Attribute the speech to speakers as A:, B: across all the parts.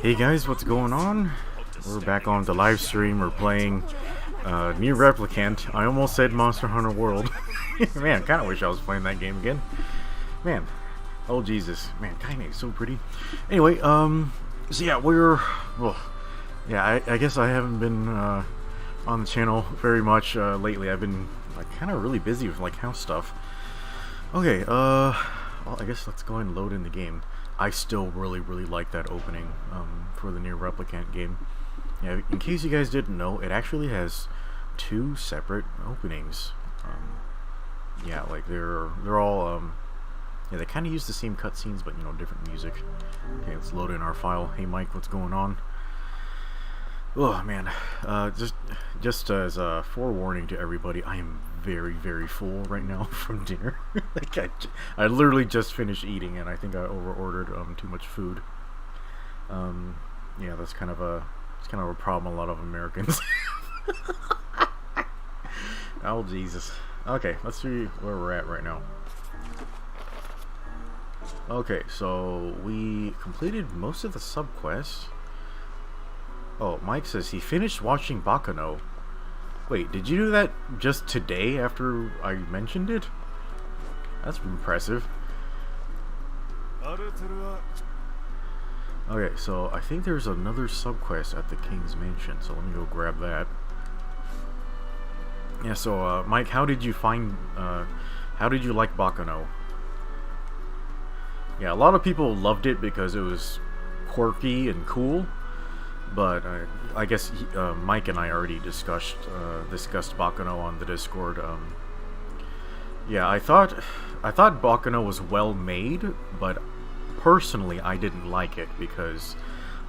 A: Hey guys, what's going on? We're back on the live stream. We're playing NieR Replicant. I almost said Monster Hunter World. Man, kind of wish I was playing that game again. Man, oh Jesus, man, Kaine is so pretty. Anyway, so yeah, I guess I haven't been on the channel very much lately. I've been like kind of really busy with like house stuff. Okay, well, I guess let's go ahead and load in the game. I still really like that opening for the NieR Replicant game. Yeah, in case you guys didn't know, it actually has two separate openings. Yeah, like they're all yeah, they kind of use the same cutscenes, but you know, different music. Okay, let's load in our file. Hey Mike, what's going on? Oh man, just as a forewarning to everybody, I am very full right now from dinner. Like I literally just finished eating, and I think I overordered too much food. Yeah, that's kind of a problem a lot of Americans. Oh Jesus. Okay, let's see where we're at right now. Okay, so we completed most of the subquests. Oh, Mike says he finished watching Bakano. Wait, did you do that just today after I mentioned it? That's impressive. Okay, so I think there's another subquest at the King's Mansion, so let me go grab that. Yeah, so Mike, how did you like Bakano? Yeah, a lot of people loved it because it was quirky and cool. But I guess Mike and I already discussed Bakano on the Discord. Yeah, I thought Bakano was well made, but personally I didn't like it because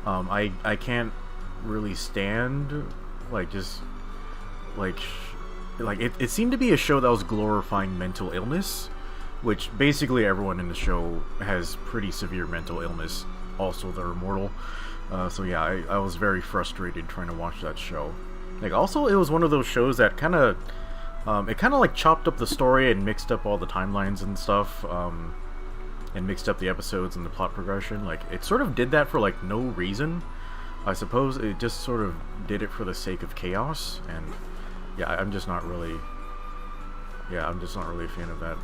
A: I can't really stand it seemed to be a show that was glorifying mental illness, which basically everyone in the show has pretty severe mental illness. Also, they're immortal. So yeah, I was very frustrated trying to watch that show. Like, also, it was one of those shows that kind of like chopped up the story and mixed up all the timelines and stuff, and mixed up the episodes and the plot progression. Like, it sort of did that for like no reason. I suppose it just sort of did it for the sake of chaos. And yeah, I'm just not really a fan of that.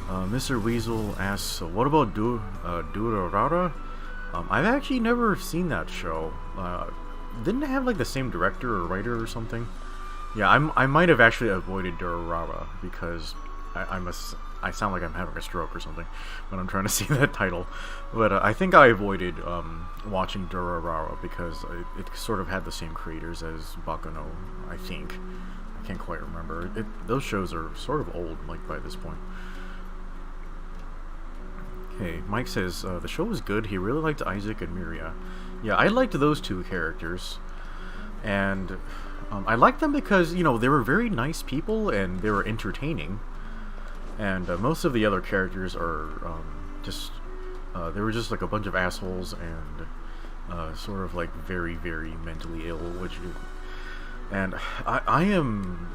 A: Mr. Weasel asks, what about Durarara? I've actually never seen that show. Didn't it have like the same director or writer or something? Yeah, I might have actually avoided Durarara because I sound like I'm having a stroke or something when I'm trying to see that title. But I think I avoided watching Durarara because it sort of had the same creators as Bakano, I think. I can't quite remember. Those shows are sort of old, like, by this point. Okay, Mike says, the show was good. He really liked Isaac and Miria. Yeah, I liked those two characters. And I liked them because, you know, they were very nice people and they were entertaining. And most of the other characters are they were just like a bunch of assholes and sort of like very mentally ill. And I am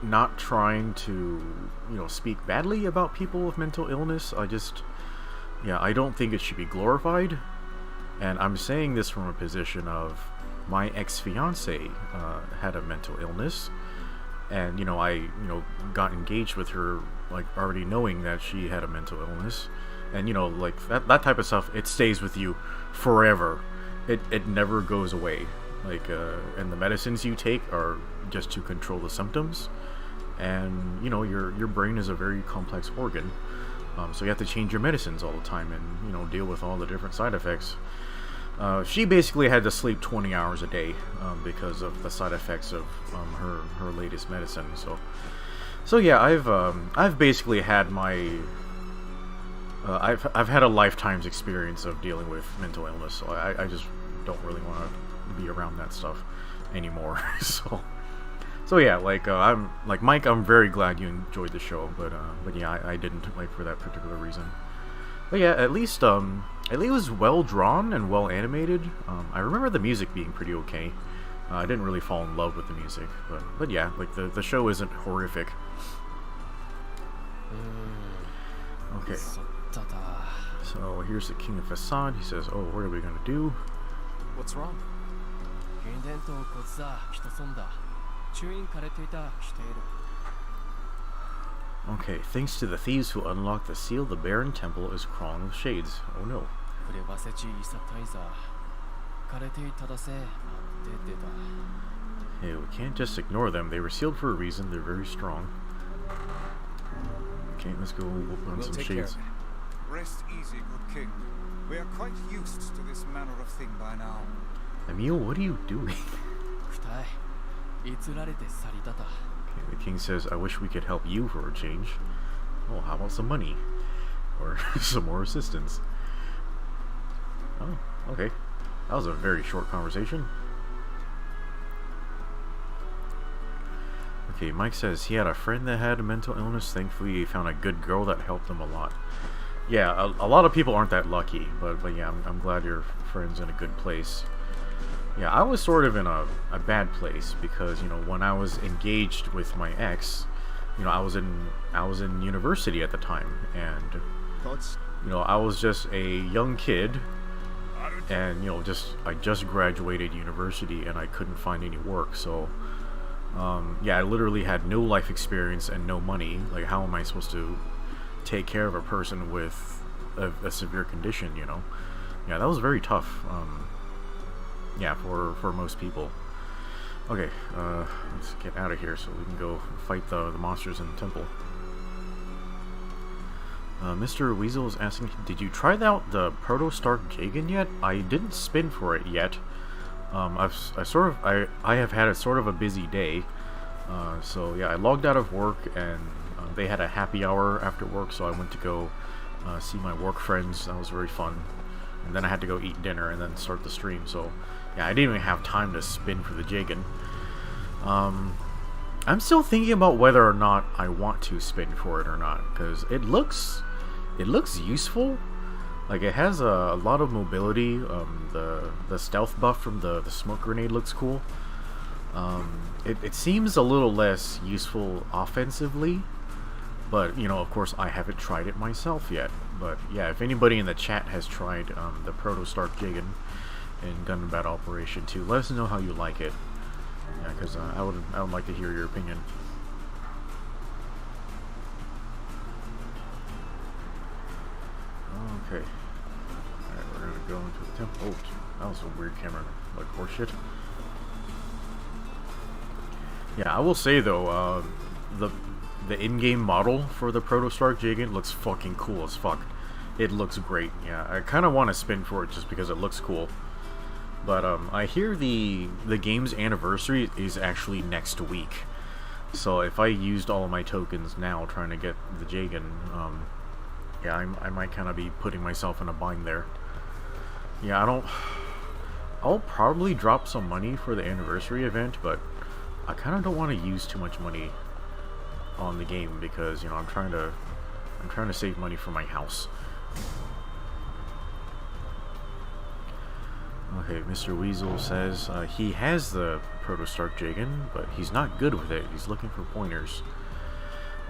A: not trying to, you know, speak badly about people with mental illness. I don't think it should be glorified, and I'm saying this from a position of my ex-fiance had a mental illness, and you know, I got engaged with her like already knowing that she had a mental illness, and you know, like that type of stuff, it stays with you forever. It never goes away. Like and the medicines you take are just to control the symptoms. And you know, your brain is a very complex organ, so you have to change your medicines all the time and, you know, deal with all the different side effects. She basically had to sleep 20 hours a day because of the side effects of her latest medicine. So yeah, I've basically had my I've had a lifetime's experience of dealing with mental illness. So I just don't really want to be around that stuff anymore. So yeah, like I'm like Mike. I'm very glad you enjoyed the show, but yeah, I didn't, like, for that particular reason. But yeah, at least it was well drawn and well animated. I remember the music being pretty okay. I didn't really fall in love with the music, but yeah, like the show isn't horrific. Okay. So here's the King of Facade. He says, oh, what are we going to do?
B: What's wrong?
A: Okay, thanks to the thieves who unlocked the seal, the barren temple is crawling with shades. Oh no. Hey, we can't just ignore them. They were sealed for a reason. They're very strong. Okay, let's go on some shades.
C: Rest easy, good king. We are quite used to this manner of thing by now.
A: Emil, what are you doing? Okay, the king says, I wish we could help you for a change. Oh, how about some money? Or some more assistance? Oh, okay. That was a very short conversation. Okay, Mike says he had a friend that had a mental illness. Thankfully, he found a good girl that helped him a lot. Yeah, a lot of people aren't that lucky, but yeah, I'm glad your friend's in a good place. Yeah, I was sort of in a bad place because, you know, when I was engaged with my ex, you know, I was in university at the time, and you know, I was just a young kid, and you know, I just graduated university and I couldn't find any work, so yeah, I literally had no life experience and no money. Like, how am I supposed to take care of a person with a severe condition, you know? Yeah, that was very tough. Yeah, for most people. Okay, let's get out of here so we can go fight the monsters in the temple. Mr. Weasel is asking, did you try out the Proto-Stark Jagan yet? I didn't spin for it yet. I have had a sort of a busy day. So yeah, I logged out of work and they had a happy hour after work, so I went to go see my work friends. That was very fun. And then I had to go eat dinner and then start the stream, so yeah, I didn't even have time to spin for the Jagan. I'm still thinking about whether or not I want to spin for it or not, because it looks useful. Like, it has a lot of mobility. The stealth buff from the smoke grenade looks cool. It seems a little less useful offensively, but you know, of course, I haven't tried it myself yet. But yeah, if anybody in the chat has tried the Proto-Stark Jagan in Gundam Battle Operation 2, let us know how you like it. Yeah, because I would like to hear your opinion. Okay. Alright, we're gonna go into the temple. Oh, that was a weird camera, like horseshit. Yeah, I will say though, the in-game model for the Proto-Stark Jagan looks fucking cool as fuck. It looks great. Yeah, I kind of want to spin for it just because it looks cool. But I hear the game's anniversary is actually next week. So if I used all of my tokens now trying to get the Jagan, yeah, I might kind of be putting myself in a bind there. Yeah, I'll probably drop some money for the anniversary event, but I kind of don't want to use too much money on the game because, you know, I'm trying to save money for my house. Okay, Mr. Weasel says he has the Proto-Stark Jagan, but he's not good with it. He's looking for pointers.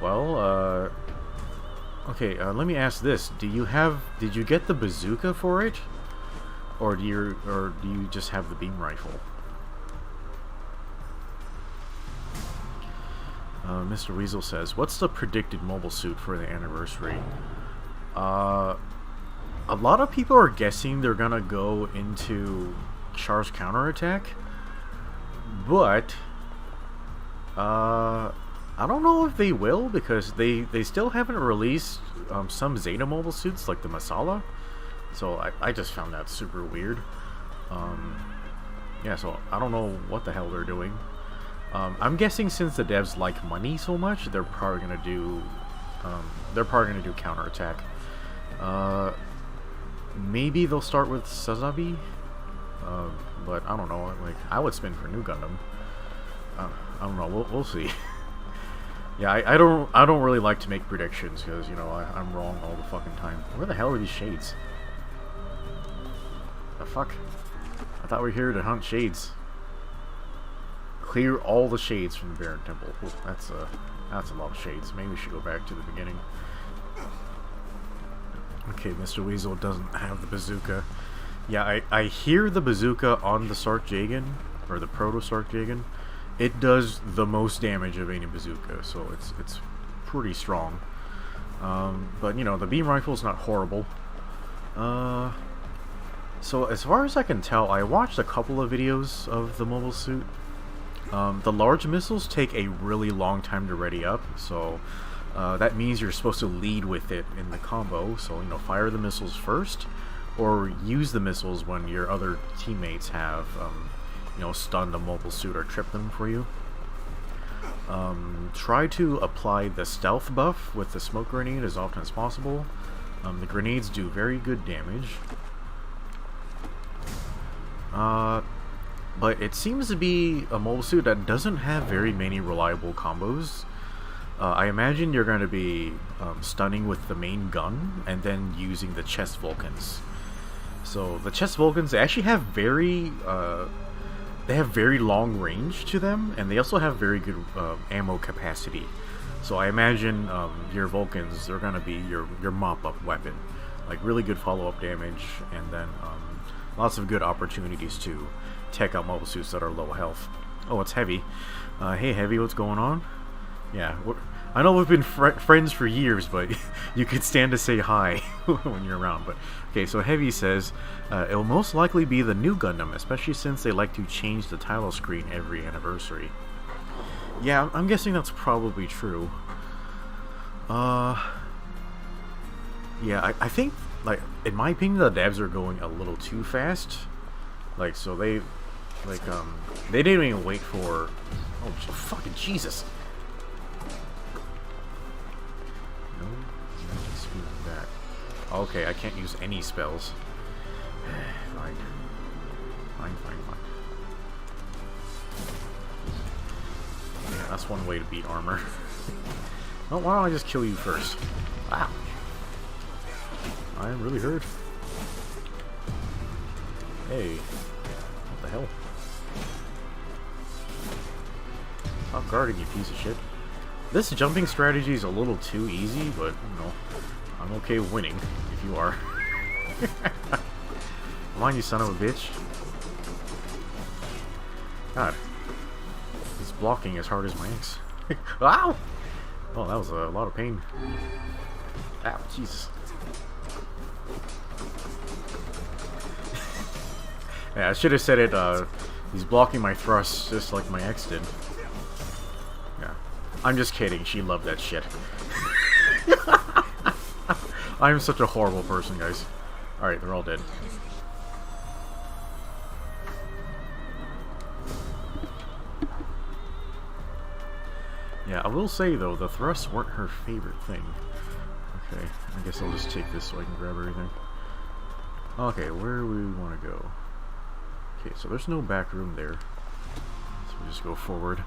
A: Well, okay, let me ask this: did you get the bazooka for it, or do you just have the beam rifle? Mr. Weasel says, what's the predicted mobile suit for the anniversary? A lot of people are guessing they're gonna go into Char's counterattack, but I don't know if they will, because they still haven't released some Zeta mobile suits like the Masala, so I just found that super weird. Yeah, so I don't know what the hell they're doing. I'm guessing since the devs like money so much, they're probably gonna do counterattack. Maybe they'll start with Sazabi, but I don't know. Like, I would spin for New Gundam. I don't know. We'll see. Yeah, I don't really like to make predictions because, you know, I'm wrong all the fucking time. Where the hell are these shades? The fuck? I thought we were here to hunt shades. Clear all the shades from the Barren Temple. Ooh, that's a lot of shades. Maybe we should go back to the beginning. Okay, Mr. Weasel doesn't have the bazooka. Yeah, I hear the bazooka on the Sark Jagan, or the Proto Sark Jagan. It does the most damage of any bazooka, so it's pretty strong. But you know, the beam rifle is not horrible. So as far as I can tell, I watched a couple of videos of the mobile suit. The large missiles take a really long time to ready up, so that means you're supposed to lead with it in the combo. So, you know, fire the missiles first, or use the missiles when your other teammates have, you know, stunned the mobile suit or tripped them for you. Try to apply the stealth buff with the smoke grenade as often as possible. The grenades do very good damage. But it seems to be a mobile suit that doesn't have very many reliable combos. I imagine you're going to be stunning with the main gun and then using the chest Vulcans. So the chest Vulcans, they actually have very long range to them, and they also have very good ammo capacity. So I imagine your Vulcans are going to be your mop-up weapon. Like really good follow-up damage, and then lots of good opportunities to take out mobile suits that are low health. Oh, it's Heavy. Hey Heavy, what's going on? Yeah, I know we've been friends for years, but you could stand to say hi when you're around. But okay, so Heavy says it'll most likely be the new Gundam, especially since they like to change the title screen every anniversary. Yeah, I'm guessing that's probably true. Yeah, I think, like, in my opinion, the devs are going a little too fast. Like, so they didn't even wait for... Oh, fucking Jesus! No, just move that. Okay, I can't use any spells. Fine. Fine. Yeah, that's one way to beat armor. Well, why don't I just kill you first? Wow. I am really hurt. Hey. What the hell? Stop guarding, you piece of shit. This jumping strategy is a little too easy, but, you know, I'm okay winning, if you are. Come on, you son of a bitch. God. He's blocking as hard as my ex. Ow! Oh, that was a lot of pain. Ow, Jesus. Yeah, I should have said it, he's blocking my thrusts just like my ex did. Yeah. I'm just kidding, she loved that shit. I'm such a horrible person, guys. Alright, they're all dead. Yeah, I will say, though, the thrusts weren't her favorite thing. Okay, I guess I'll just take this so I can grab everything. Okay, where do we want to go? Okay, so there's no back room there. So we'll just go forward.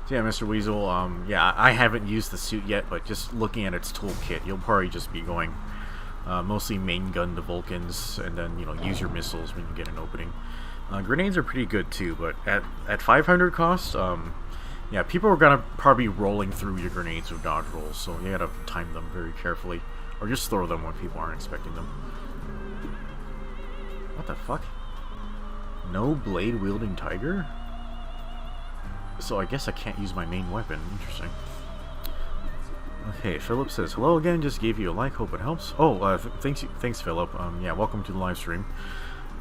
A: So yeah, Mr. Weasel, yeah, I haven't used the suit yet, but just looking at its toolkit, you'll probably just be going mostly main gun to Vulcans, and then, you know, use your missiles when you get an opening. Grenades are pretty good too, but at 500 cost, yeah, people are gonna probably be rolling through your grenades with dodge rolls, so you gotta time them very carefully, or just throw them when people aren't expecting them. What the fuck? No blade wielding tiger? So I guess I can't use my main weapon. Interesting. Okay, Philip says, hello again, just gave you a like, hope it helps. Oh, thanks Philip. Yeah, welcome to the live stream.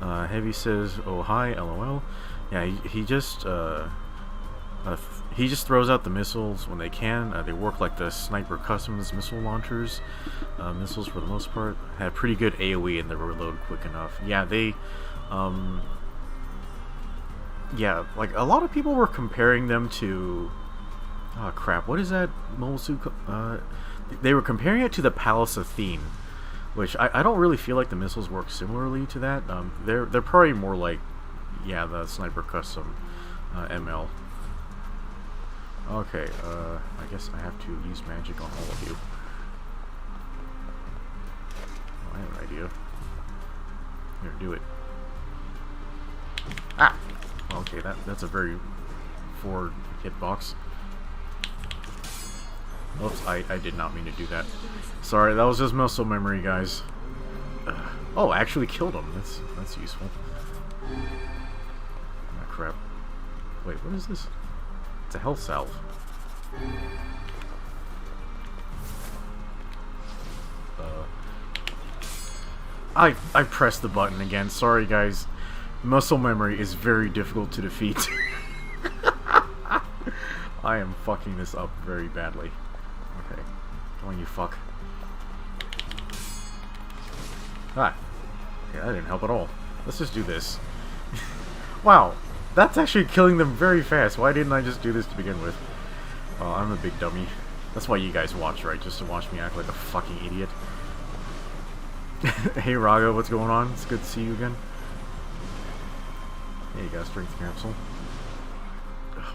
A: Heavy says, oh hi, lol. Yeah, he just throws out the missiles when they can. They work like the Sniper Customs missile launchers. Missiles, for the most part, have pretty good AoE and they reload quick enough. Yeah, they... yeah, like, a lot of people were comparing them to... Oh, crap. What is that mobile suit? They were comparing it to the Palace of Thene, which I don't really feel like the missiles work similarly to that. They're probably more like, yeah, the Sniper Custom ML. Okay, I guess I have to use magic on all of you. Oh, I have an idea. Here, do it. Ah! Okay, that's a very forward hitbox. Oops, I did not mean to do that. Sorry, that was just muscle memory, guys. Oh, I actually killed him. That's useful. Ah, crap. Wait, what is this? It's a health salve. I pressed the button again. Sorry, guys. Muscle memory is very difficult to defeat. I am fucking this up very badly. Okay. Come on, you fuck. Ah. Okay, that didn't help at all. Let's just do this. Wow. That's actually killing them very fast. Why didn't I just do this to begin with? Oh, I'm a big dummy. That's why you guys watch, right? Just to watch me act like a fucking idiot. Hey, Raga, what's going on? It's good to see you again. Hey, you got a strength capsule.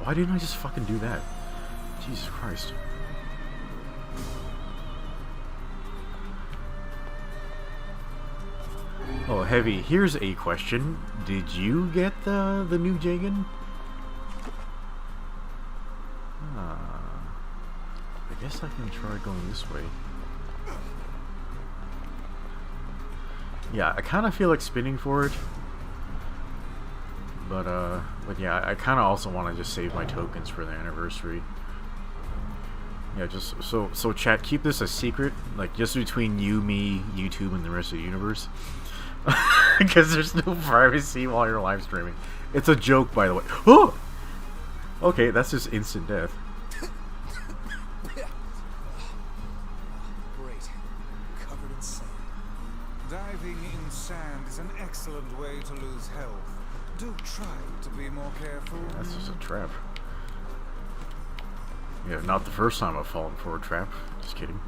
A: Why didn't I just fucking do that? Jesus Christ. Oh, Heavy, here's a question. Did you get the new Jagan? I guess I can try going this way. Yeah, I kind of feel like spinning for it. But yeah, I kind of also want to just save my tokens for the anniversary. Yeah, just so chat, keep this a secret, like just between you, me, YouTube, and the rest of the universe. Because there's no privacy while you're live streaming. It's a joke, by the way. Oh! Okay, that's just instant death.
C: Great. Covered in sand. Diving in sand is an excellent way to lose health. Do try to be more careful.
A: That's just a trap. Yeah, not the first time I've fallen for a trap. Just kidding.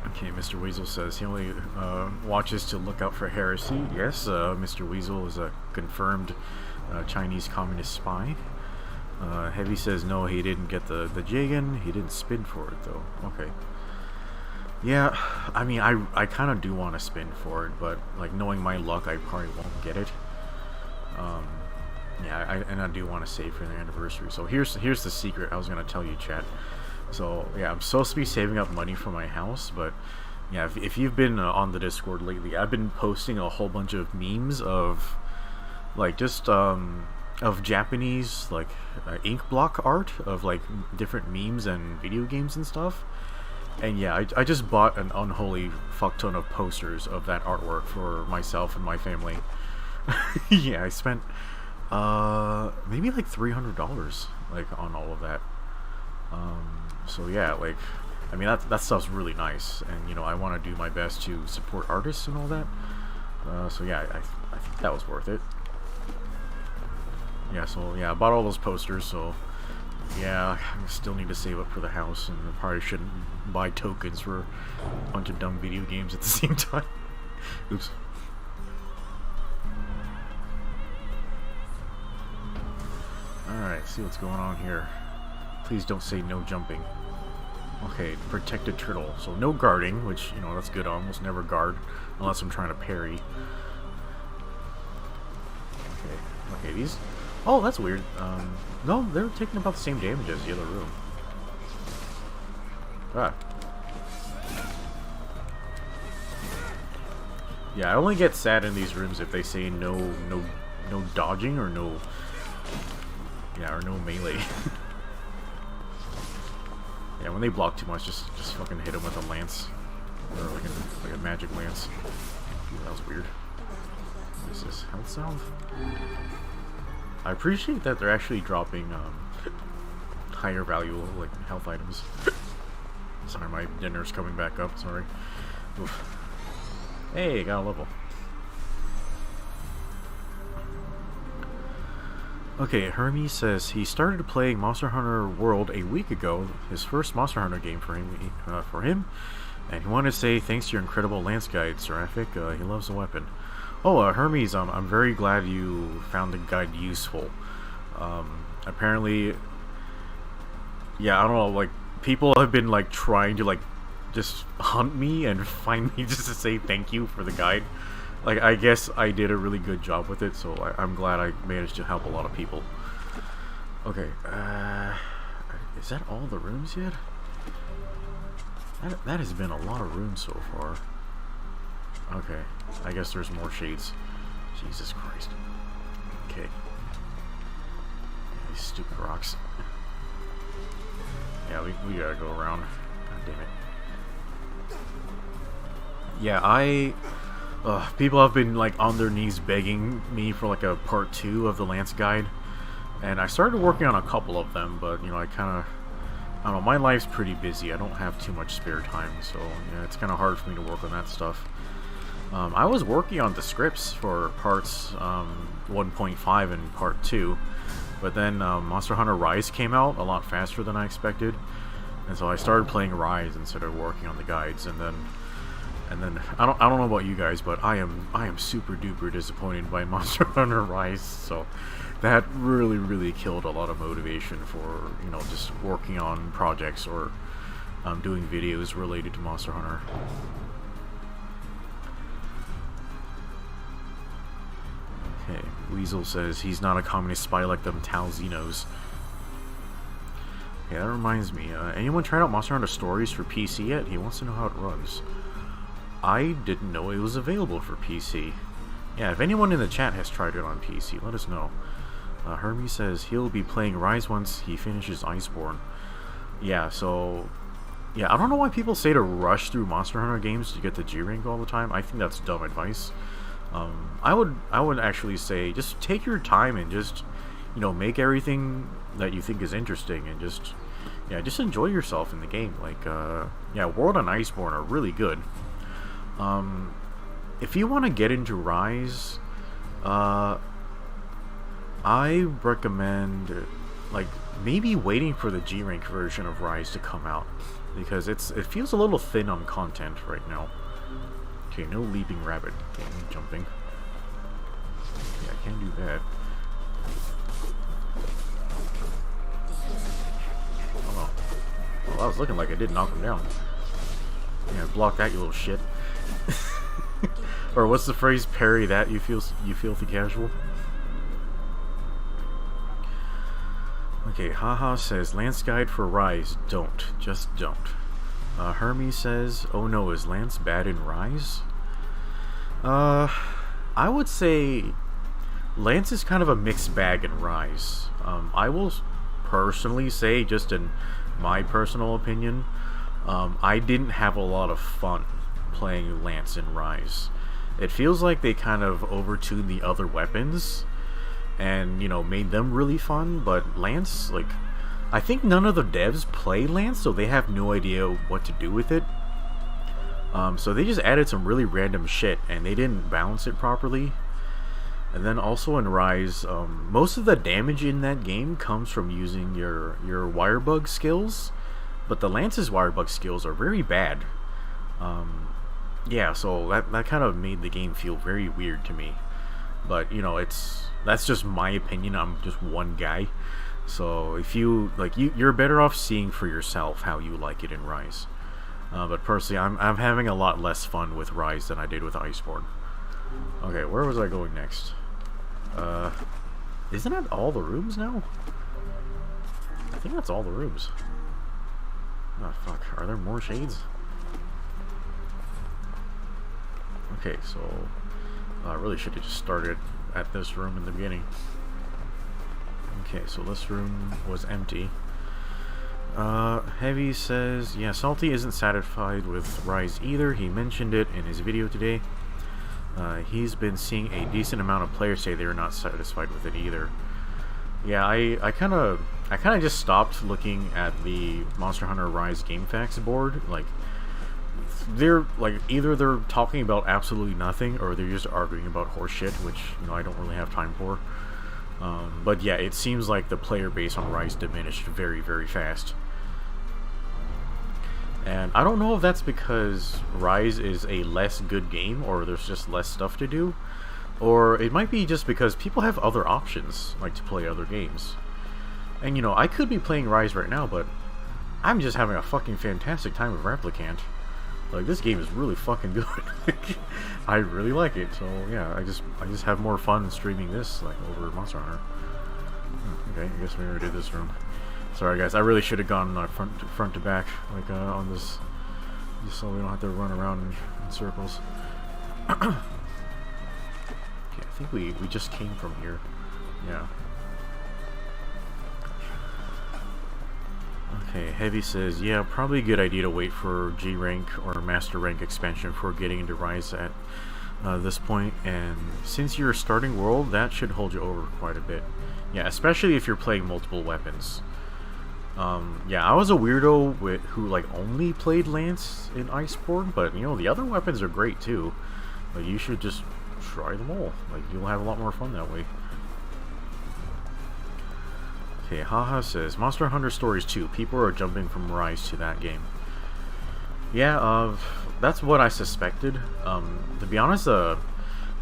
A: Okay, Mr. Weasel says he only watches to look out for heresy. Yes, Mr. Weasel is a confirmed Chinese communist spy. Heavy says no, he didn't get the Jagan. He didn't spin for it, though. Okay. Yeah, I mean, I kind of do want to spin for it, but, like, knowing my luck, I probably won't get it. Yeah, and I do want to save for the anniversary. So here's the secret I was going to tell you, chat. So, yeah, I'm supposed to be saving up money for my house, but, yeah, if you've been on the Discord lately, I've been posting a whole bunch of memes of, like, just, of Japanese, like, ink block art of, like, different memes and video games and stuff. And yeah, I just bought an unholy fuck ton of posters of that artwork for myself and my family. Yeah, I spent maybe like $300 like on all of that. So yeah, like, I mean that stuff's really nice, and you know I want to do my best to support artists and all that. So yeah, I think that was worth it. Yeah, so yeah, I bought all those posters. So yeah, I still need to save up for the house, and I probably shouldn't buy tokens for a bunch of dumb video games at the same time. Oops. Alright, see what's going on here. Please don't say no jumping. Okay, protected turtle. So no guarding, which, you know, that's good. I almost never guard unless I'm trying to parry. Okay, these... Oh, that's weird. No, they're taking about the same damage as the other room. Ah. Yeah, I only get sad in these rooms if they say no dodging or no... Yeah, or no melee. Yeah, when they block too much, just fucking hit them with a lance. Or like a magic lance. Ooh, that was weird. What is this? Health salve? I appreciate that they're actually dropping higher value like health items. Sorry, my dinner's coming back up. Sorry. Oof. Hey, got a level. Okay, Hermes says he started playing Monster Hunter World a week ago. His first Monster Hunter game for him, and he wanted to say thanks to your incredible lance guide, Seraphic. He loves the weapon. Oh, Hermes, I'm very glad you found the guide useful. Apparently, yeah, I don't know, like, people have been, like, trying to, like, just hunt me and find me just to say thank you for the guide. Like, I guess I did a really good job with it, so I'm glad I managed to help a lot of people. Okay, Is that all the rooms yet? That has been a lot of rooms so far. Okay, I guess there's more shades. Jesus Christ. Okay. These stupid rocks. Yeah, we gotta go around. God damn it. Yeah, people have been like on their knees begging me for like a part 2 of the Lance guide. And I started working on a couple of them, but you know, I don't know, my life's pretty busy. I don't have too much spare time, so yeah, it's kind of hard for me to work on that stuff. I was working on the scripts for parts 1.5 and part 2, but then Monster Hunter Rise came out a lot faster than I expected, and so I started playing Rise instead of working on the guides. And then I don't know about you guys, but I am super duper disappointed by Monster Hunter Rise. So that really killed a lot of motivation for, you know, just working on projects or doing videos related to Monster Hunter. Okay, Weasel says he's not a communist spy like them Talzinos. Yeah, that reminds me. Anyone tried out Monster Hunter Stories for PC yet? He wants to know how it runs. I didn't know it was available for PC. Yeah, if anyone in the chat has tried it on PC, let us know. Hermes says he'll be playing Rise once he finishes Iceborne. Yeah, so... yeah, I don't know why people say to rush through Monster Hunter games to get the G rank all the time. I think that's dumb advice. I would actually say just take your time and just, you know, make everything that you think is interesting and just enjoy yourself in the game. Like, yeah, World and Iceborne are really good. If you want to get into Rise, I recommend, like, maybe waiting for the G rank version of Rise to come out, because it feels a little thin on content right now. Okay, no leaping rabbit. Okay, jumping. Yeah, I can't do that. Oh no. Well, that was looking like I did knock him down. Yeah, block that, you little shit. Or what's the phrase? Parry that, you filthy casual. Okay, Haha says, Lance guide for Rise. Don't. Just don't. Hermes says, oh no, is Lance bad in Rise? I would say Lance is kind of a mixed bag in Rise. I will personally say, just in my personal opinion, I didn't have a lot of fun playing Lance in Rise. It feels like they kind of overtuned the other weapons and, you know, made them really fun, but Lance, like, I think none of the devs play Lance, so they have no idea what to do with it. So they just added some really random shit, and they didn't balance it properly. And then also in Rise, most of the damage in that game comes from using your wirebug skills, but the Lance's wirebug skills are very bad. Yeah, so that kind of made the game feel very weird to me. But, you know, that's just my opinion. I'm just one guy. So if you like, you're better off seeing for yourself how you like it in Rise. But personally, I'm having a lot less fun with Rise than I did with Iceborne. Okay, where was I going next? Isn't that all the rooms now? I think that's all the rooms. Oh fuck, are there more shades? Okay, so I really should have just started at this room in the beginning. Okay, so this room was empty. Heavy says, yeah, Salty isn't satisfied with Rise either. He mentioned it in his video today. He's been seeing a decent amount of players say they're not satisfied with it either. Yeah, I kind of just stopped looking at the Monster Hunter Rise Game Facts board. Like, they're like, either they're talking about absolutely nothing, or they're just arguing about horse shit, which, you know, I don't really have time for. But yeah, it seems like the player base on Rise diminished very, very fast. And I don't know if that's because Rise is a less good game, or there's just less stuff to do, or it might be just because people have other options, like to play other games. And, you know, I could be playing Rise right now, but I'm just having a fucking fantastic time with Replicant. Like, this game is really fucking good. I really like it, so yeah, I just have more fun streaming this, like, over Monster Hunter. Okay, I guess we already did this room. Sorry guys, I really should have gone front to back, like on this, just so we don't have to run around in circles. Okay, I think we just came from here. Yeah. Okay, Heavy says, yeah, probably a good idea to wait for G rank or Master rank expansion before getting into Rise at this point, and since you're a starting world, that should hold you over quite a bit. Yeah, especially if you're playing multiple weapons. Yeah, I was a weirdo who like only played Lance in Iceborne, but you know, the other weapons are great too. Like, you should just try them all. Like, you'll have a lot more fun that way. Okay, Haha says, Monster Hunter Stories 2. People are jumping from Rise to that game. Yeah, that's what I suspected. To be honest, the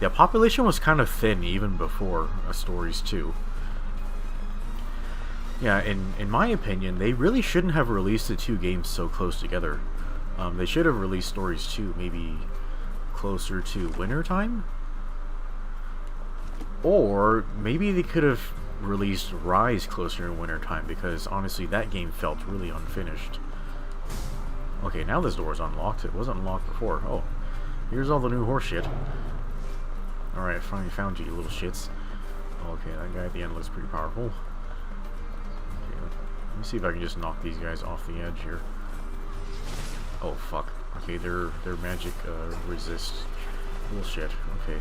A: population was kind of thin even before Stories 2. Yeah, in my opinion, they really shouldn't have released the two games so close together. They should have released Stories 2 maybe closer to wintertime? Or maybe they could have released Rise closer in wintertime, because honestly that game felt really unfinished. Okay, now this door is unlocked. It wasn't unlocked before. Oh, here's all the new horse shit. Alright, finally found you, you little shits. Okay, that guy at the end looks pretty powerful. Okay, let me see if I can just knock these guys off the edge here. Oh fuck. Okay, their magic resist. Bullshit. Okay,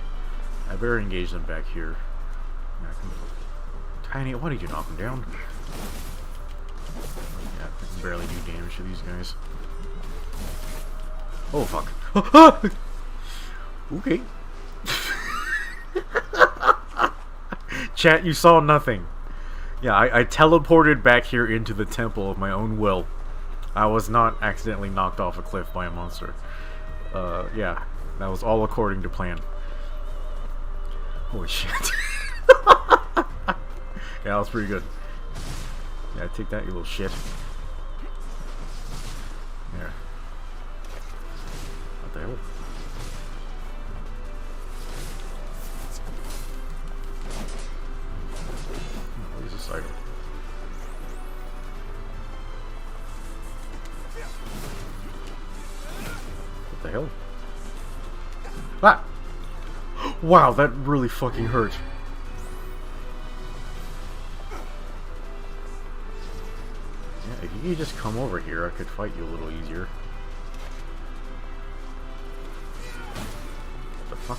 A: I better engage them back here. Tiny, why did you knock him down? Yeah, I can barely do damage to these guys. Oh fuck. Okay. Chat, you saw nothing. Yeah, I teleported back here into the temple of my own will. I was not accidentally knocked off a cliff by a monster. Yeah, that was all according to plan. Holy shit. Yeah, that was pretty good. Yeah, take that, you little shit. There. What the hell? What is this item? What the hell? Ah! Wow, that really fucking hurt. Yeah, if you could just come over here, I could fight you a little easier. What the fuck?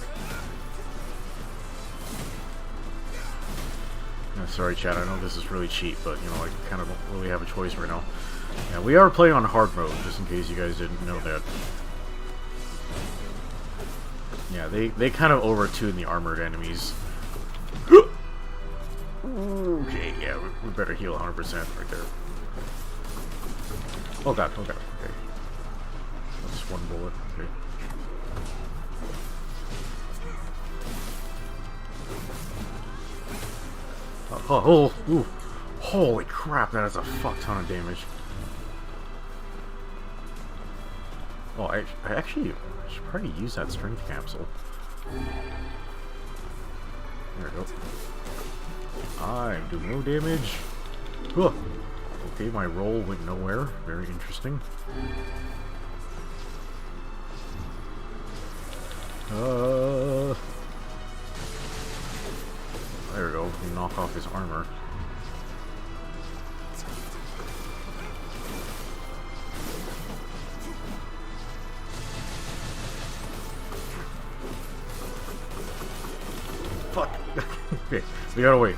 A: Sorry chat, I know this is really cheap, but you know, I kind of don't really have a choice right now. Yeah, we are playing on hard mode, just in case you guys didn't know that. Yeah, they kind of overtune the armored enemies. Okay, yeah, we better heal 100% right there. Oh god, okay. That's one bullet, okay. Ooh. Holy crap, that is a fuck ton of damage. Oh, I actually should probably use that strength capsule. There we go. I do no damage. Ugh. Okay, my roll went nowhere. Very interesting. There we go. We knock off his armor. Fuck. Okay, we gotta wait.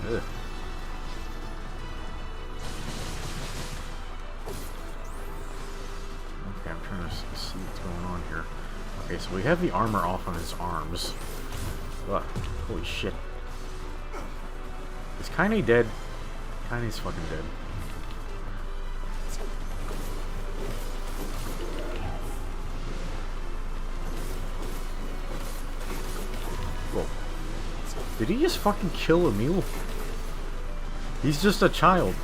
A: Ugh. Okay, I'm trying to see what's going on here. Okay, so we have the armor off on his arms. Ugh, holy shit. Is Kaine dead? Kaine's fucking dead. Whoa. Did he just fucking kill Emil? He's just a child.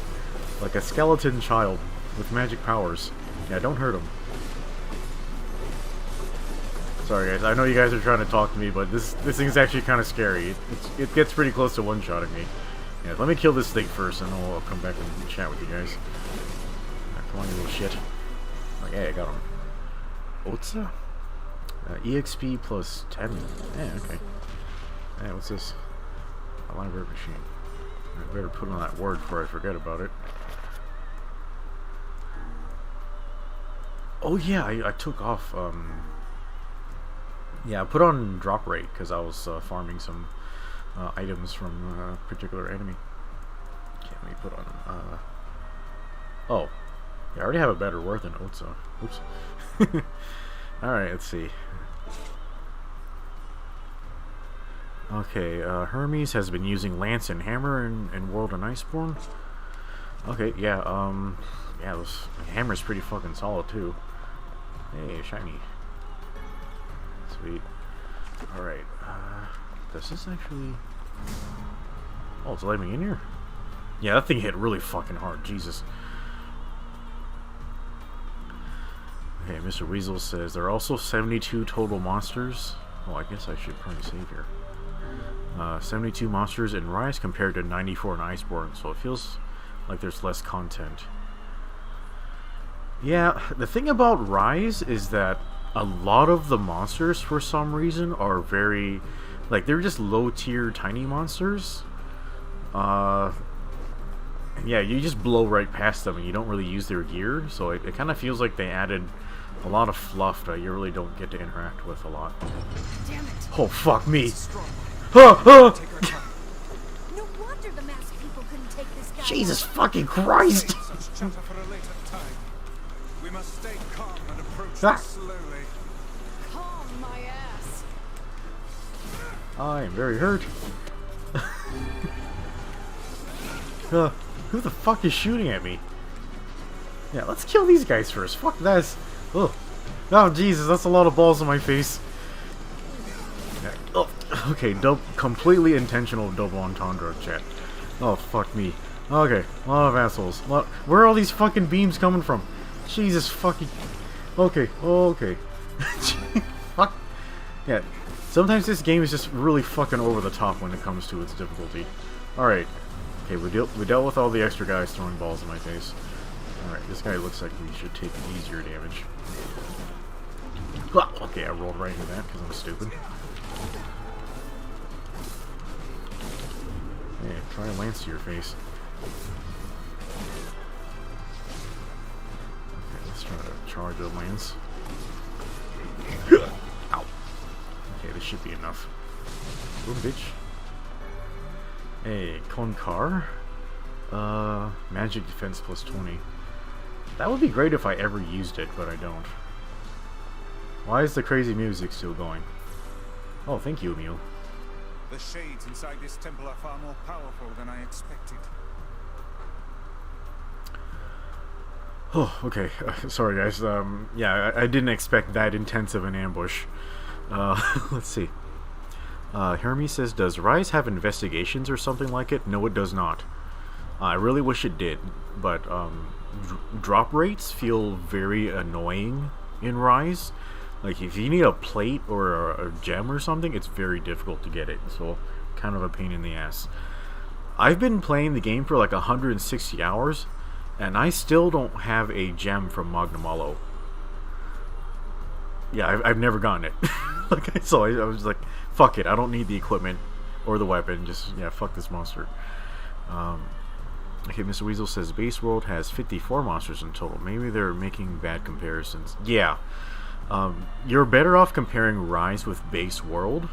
A: Like a skeleton child with magic powers. Yeah, don't hurt him. Sorry guys, I know you guys are trying to talk to me, but this thing's actually kind of scary. It gets pretty close to one-shotting me. Yeah, let me kill this thing first, and then I'll come back and chat with you guys. Come on, you little shit. Oh, yeah, I got him. Otsa? EXP plus 10. Yeah, okay. Yeah, what's this? A library machine. I better put on that word before I forget about it. Oh yeah, I took off, yeah, I put on drop rate because I was farming some items from a particular enemy. Okay, let me put on, oh, yeah, I already have a better word than Otsa. Oops. Alright, let's see. Okay, Hermes has been using Lance and Hammer in World and Iceborne. Okay, yeah, yeah, this Hammer's pretty fucking solid too. Hey, shiny. Sweet. Alright, does this actually... Oh, it's letting me in here? Yeah, that thing hit really fucking hard, Jesus. Okay, Mr. Weasel says there are also 72 total monsters. Oh, I guess I should probably save here. 72 monsters in Rise compared to 94 in Iceborne, so it feels like there's less content. Yeah, the thing about Rise is that a lot of the monsters, for some reason, are very... like, they're just low-tier tiny monsters. Yeah, you just blow right past them and you don't really use their gear, so it kind of feels like they added a lot of fluff that you really don't get to interact with a lot.
B: Damn it.
A: Oh, fuck me.
B: No wonder the masked people couldn't take this guy.
A: Jesus fucking Christ!
C: Such chatter for a later time. We must stay calm and approach
A: Ah.
C: this slowly.
B: Calm my ass.
A: I am very hurt. Who the fuck is shooting at me? Yeah, let's kill these guys first. Fuck this. Oh, oh Jesus, that's a lot of balls in my face. Yeah. Oh, okay, completely intentional double entendre, chat. Oh, fuck me. Okay, a lot of assholes. Where are all these fucking beams coming from? Jesus fucking... Okay, okay. Fuck. Yeah, sometimes this game is just really fucking over the top when it comes to its difficulty. Alright. Okay, we dealt with all the extra guys throwing balls in my face. Alright, this guy looks like he should take easier damage. Okay, I rolled right into that because I'm stupid. Hey, try a lance to your face. Okay, let's try to charge a lance. Ow. Okay, this should be enough. Boom, bitch. Hey, Konkar. Magic defense plus 20. That would be great if I ever used it, but I don't. Why is the crazy music still going? Oh, thank you, Emil.
C: The shades inside this temple are far more powerful than I expected.
A: Oh, okay. Sorry, guys. Yeah, I didn't expect that intense of an ambush. Let's see. Hermes says, does Rise have investigations or something like it? No, it does not. I really wish it did, but drop rates feel very annoying in Rise. Like, if you need a plate or a gem or something, it's very difficult to get it, so kind of a pain in the ass. I've been playing the game for like 160 hours, and I still don't have a gem from Magnamalo. Yeah, I've never gotten it. So I was like, fuck it, I don't need the equipment or the weapon, just, yeah, fuck this monster. Okay, Mr. Weasel says Base World has 54 monsters in total. Maybe they're making bad comparisons. Yeah. You're better off comparing Rise with Base World.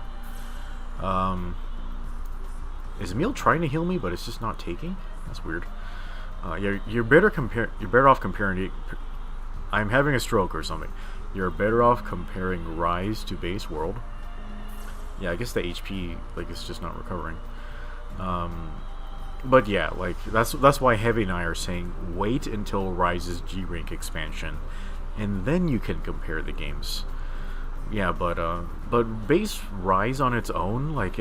A: Is Emil trying to heal me, but it's just not taking? That's weird. You're better off comparing it. I'm having a stroke or something. You're better off comparing Rise to Base World. Yeah, I guess the HP, like, it's just not recovering. But yeah, like, that's why Heavy and I are saying wait until Rise's G-Rank expansion, and then you can compare the games. Yeah, but Base Rise on its own, like,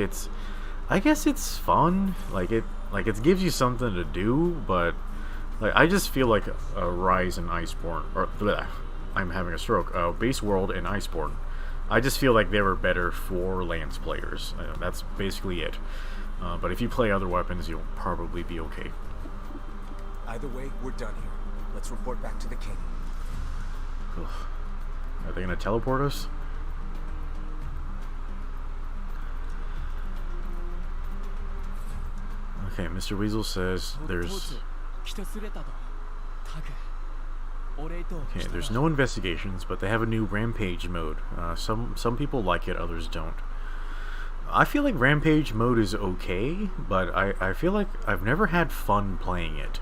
A: I guess it's fun. Like, it gives you something to do, but like, I just feel like Rise and Iceborne, or bleh, I'm having a stroke. Base World and Iceborne, I just feel like they were better for Lance players. That's basically it. But if you play other weapons, you'll probably be okay.
D: Either way, we're done here. Let's report back to the king.
A: Ugh. Are they gonna teleport us? Okay, Mr. Weasel says there's... Okay, there's no investigations, but they have a new Rampage mode. Some people like it, others don't. I feel like Rampage mode is okay, but I feel like I've never had fun playing it.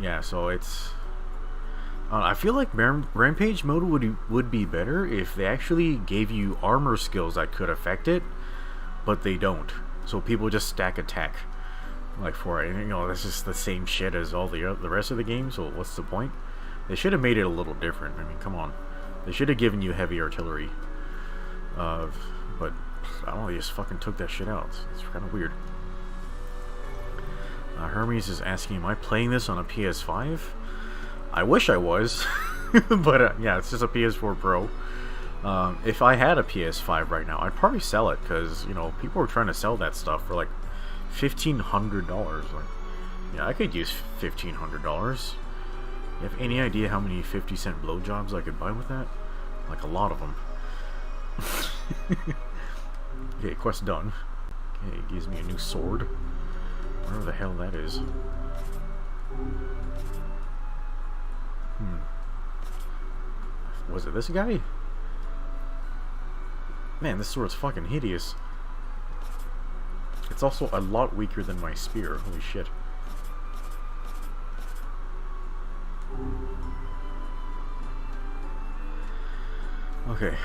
A: Yeah, so it's... I feel like Rampage mode would be better if they actually gave you armor skills that could affect it, but they don't. So people just stack attack, like for it. And, you know, that's just the same shit as all the rest of the game. So what's the point? They should have made it a little different. I mean, come on. They should have given you heavy artillery. But I don't know. They just fucking took that shit out. It's kind of weird. Hermes is asking, am I playing this on a PS5? I wish I was, but yeah, it's just a PS4 Pro. If I had a PS5 right now, I'd probably sell it, because, you know, people are trying to sell that stuff for like $1,500. Like, yeah, I could use $1,500. You have any idea how many 50-cent blowjobs I could buy with that? Like, a lot of them. Okay, quest done. Okay, it gives me a new sword. Whatever the hell that is. Was it this guy? Man, this sword's fucking hideous. It's also a lot weaker than my spear. Holy shit. Okay.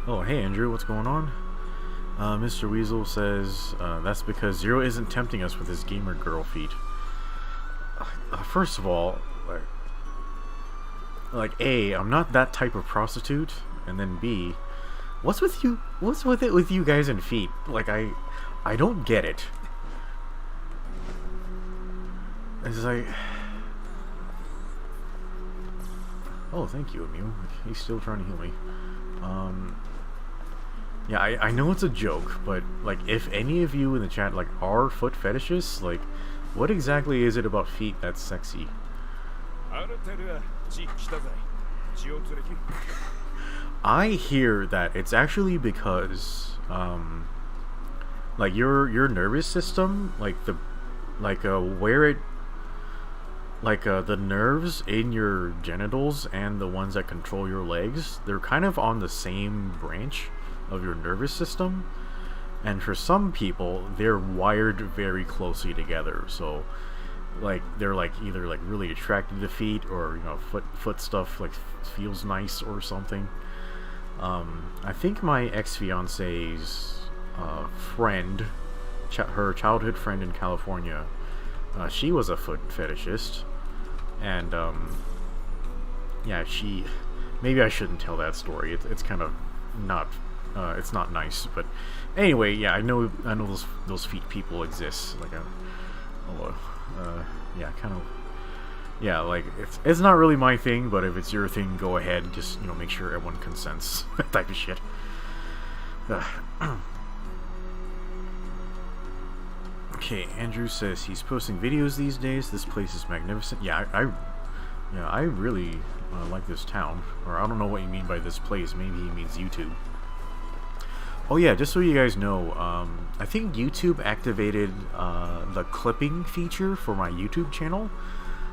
A: Oh, hey Andrew, what's going on? Mr. Weasel says, that's because Zero isn't tempting us with his gamer girl feet. First of all, like A, I'm not that type of prostitute, and then B, what's with it with you guys and feet? Like, I don't get it. It's like, oh, thank you, Emu. He's still trying to heal me. Yeah, I know it's a joke, but like, if any of you in the chat like are foot fetishists, like, what exactly is it about feet that's sexy? I hear that it's actually because like your nervous system, like the nerves in your genitals and the ones that control your legs, they're kind of on the same branch of your nervous system, and for some people they're wired very closely together. So like they're like either like really attracted to feet, or you know, foot stuff like feels nice or something. I think my ex-fiance's friend, her childhood friend in California, she was a foot fetishist, and yeah, maybe I shouldn't tell that story. It's kind of not it's not nice, but anyway, yeah, I know those feet people exist. Like yeah, kind of, yeah, like it's not really my thing, but if it's your thing, go ahead. Just, you know, make sure everyone consents. That type of shit. Okay, Andrew says he's posting videos these days. This place is magnificent. Yeah, I really like this town. Or I don't know what you mean by this place. Maybe he means YouTube. Oh yeah, just so you guys know, I think YouTube activated the clipping feature for my YouTube channel.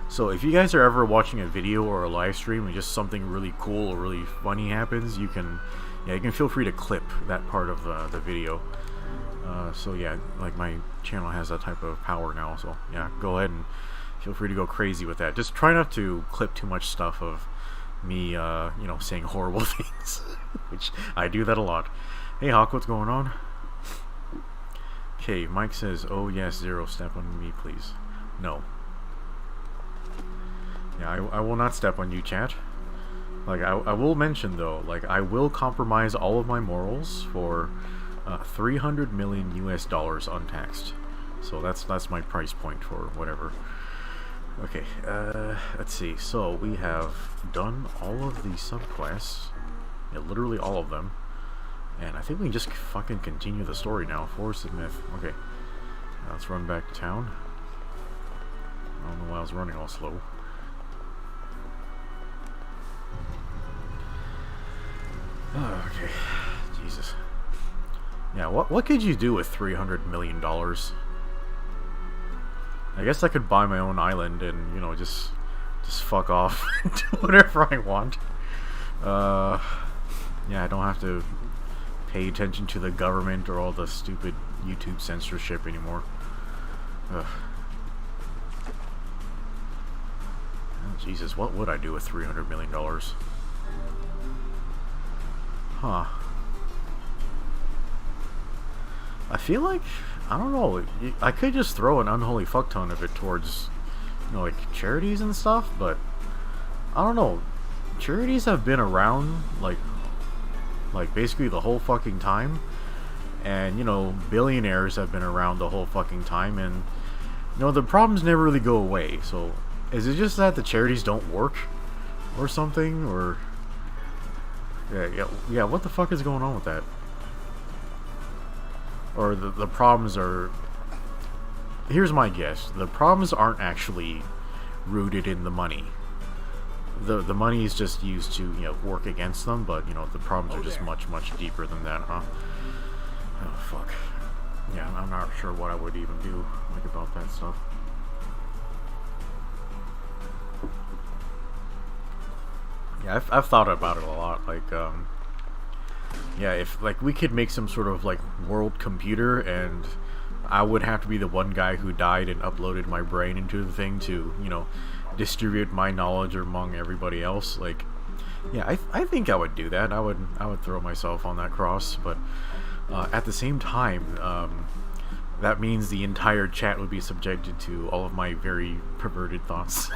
A: So if you guys are ever watching a video or a live stream and just something really cool or really funny happens, you can feel free to clip that part of the video. So yeah, like my channel has that type of power now. So yeah, go ahead and feel free to go crazy with that. Just try not to clip too much stuff of me, you know, saying horrible things, which I do that a lot. Hey Hawk, what's going on? Okay, Mike says, oh yes, Zero, step on me, please. No. Yeah, I will not step on you, chat. Like, I will mention, though, like, I will compromise all of my morals for $300 million US untaxed. So that's my price point for whatever. Okay, let's see. So, we have done all of the subquests. Yeah, literally all of them. And I think we can just fucking continue the story now. Forest of Myth. Okay. Let's run back to town. I don't know why I was running all slow. Oh, okay. Jesus. Yeah, what could you do with $300 million? I guess I could buy my own island and, you know, just fuck off and do whatever I want. Yeah, I don't have to pay attention to the government or all the stupid YouTube censorship anymore. Ugh. Oh, Jesus, what would I do with $300 million? Huh. I feel like, I don't know, I could just throw an unholy fuck ton of it towards, you know, like, charities and stuff, but I don't know. Charities have been around, like basically the whole fucking time, and, you know, billionaires have been around the whole fucking time, and, you know, the problems never really go away. So is it just that the charities don't work or something? Or yeah, what the fuck is going on with that? Or the problems are, here's my guess, the problems aren't actually rooted in the money. The money is just used to, you know, work against them, but, you know, the problems are just much deeper than that, huh? Oh, fuck. Yeah, I'm not sure what I would even do, like, about that stuff. Yeah, I've thought about it a lot, like, yeah, if, like, we could make some sort of, like, world computer, and I would have to be the one guy who died and uploaded my brain into the thing to, you know, distribute my knowledge among everybody else. Like, yeah, I think I would do that. I would throw myself on that cross, but at the same time, that means the entire chat would be subjected to all of my very perverted thoughts.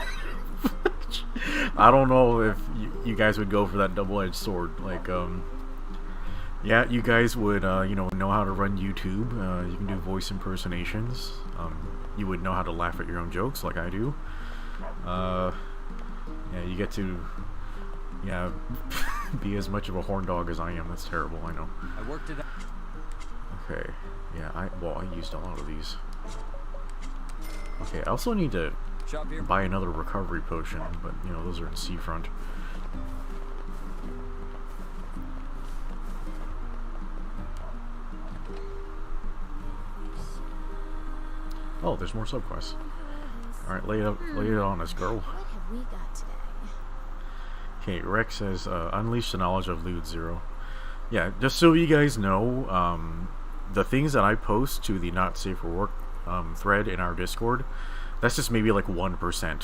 A: I don't know if you guys would go for that double-edged sword. Like, yeah, you guys would, you know how to run YouTube. You can do voice impersonations. You would know how to laugh at your own jokes, like I do. Yeah, you get to, yeah, be as much of a horn dog as I am. That's terrible, I know.
D: I worked it out.
A: Okay, yeah, I used a lot of these. Okay, I also need to buy another recovery potion, but, you know, those are in Seafront. Oh, there's more subquests. Alright, lay it on us, girl.
B: What have we got today?
A: Okay, Rex says, unleash the knowledge of Lude Zero. Yeah, just so you guys know, the things that I post to the Not Safe for Work thread in our Discord, that's just maybe like 1%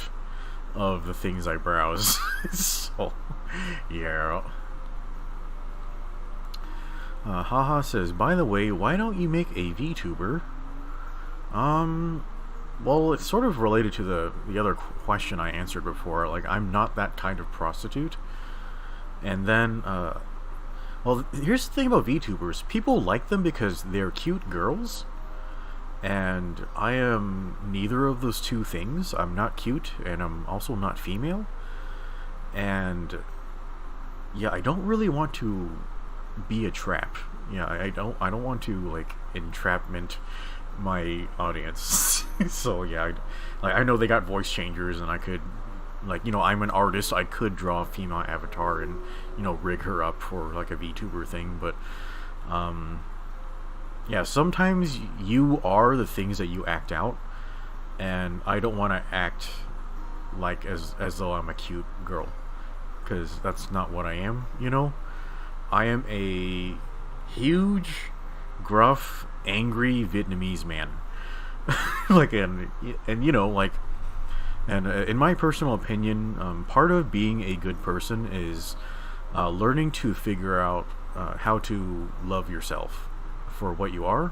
A: of the things I browse. So, yeah. Haha says, by the way, why don't you make a VTuber? Well, it's sort of related to the other question I answered before. Like, I'm not that kind of prostitute. And then, well, here's the thing about VTubers. People like them because they're cute girls. And I am neither of those two things. I'm not cute, and I'm also not female. And, yeah, I don't really want to be a trap. Yeah, I don't want to, like, entrapment my audience. So yeah, I know they got voice changers, and I could, like, you know, I'm an artist, I could draw a female avatar and, you know, rig her up for like a VTuber thing, but yeah, sometimes you are the things that you act out, and I don't want to act like as though I'm a cute girl, because that's not what I am, you know. I am a huge, gruff, angry Vietnamese man. Like, and you know, like, and in my personal opinion, part of being a good person is learning to figure out how to love yourself for what you are.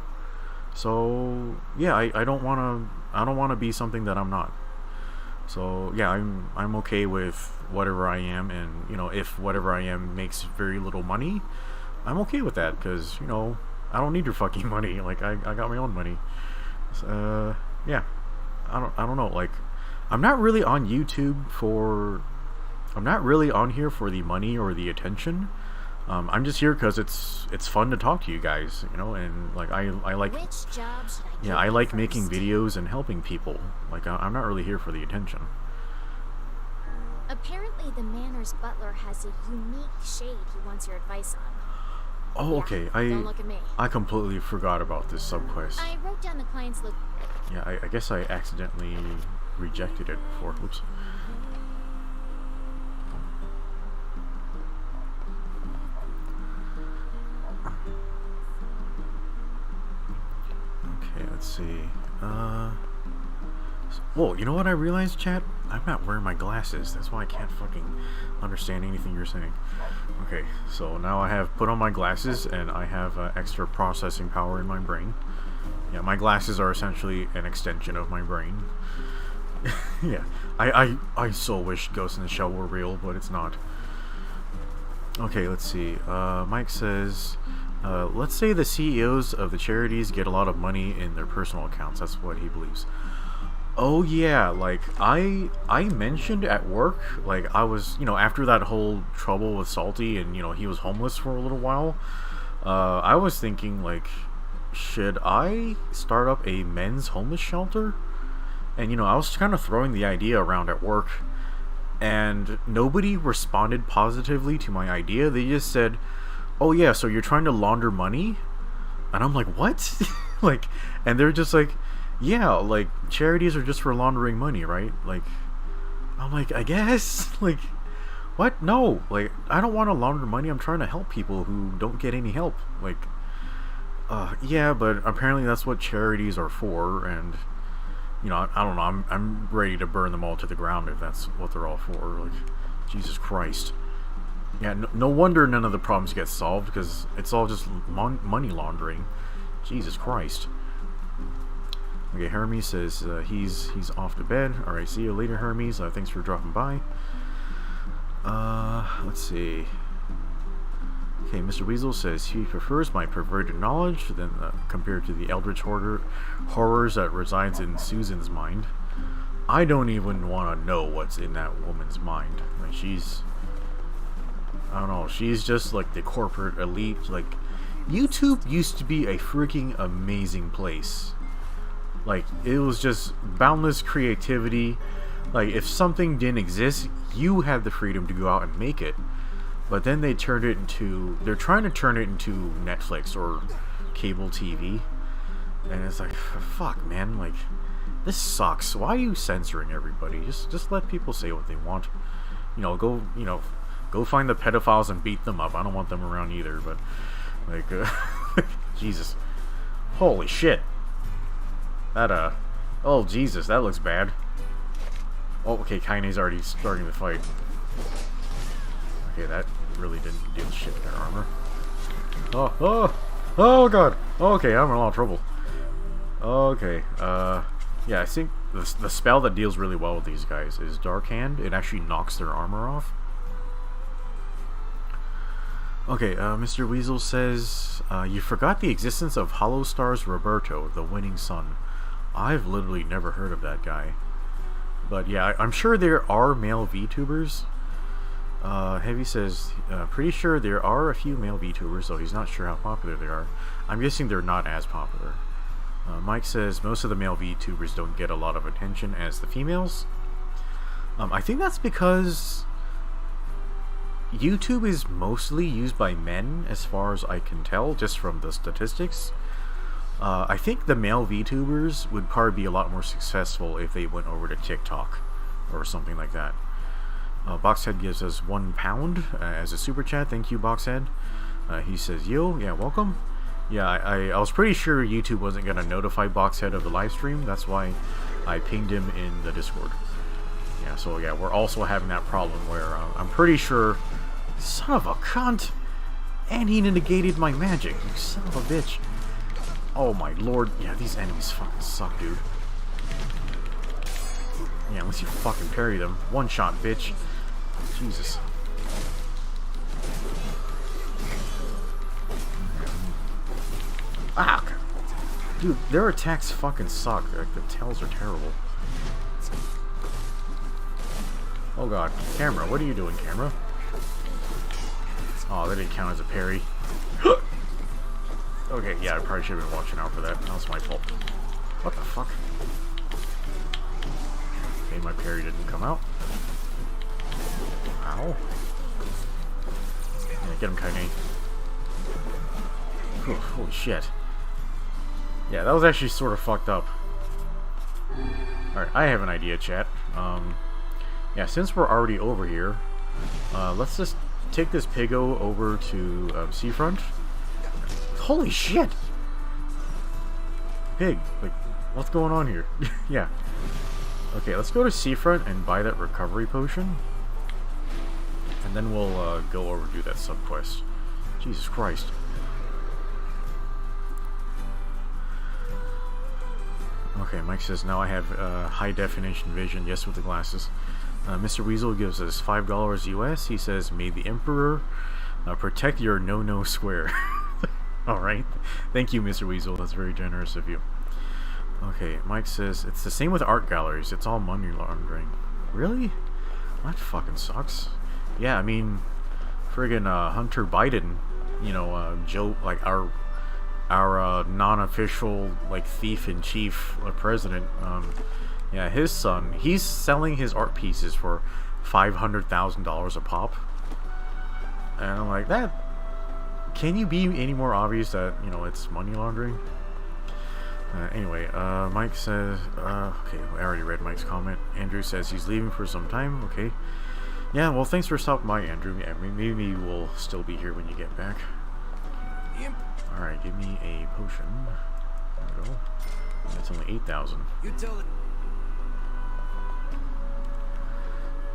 A: So yeah, I don't want to be something that I'm not. So yeah, I'm okay with whatever I am, and, you know, if whatever I am makes very little money, I'm okay with that, because, you know, I don't need your fucking money. Like, I got my own money. Yeah, I don't know. Like, I'm not really on YouTube for, I'm not really on here for the money or the attention. I'm just here because it's fun to talk to you guys, you know, and like I like
B: Which job should I
A: yeah,
B: take
A: I like
B: first?
A: making videos and helping people. Like I'm not really here for the attention.
E: Apparently, the manor's butler has a unique shade he wants your advice on.
A: Oh,
E: Yeah,
A: okay.
E: don't look at me.
A: I completely forgot about this subquest.
E: I wrote down the client's look.
A: Yeah, I guess I accidentally rejected it before. Oops. Okay, let's see. Whoa, you know what I realized, chat? I'm not wearing my glasses. That's why I can't fucking understand anything you're saying. Okay, so now I have put on my glasses and I have extra processing power in my brain. Yeah, my glasses are essentially an extension of my brain. Yeah, I so wish Ghost in the Shell were real, but it's not. Okay, let's see. Mike says, let's say the CEOs of the charities get a lot of money in their personal accounts. That's what he believes. Oh yeah, like I mentioned at work, like I was, you know, after that whole trouble with Salty and, you know, he was homeless for a little while, I was thinking, like, should I start up a men's homeless shelter? And, you know, I was kind of throwing the idea around at work, and nobody responded positively to my idea. They just said, oh yeah, so you're trying to launder money? And I'm like, what? Like, and they're just like, yeah, like, charities are just for laundering money, right? Like, I'm like, I guess? Like, what? No, like, I don't want to launder money. I'm trying to help people who don't get any help. Like, yeah, but apparently that's what charities are for, and, you know, I don't know, I'm ready to burn them all to the ground if that's what they're all for. Like, Jesus Christ. Yeah, no wonder none of the problems get solved, because it's all just money laundering. Jesus Christ. Okay, Hermes says he's off to bed. Alright, see you later, Hermes. Thanks for dropping by. Let's see. Okay, Mr. Weasel says he prefers my perverted knowledge than compared to the eldritch horrors that resides in Susan's mind. I don't even want to know what's in that woman's mind. Like, she's, I don't know, she's just like the corporate elite. Like, YouTube used to be a freaking amazing place. Like, it was just boundless creativity. Like, if something didn't exist, you had the freedom to go out and make it. But then they turned it into, they're trying to turn it into Netflix or cable TV. And it's like, fuck, man, like, this sucks. Why are you censoring everybody? Just let people say what they want. You know, go find the pedophiles and beat them up. I don't want them around either, but, like, Jesus. Holy shit. That, oh, Jesus, that looks bad. Oh, okay, Kaine's already starting the fight. Okay, that really didn't do shit with their armor. Oh, God. Okay, I'm in a lot of trouble. Okay, yeah, I think the spell that deals really well with these guys is Dark Hand. It actually knocks their armor off. Okay, Mr. Weasel says, you forgot the existence of Hollow Star's Roberto, the winning son. I've literally never heard of that guy. But yeah, I'm sure there are male VTubers. Heavy says, pretty sure there are a few male VTubers, though he's not sure how popular they are. I'm guessing they're not as popular. Mike says, most of the male VTubers don't get a lot of attention as the females. I think that's because YouTube is mostly used by men, as far as I can tell, just from the statistics. I think the male VTubers would probably be a lot more successful if they went over to TikTok or something like that. Boxhead gives us £1 as a super chat. Thank you, Boxhead. He says, yo, yeah, welcome. Yeah, I was pretty sure YouTube wasn't going to notify Boxhead of the live stream. That's why I pinged him in the Discord. Yeah, so yeah, we're also having that problem where I'm pretty sure... Son of a cunt! And he negated my magic, you son of a bitch. Oh my lord. Yeah, these enemies fucking suck, dude. Yeah, unless you fucking parry them. One shot, bitch. Jesus. Ah! Dude, their attacks fucking suck. Like, the tails are terrible. Oh god. Camera, what are you doing, camera? Oh, that didn't count as a parry. Okay, yeah, I probably should have been watching out for that. That was my fault. What the fuck? Okay, my parry didn't come out. Ow. Yeah, get him, Kaine. Holy shit. Yeah, that was actually sort of fucked up. Alright, I have an idea, chat. Yeah, since we're already over here, let's just take this Piggo over to Seafront. Holy shit! Pig, like, what's going on here? Yeah. Okay, let's go to Seafront and buy that recovery potion. And then we'll go over do that sub-quest. Jesus Christ. Okay, Mike says, now I have high-definition vision, yes, with the glasses. Mr. Weasel gives us $5 US. He says, may the Emperor protect your no-no square. Alright. Thank you, Mr. Weasel. That's very generous of you. Okay, Mike says, it's the same with art galleries. It's all money laundering. Really? That fucking sucks. Yeah, I mean, friggin' Hunter Biden, you know, Joe, like, our non-official, like, thief-in-chief president, yeah, his son, he's selling his art pieces for $500,000 a pop. And I'm like, that... Can you be any more obvious that, you know, it's money laundering? Anyway, Mike says... okay, I already read Mike's comment. Andrew says he's leaving for some time. Okay. Yeah, well, thanks for stopping by, Andrew. Yeah, maybe we'll still be here when you get back. Alright, give me a potion. There we go. That's only 8,000.
D: You tell it.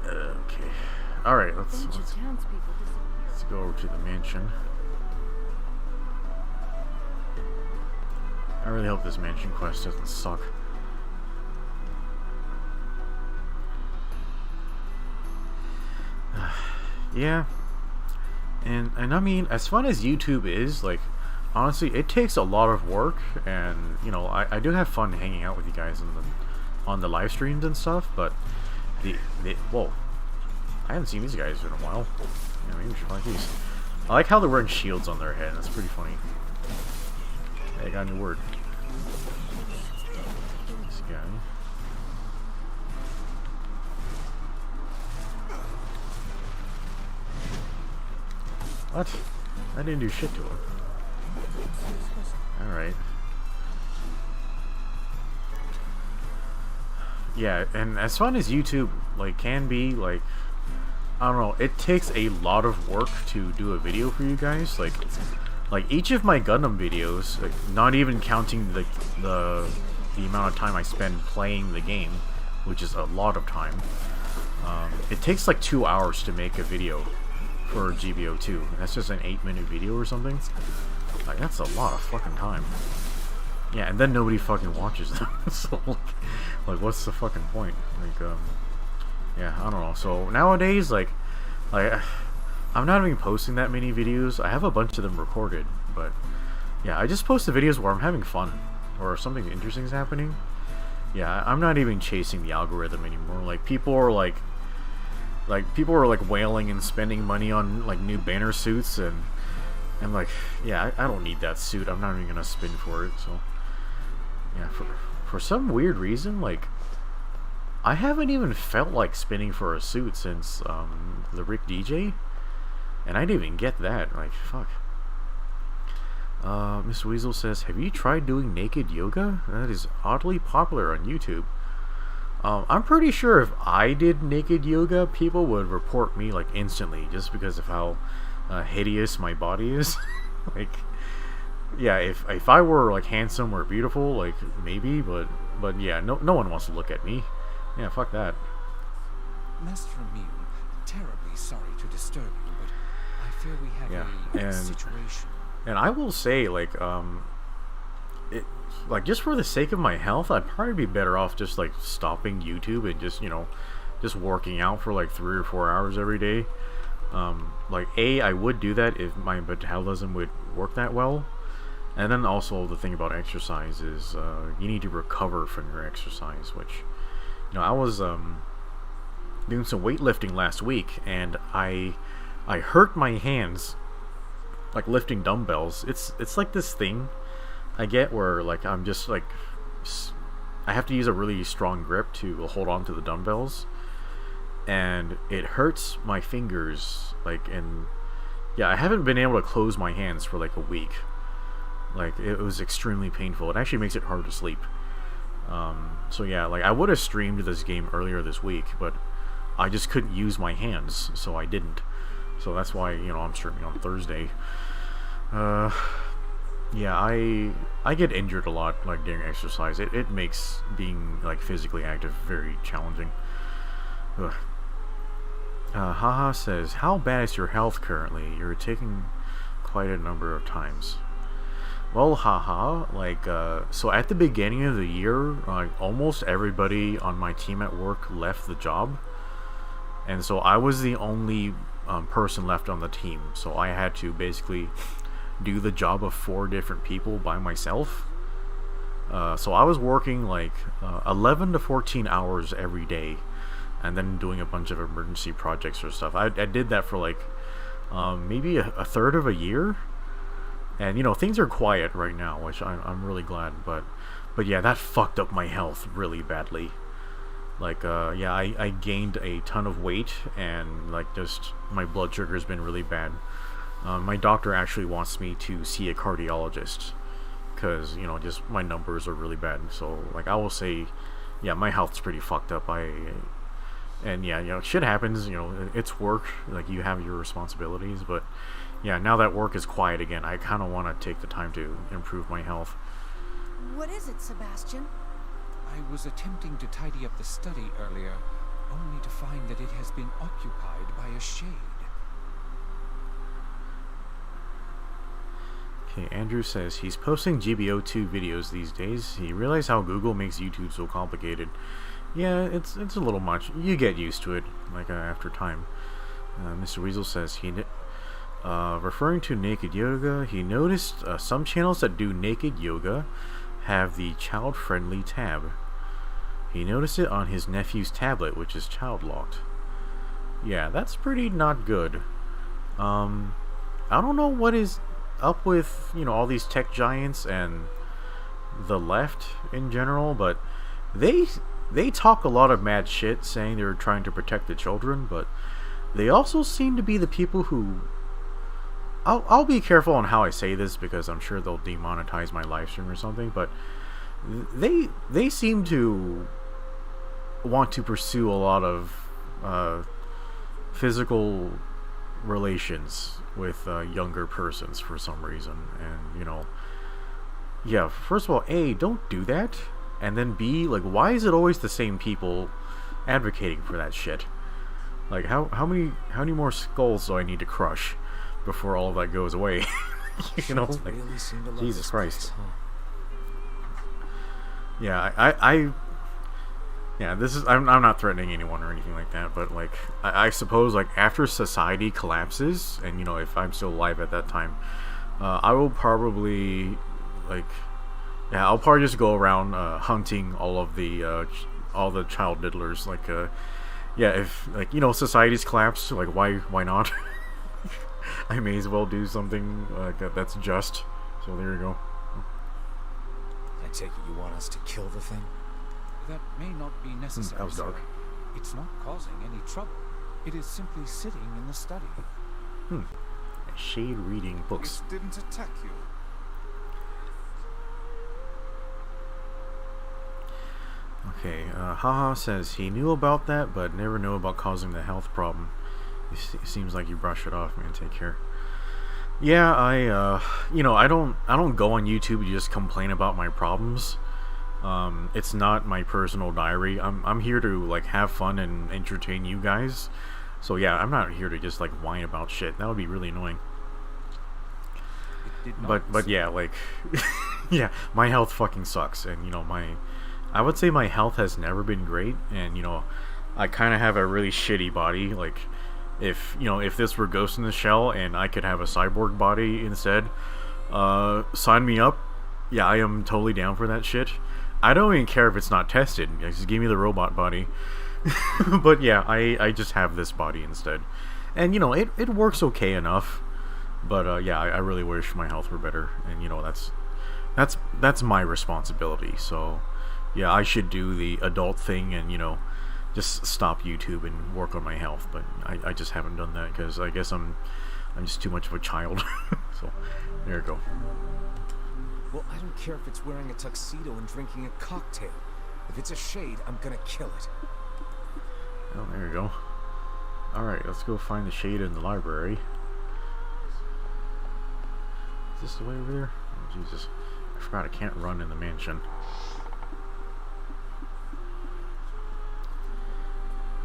A: Okay. Alright, let's go over to the mansion. I really hope this mansion quest doesn't suck. Yeah. And I mean, as fun as YouTube is, like, honestly, it takes a lot of work, and, you know, I do have fun hanging out with you guys on the live streams and stuff, but whoa. I haven't seen these guys in a while. Yeah, maybe we should find these. I like how they're wearing shields on their head. That's pretty funny. Hey, I got a new word. This guy. What? I didn't do shit to him. Alright. Yeah, and as fun as YouTube, like, can be, like, I don't know, it takes a lot of work to do a video for you guys. Like each of my Gundam videos, like, not even counting the amount of time I spend playing the game, which is a lot of time, it takes like 2 hours to make a video for GBO2. That's just an 8-minute video or something. Like, that's a lot of fucking time. Yeah, and then nobody fucking watches them. So, like, what's the fucking point? Like, yeah, I don't know. So nowadays, like, I'm not even posting that many videos. I have a bunch of them recorded, but yeah, I just post the videos where I'm having fun or something interesting is happening. Yeah, I'm not even chasing the algorithm anymore. Like, people are like wailing and spending money on like new banner suits, and like, yeah, I don't need that suit. I'm not even gonna spin for it. So yeah, for some weird reason, like, I haven't even felt like spinning for a suit since the Rick DJ, and I didn't even get that. Like, fuck. Miss Weasel says, have you tried doing naked yoga? That is oddly popular on YouTube. I'm pretty sure if I did naked yoga, people would report me like instantly, just because of how hideous my body is. Like, yeah, if I were like handsome or beautiful, like, maybe, but yeah, no one wants to look at me. Yeah, fuck that.
D: Master Mew, terribly sorry to disturb you, but I fear we have a situation.
A: And I will say, like, like, just for the sake of my health, I'd probably be better off just like stopping YouTube and just, you know, just working out for like 3 or 4 hours every day. Like, I would do that if my metabolism would work that well. And then also the thing about exercise is you need to recover from your exercise, which, you know, I was doing some weightlifting last week, and I I hurt my hands, like lifting dumbbells. It's like this thing I get where like I'm just like I have to use a really strong grip to hold on to the dumbbells, and it hurts my fingers. Like, and yeah, I haven't been able to close my hands for like a week. Like, it was extremely painful. It actually makes it hard to sleep. So yeah, like I would have streamed this game earlier this week, but I just couldn't use my hands, so I didn't. So that's why, you know, I'm streaming on Thursday. Yeah, I get injured a lot, like, during exercise. It makes being, like, physically active very challenging. Ugh. Haha says, how bad is your health currently? You're taking quite a number of times. Well, haha, like, so at the beginning of the year, almost everybody on my team at work left the job. And so I was the only person left on the team. So I had to basically do the job of 4 different people by myself. So I was working like 11 to 14 hours every day, and then doing a bunch of emergency projects or stuff. I did that for like maybe a third of a year. And you know, things are quiet right now, which I'm really glad. But yeah, that fucked up my health really badly. Like, yeah, I gained a ton of weight, and like just my blood sugar has been really bad. My doctor actually wants me to see a cardiologist because, you know, just my numbers are really bad. So like, I will say, yeah, my health's pretty fucked up. And yeah, you know, shit happens. You know, it's work. Like, you have your responsibilities, but yeah, now that work is quiet again, I kind of want to take the time to improve my health.
B: What is it, Sebastian?
D: I was attempting to tidy up the study earlier, only to find that it has been occupied by a shade.
A: Okay, Andrew says he's posting GBO2 videos these days. He realized how Google makes YouTube so complicated. Yeah, it's a little much. You get used to it, like, after time. Mr. Weasel says referring to naked yoga, he noticed some channels that do naked yoga have the child-friendly tab. He noticed it on his nephew's tablet, which is child-locked. Yeah, that's pretty not good. I don't know what is up with, you know, all these tech giants and the left in general, but they talk a lot of mad shit saying they're trying to protect the children, but they also seem to be the people who... I'll be careful on how I say this because I'm sure they'll demonetize my live stream or something, but they seem to want to pursue a lot of physical relations with younger persons for some reason. And, you know, yeah, first of all, A, don't do that, and then B, like, why is it always the same people advocating for that shit? Like, how many more skulls do I need to crush before all of that goes away? You know, like, Jesus Christ. Yeah, yeah, this is, I'm not threatening anyone or anything like that, but like, I suppose, like, after society collapses, and, you know, if I'm still alive at that time, I will probably, like, yeah, I'll probably just go around hunting all the child diddlers. Like, yeah, if, like, you know, society's collapsed, like, why not? I may as well do something that's just. So there you go.
F: I take it you want us to kill the thing?
D: That may not be necessary,
A: that was dark.
D: sir. It's not causing any trouble. It is simply sitting in the study.
A: Shade reading books.
C: It didn't attack you.
A: Okay, Haha says he knew about that, but never knew about causing the health problem. It seems like you brush it off, man. Take care. Yeah, you know, I don't go on YouTube to just complain about my problems. It's not my personal diary. I'm here to, like, have fun and entertain you guys. So yeah, I'm not here to just, like, whine about shit. That would be really annoying. But yeah, like, yeah, my health fucking sucks, and, you know, I would say my health has never been great, and, you know, I kind of have a really shitty body. Like, if, you know, if this were Ghost in the Shell and I could have a cyborg body instead, sign me up. Yeah, I am totally down for that shit. I don't even care if it's not tested. Just give me the robot body. But yeah, I just have this body instead. And you know, it works okay enough. But yeah, I really wish my health were better, and you know, that's my responsibility. So yeah, I should do the adult thing and, you know, just stop YouTube and work on my health. But I just haven't done that because I guess I'm just too much of a child. So there you go.
F: Well, I don't care if it's wearing a tuxedo and drinking a cocktail. If it's a shade, I'm gonna kill it.
A: Oh, there you go. Alright, let's go find the shade in the library. Is this the way over there? Oh, Jesus. I forgot I can't run in the mansion.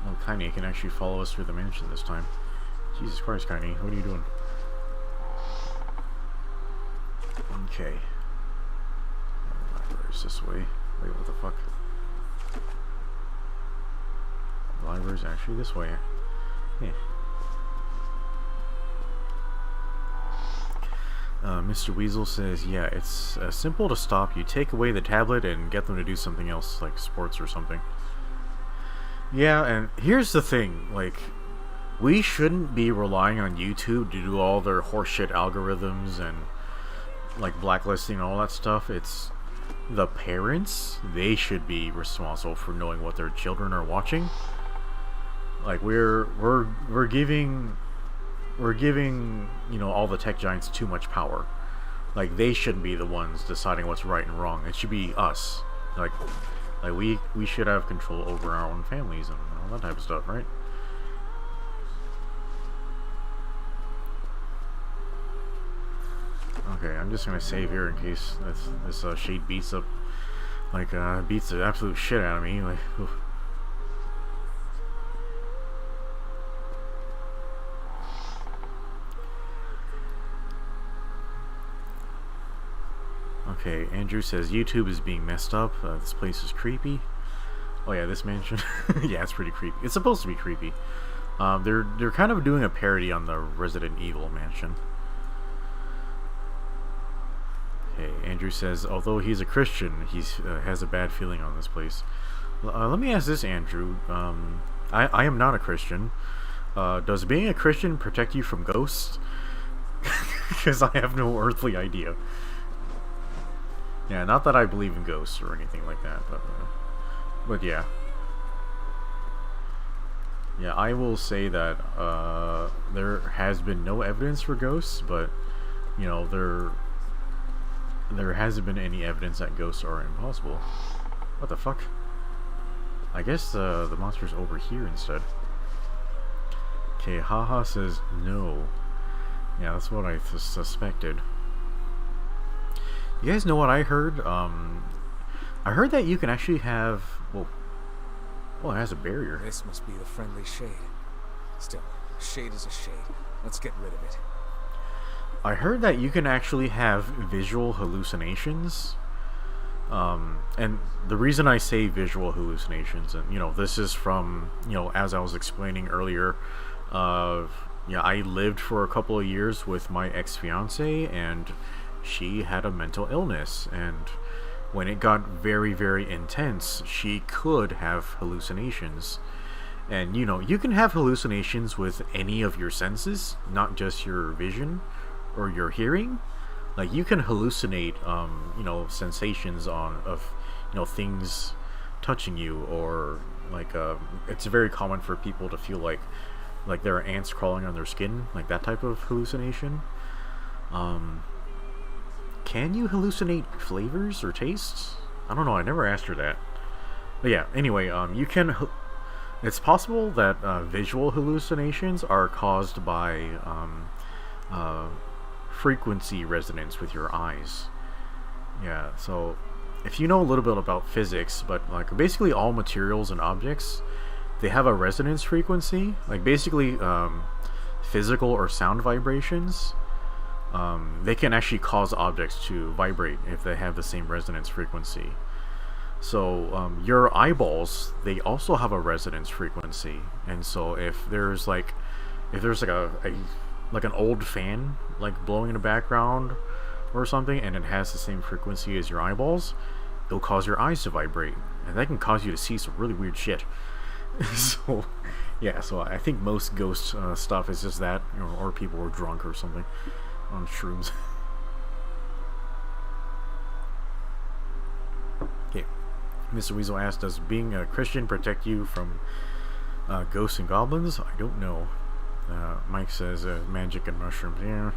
A: Oh, Kaine can actually follow us through the mansion this time. Jesus Christ, Kaine, what are you doing? Okay. The library's this way. Wait, what the fuck? The library's actually this way. Yeah. Mr. Weasel says, yeah, it's simple to stop. You take away the tablet and get them to do something else, like sports or something. Yeah, and here's the thing, like, we shouldn't be relying on YouTube to do all their horseshit algorithms and, like, blacklisting and all that stuff. It's the parents. They should be responsible for knowing what their children are watching. Like, we're giving, you know, all the tech giants too much power. Like, they shouldn't be the ones deciding what's right and wrong. It should be us. Like we should have control over our own families and all that type of stuff, right? Okay, I'm just gonna save here in case this shade beats the absolute shit out of me. Like, oof. Okay, Andrew says YouTube is being messed up. This place is creepy. Oh yeah, this mansion. Yeah, it's pretty creepy. It's supposed to be creepy. They're kind of doing a parody on the Resident Evil mansion. Okay, Andrew says, although he's a Christian, he has a bad feeling on this place. Let me ask this, Andrew. I am not a Christian. Does being a Christian protect you from ghosts? Because I have no earthly idea. Yeah, not that I believe in ghosts or anything like that, but yeah. Yeah, I will say that there has been no evidence for ghosts, but you know, there hasn't been any evidence that ghosts are impossible. What the fuck? I guess the monster's over here instead. Okay, Haha says no. Yeah, that's what I suspected. You guys know what I heard? I heard that you can actually have... Well, it has a barrier.
F: This must be the friendly shade. Still, shade is a shade. Let's get rid of it.
A: I heard that you can actually have visual hallucinations. And the reason I say visual hallucinations, and you know, this is from, you know, as I was explaining earlier, yeah, I lived for a couple of years with my ex-fiance, and she had a mental illness, and when it got very, very intense, she could have hallucinations. And you know, you can have hallucinations with any of your senses, not just your vision or your hearing. Like, you can hallucinate you know, sensations of you know, things touching you, or like it's very common for people to feel like there are ants crawling on their skin, like that type of hallucination. Can you hallucinate flavors or tastes? I don't know, I never asked her that. But yeah, anyway, you can... It's possible that visual hallucinations are caused by frequency resonance with your eyes. Yeah, so if you know a little bit about physics, but like basically all materials and objects, they have a resonance frequency. Like basically physical or sound vibrations. They can actually cause objects to vibrate if they have the same resonance frequency. So your eyeballs, they also have a resonance frequency, and so if there's like an old fan like blowing in the background or something, and it has the same frequency as your eyeballs, it'll cause your eyes to vibrate, and that can cause you to see some really weird shit. So Yeah, so I think most ghost stuff is just that, or people were drunk or something on shrooms. Okay, Mr. Weasel asked, does being a Christian protect you from ghosts and goblins? I don't know. Mike says magic and mushrooms. Yeah.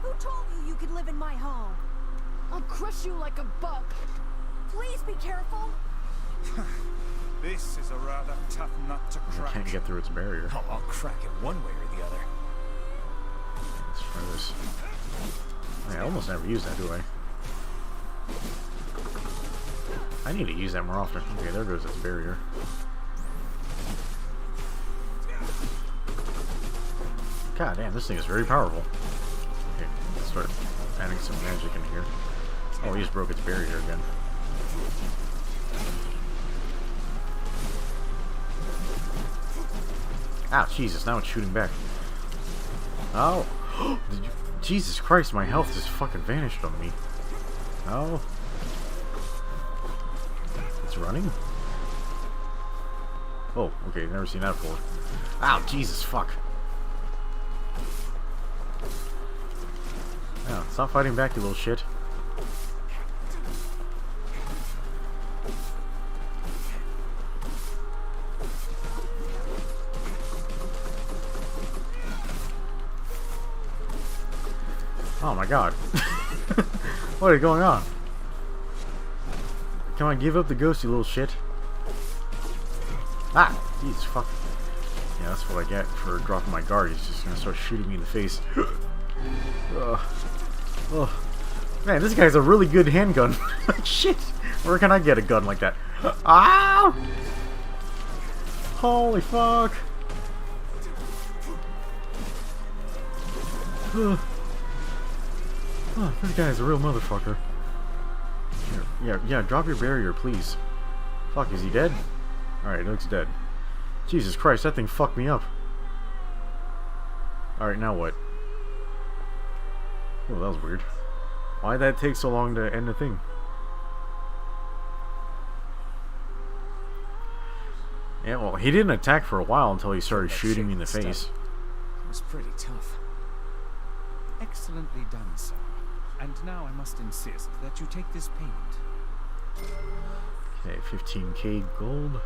B: Who told you you could live in my home?
G: I'll crush you like a bug.
B: Please be careful.
C: This is a rather tough nut to
A: I
C: crack.
A: can't get through its barrier.
F: Oh, I'll crack it one way or the other.
A: Let's try this. I almost never use that, do I? I need to use that more often. Okay, there goes its barrier. God damn, this thing is very powerful. Okay, let's start adding some magic in here. Oh, he just broke its barrier again. Ah, Jesus, now it's shooting back. Oh. Did you, Jesus Christ, my health just fucking vanished on me. Oh. It's running? Oh, okay, never seen that before. Ow, Jesus, fuck. Yeah, stop fighting back, you little shit. Oh my god. What is going on? Come on, give up the ghost, you little shit. Ah! Jeez, fuck. Yeah, that's what I get for dropping my guard. He's just gonna start shooting me in the face. Ugh. Ugh. Man, this guy's a really good handgun. Shit! Where can I get a gun like that? Ah! Holy fuck! Ugh. Oh, this guy's a real motherfucker. Yeah, drop your barrier, please. Fuck, is he dead? Alright, he looks dead. Jesus Christ, that thing fucked me up. Alright, now what? Oh, that was weird. Why'd that take so long to end the thing? Yeah, well, he didn't attack for a while until he started shooting me in the face.
F: It was pretty tough.
D: Excellently done, sir. And now I must insist that you take this payment.
A: Okay, 15k gold.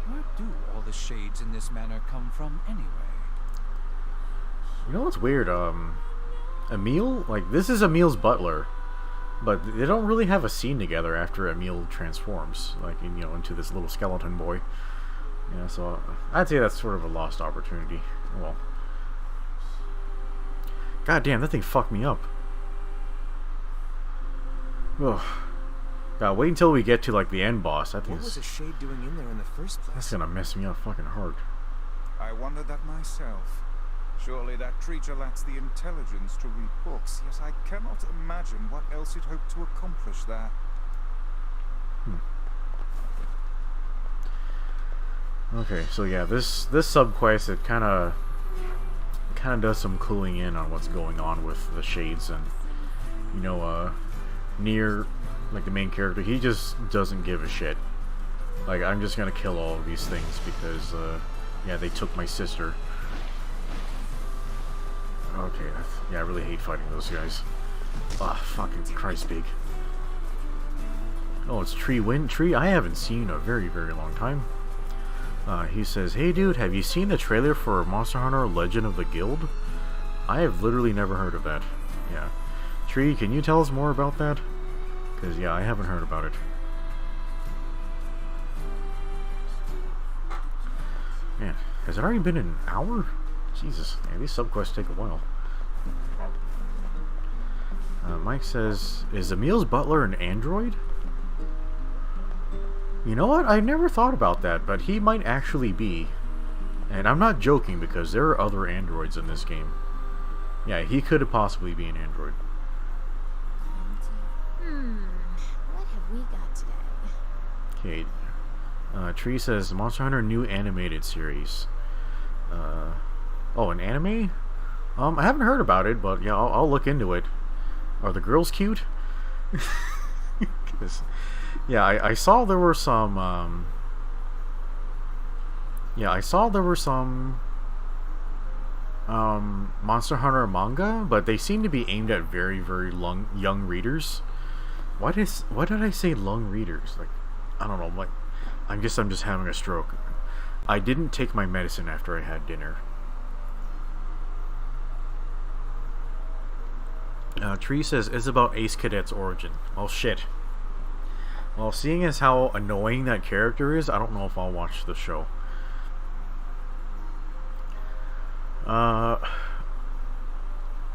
D: Where do all the shades in this manor come from, anyway?
A: You know what's weird? Emil, like, this is Emil's butler, but they don't really have a scene together after Emil transforms, like, you know, into this little skeleton boy. Yeah, so I'd say that's sort of a lost opportunity. Well, god damn, that thing fucked me up. Ugh. God, wait until we get to like the end boss. That
F: What was
A: thing's
F: a shade doing in there in the first place?
A: that's gonna mess me up fucking hard.
C: I wondered that myself. Surely that creature lacks the intelligence to read books, yet I cannot imagine what else it hoped to accomplish there.
A: Okay, so yeah, this subquest, it kind of does some cluing in on what's going on with the shades, and you know, NieR, like the main character, he just doesn't give a shit. Like, I'm just gonna kill all of these things because yeah, they took my sister. Okay, yeah, I really hate fighting those guys. Ah, fucking Christ big. Oh, it's Tree Wind Tree. I haven't seen a very, very long time. He says, hey dude, have you seen the trailer for Monster Hunter Legend of the Guild? I have literally never heard of that. Yeah. Tree, can you tell us more about that? Because, yeah, I haven't heard about it. Man, has it already been an hour? Jesus, man, these subquests take a while. Mike says, is Emil's butler an android? You know what? I never thought about that, but he might actually be. And I'm not joking because there are other androids in this game. Yeah, he could possibly be an android.
E: What have we got today?
A: Okay. Tree says, Monster Hunter new animated series. Oh, an anime? I haven't heard about it, but yeah, I'll look into it. Are the girls cute? 'Cause, yeah, I saw there were some. Yeah, I saw there were some Monster Hunter manga, but they seem to be aimed at very, very young readers. Why did I say young readers? Like, I don't know. Like, I'm just having a stroke. I didn't take my medicine after I had dinner. Tree says it's about Ace Cadet's origin. Well, shit. Well, seeing as how annoying that character is, I don't know if I'll watch the show.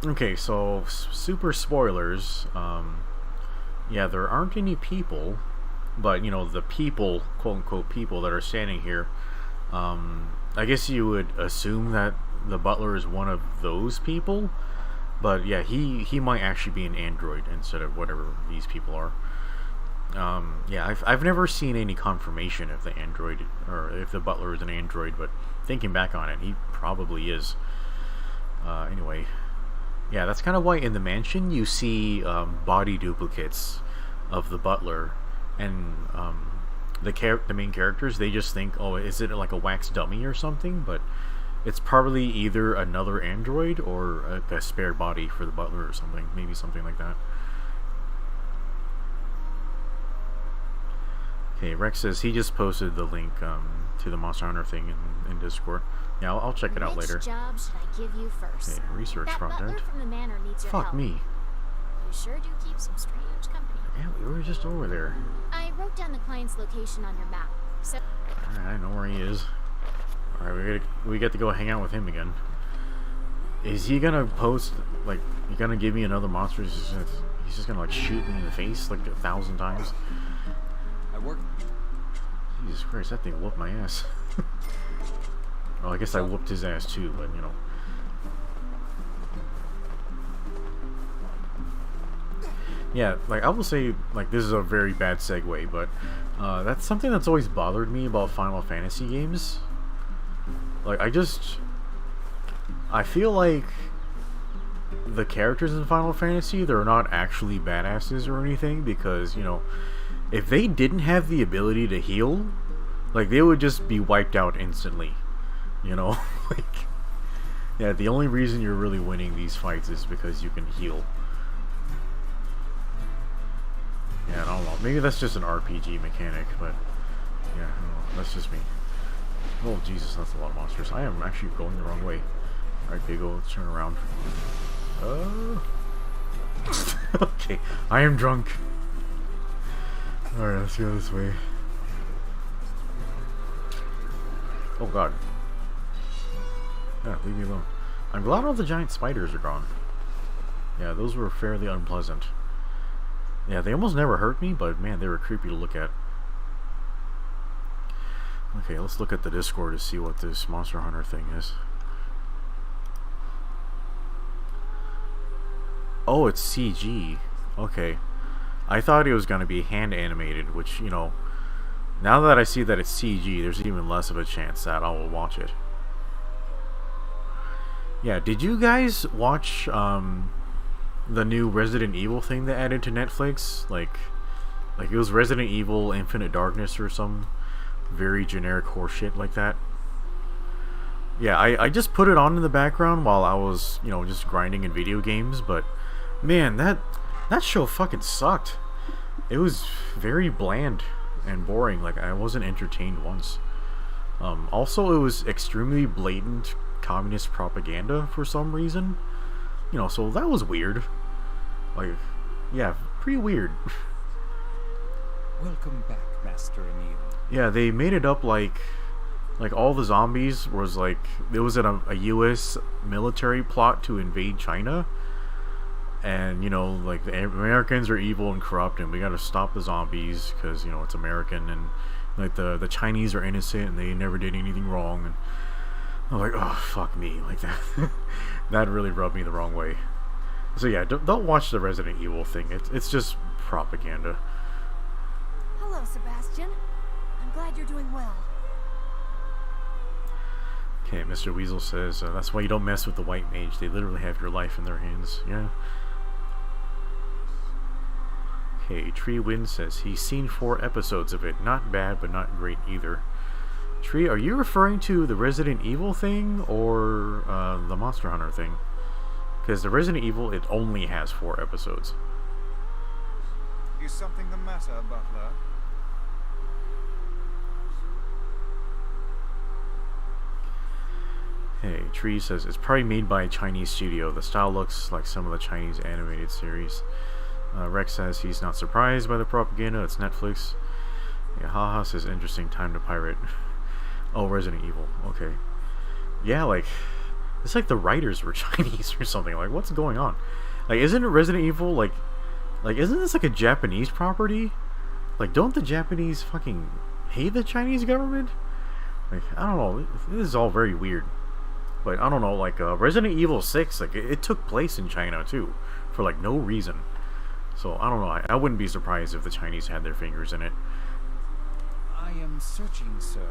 A: Okay, so super spoilers. Yeah, there aren't any people, but you know, the people, quote unquote people that are standing here, I guess you would assume that the butler is one of those people, but yeah, he might actually be an android instead of whatever these people are. Yeah, I've never seen any confirmation if the android, or if the butler is an android, but thinking back on it, he probably is. Anyway, yeah, that's kind of why in the mansion you see body duplicates of the butler, and the main characters, they just think, oh, is it like a wax dummy or something? But it's probably either another android or a spare body for the butler or something, maybe something like that. Okay, Rex says he just posted the link to the Monster Hunter thing in Discord. Yeah, I'll check it out later.
E: Which job should I give you first?
A: Okay, research
E: that
A: project.
E: butler from the manor needs your
A: Fuck
E: help.
A: me.
E: You sure do keep some strange company.
A: Yeah, we were just over there.
E: I wrote down the client's location on your map. So
A: Alright, I know where he is. Alright, we get to go hang out with him again. Is he gonna post, like, you gonna give me another monster? He's just gonna, like, shoot me in the face, like, 1,000 times?
D: I work.
A: Jesus Christ, that thing whooped my ass. Well, I guess I whooped his ass too, but, you know. Yeah, like, I will say, like, this is a very bad segue, but that's something that's always bothered me about Final Fantasy games. Like, I feel like the characters in Final Fantasy, they're not actually badasses or anything, because, you know, if they didn't have the ability to heal, like, they would just be wiped out instantly. You know? Like, yeah, the only reason you're really winning these fights is because you can heal. Yeah, I don't know. Maybe that's just an RPG mechanic, but yeah, I don't know. That's just me. Oh, Jesus, that's a lot of monsters. I am actually going the wrong way. Alright, Bigo, let's turn around. Okay, I am drunk. Alright, let's go this way. Oh god. Yeah, leave me alone. I'm glad all the giant spiders are gone. Yeah, those were fairly unpleasant. Yeah, they almost never hurt me, but man, they were creepy to look at. Okay, let's look at the Discord to see what this Monster Hunter thing is. Oh, it's CG. Okay. I thought it was going to be hand animated, which, you know, now that I see that it's CG, there's even less of a chance that I will watch it. Yeah, did you guys watch the new Resident Evil thing they added to Netflix? Like it was Resident Evil Infinite Darkness or some very generic horseshit like that. Yeah, I just put it on in the background while I was, you know, just grinding in video games, but man, that show fucking sucked. It was very bland and boring. Like, I wasn't entertained once. Also, it was extremely blatant communist propaganda for some reason. You know, so that was weird. Like, yeah, pretty weird.
D: Welcome back, Master Emil.
A: Yeah, they made it up like all the zombies was like, there was a US military plot to invade China. And, you know, like, the Americans are evil and corrupt, and we gotta stop the zombies because, you know, it's American, and like the Chinese are innocent and they never did anything wrong. And I'm like, oh, fuck me, like that. That really rubbed me the wrong way. So yeah, don't watch the Resident Evil thing. It's just propaganda.
B: Hello, Sebastian. I'm glad you're doing well.
A: Okay, Mr. Weasel says, that's why you don't mess with the white mage. They literally have your life in their hands. Yeah. Okay, Tree Wind says he's seen 4 episodes of it. Not bad, but not great either. Tree, are you referring to the Resident Evil thing or the Monster Hunter thing? Because the Resident Evil, it only has 4 episodes.
C: Is something the matter, Butler?
A: Hey, Tree says it's probably made by a Chinese studio. The style looks like some of the Chinese animated series. Rex says he's not surprised by the propaganda. It's Netflix. Yeah, haha says interesting time to pirate. Oh, Resident Evil. Okay. Yeah, like it's like the writers were Chinese or something. Like, what's going on? Like, isn't it Resident Evil like isn't this like a Japanese property? Like, don't the Japanese fucking hate the Chinese government? Like, I don't know. This is all very weird. But I don't know. Like, Resident Evil 6, like it took place in China too, for like no reason. So I don't know. I wouldn't be surprised if the Chinese had their fingers in it.
D: I am searching, sir,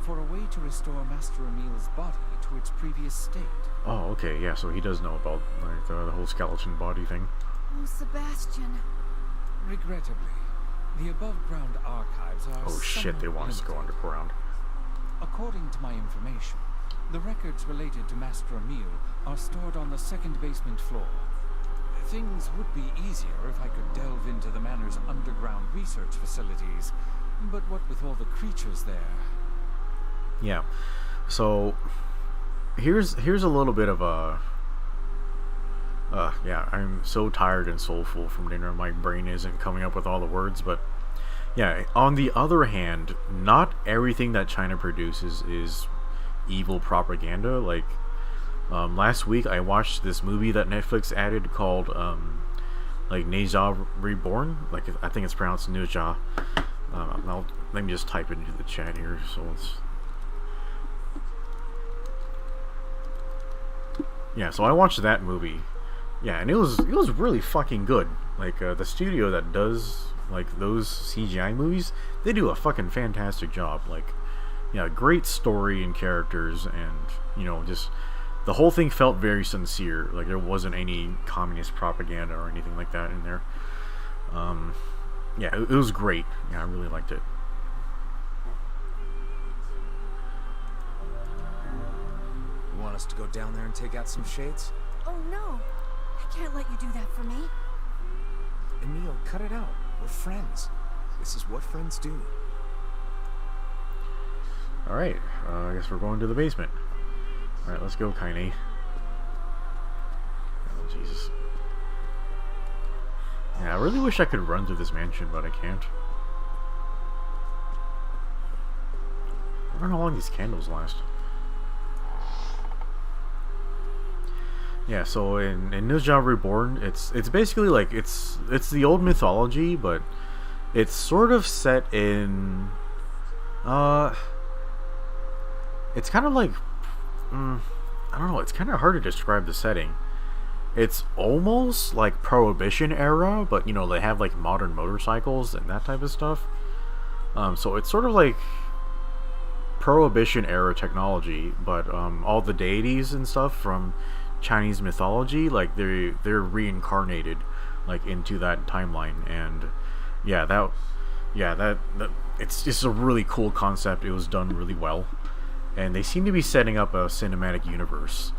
D: for a way to restore Master Emil's body to its previous state.
A: Oh, okay, yeah. So he does know about like the whole skeleton body thing.
B: Oh, Sebastian.
D: Regrettably, the above-ground archives are
A: Oh shit! They want us to go
D: limited.
A: underground.
D: According to my information, the records related to Master Emil are stored on the 2nd basement floor. Things would be easier if I could delve into the manor's underground research facilities, but what with all the creatures there...
A: Yeah. So here's a little bit of a yeah, I'm so tired and soulful from dinner. My brain isn't coming up with all the words, but yeah, on the other hand, not everything that China produces is evil propaganda. Like last week I watched this movie that Netflix added called like NieR Reborn. Like, I think it's pronounced NieR. Let me just type it into the chat here. So it's... Yeah, so I watched that movie. Yeah, and it was really fucking good. Like, the studio that does like those CGI movies, they do a fucking fantastic job. Like, yeah, great story and characters, and you know, just the whole thing felt very sincere. Like, there wasn't any communist propaganda or anything like that in there. Yeah, it was great. Yeah, I really liked it.
F: You want us to go down there and take out some shades?
B: Oh no. I can't let you do that for me.
F: Emil, cut it out. We're friends. This is what friends do.
A: Alright, I guess we're going to the basement. Alright, let's go, Kaine. Oh, Jesus. Yeah, I really wish I could run through this mansion, but I can't. I wonder how long these candles last. Yeah, so in NieR Reborn, it's basically like it's the old mythology, but it's sort of set in it's kind of like I don't know, it's kind of hard to describe the setting. It's almost like Prohibition era, but you know, they have like modern motorcycles and that type of stuff. So it's sort of like Prohibition era technology, but all the deities and stuff from Chinese mythology, like they're reincarnated like into that timeline. And yeah, that it's just a really cool concept. It was done really well, and they seem to be setting up a cinematic universe.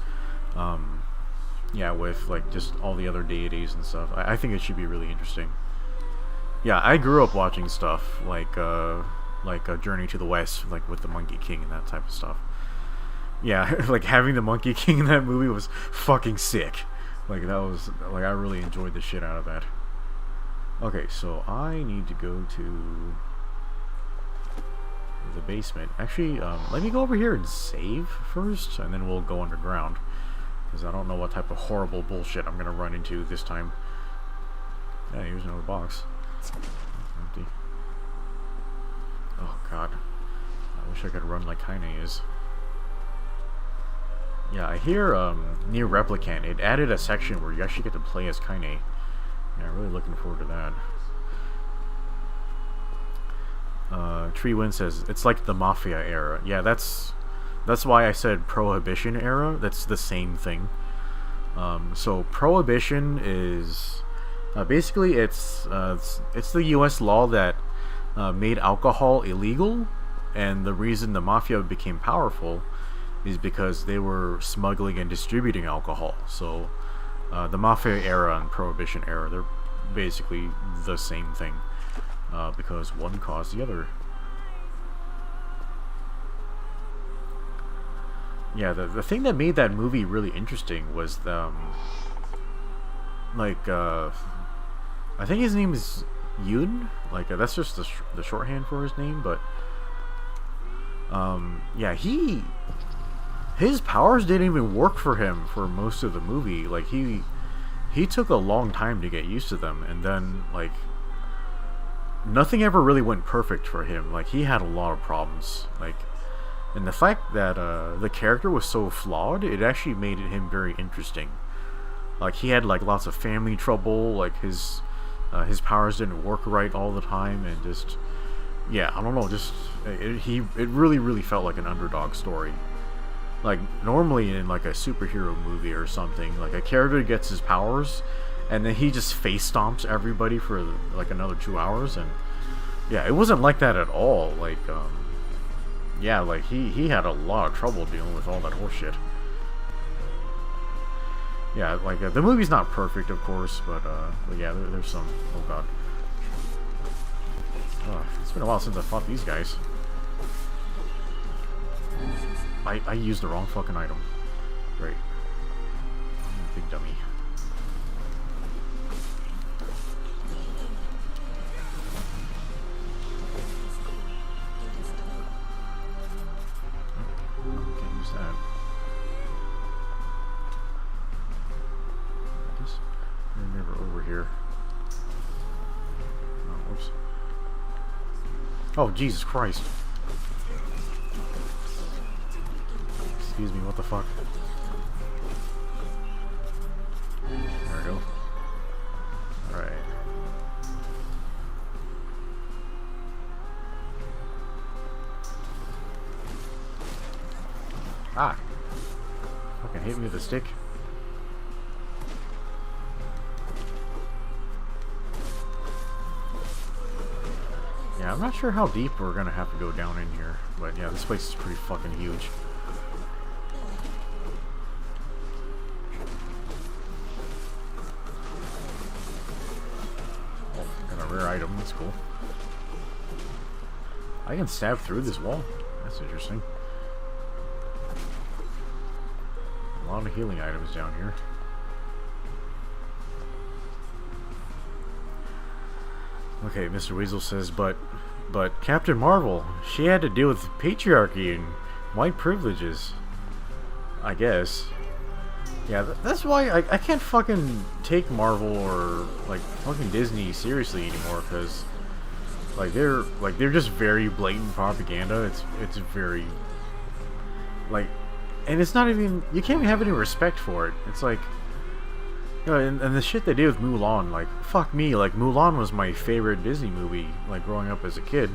A: Yeah, with like just all the other deities and stuff. I think it should be really interesting. Yeah, I grew up watching stuff like a Journey to the West, like with the Monkey King and that type of stuff. Yeah, like having the Monkey King in that movie was fucking sick. Like, that was like, I really enjoyed the shit out of that. Okay, so I need to go to the basement. Actually, let me go over here and save first, and then we'll go underground. Because I don't know what type of horrible bullshit I'm going to run into this time. Yeah, here's another box. Empty. Oh, God. I wish I could run like Kaine is. Yeah, I hear NieR Replicant, it added a section where you actually get to play as Kaine. Yeah, really looking forward to that. Tree Wind says, it's like the Mafia era. Yeah, that's why I said Prohibition era. That's the same thing. So Prohibition is Basically, it's the U.S. law that made alcohol illegal, and the reason the mafia became powerful is because they were smuggling and distributing alcohol. So the mafia era and prohibition era, they're basically the same thing, because one caused the other. Yeah, the thing that made that movie really interesting was the I think his name is Yoon. Like that's just the shorthand for his name, but yeah, his powers didn't even work for him for most of the movie. Like he took a long time to get used to them, and then like nothing ever really went perfect for him. Like he had a lot of problems. Like, and the fact that the character was so flawed, it actually made him very interesting. Like he had like lots of family trouble. Like his powers didn't work right all the time, and just yeah, I don't know. Just it really felt like an underdog story. Like normally in like a superhero movie or something, like a character gets his powers, and then he just face stomps everybody for like another 2 hours, and yeah, it wasn't like that at all. Like yeah, like he had a lot of trouble dealing with all that horseshit. Yeah, like the movie's not perfect, of course, but yeah, there's some. Oh god, it's been a while since I fought these guys. I used the wrong fucking item. Great. Big dummy. Can't use that. I guess they're never over here. Oh, whoops. Oh, Jesus Christ. Excuse me, what the fuck? There we go. Alright. Ah! Fucking hit me with a stick. Yeah, I'm not sure how deep we're gonna have to go down in here, but yeah, this place is pretty fucking huge. Rare item, that's cool. I can stab through this wall. That's interesting. A lot of healing items down here. Okay, Mr. Weasel says, but Captain Marvel, she had to deal with patriarchy and white privileges. I guess. Yeah, that's why I can't fucking take Marvel or like fucking Disney seriously anymore, because they're just very blatant propaganda. It's very like, and it's not even, you can't even have any respect for it. It's like, you know, and the shit they did with Mulan, like fuck me, like Mulan was my favorite Disney movie like growing up as a kid.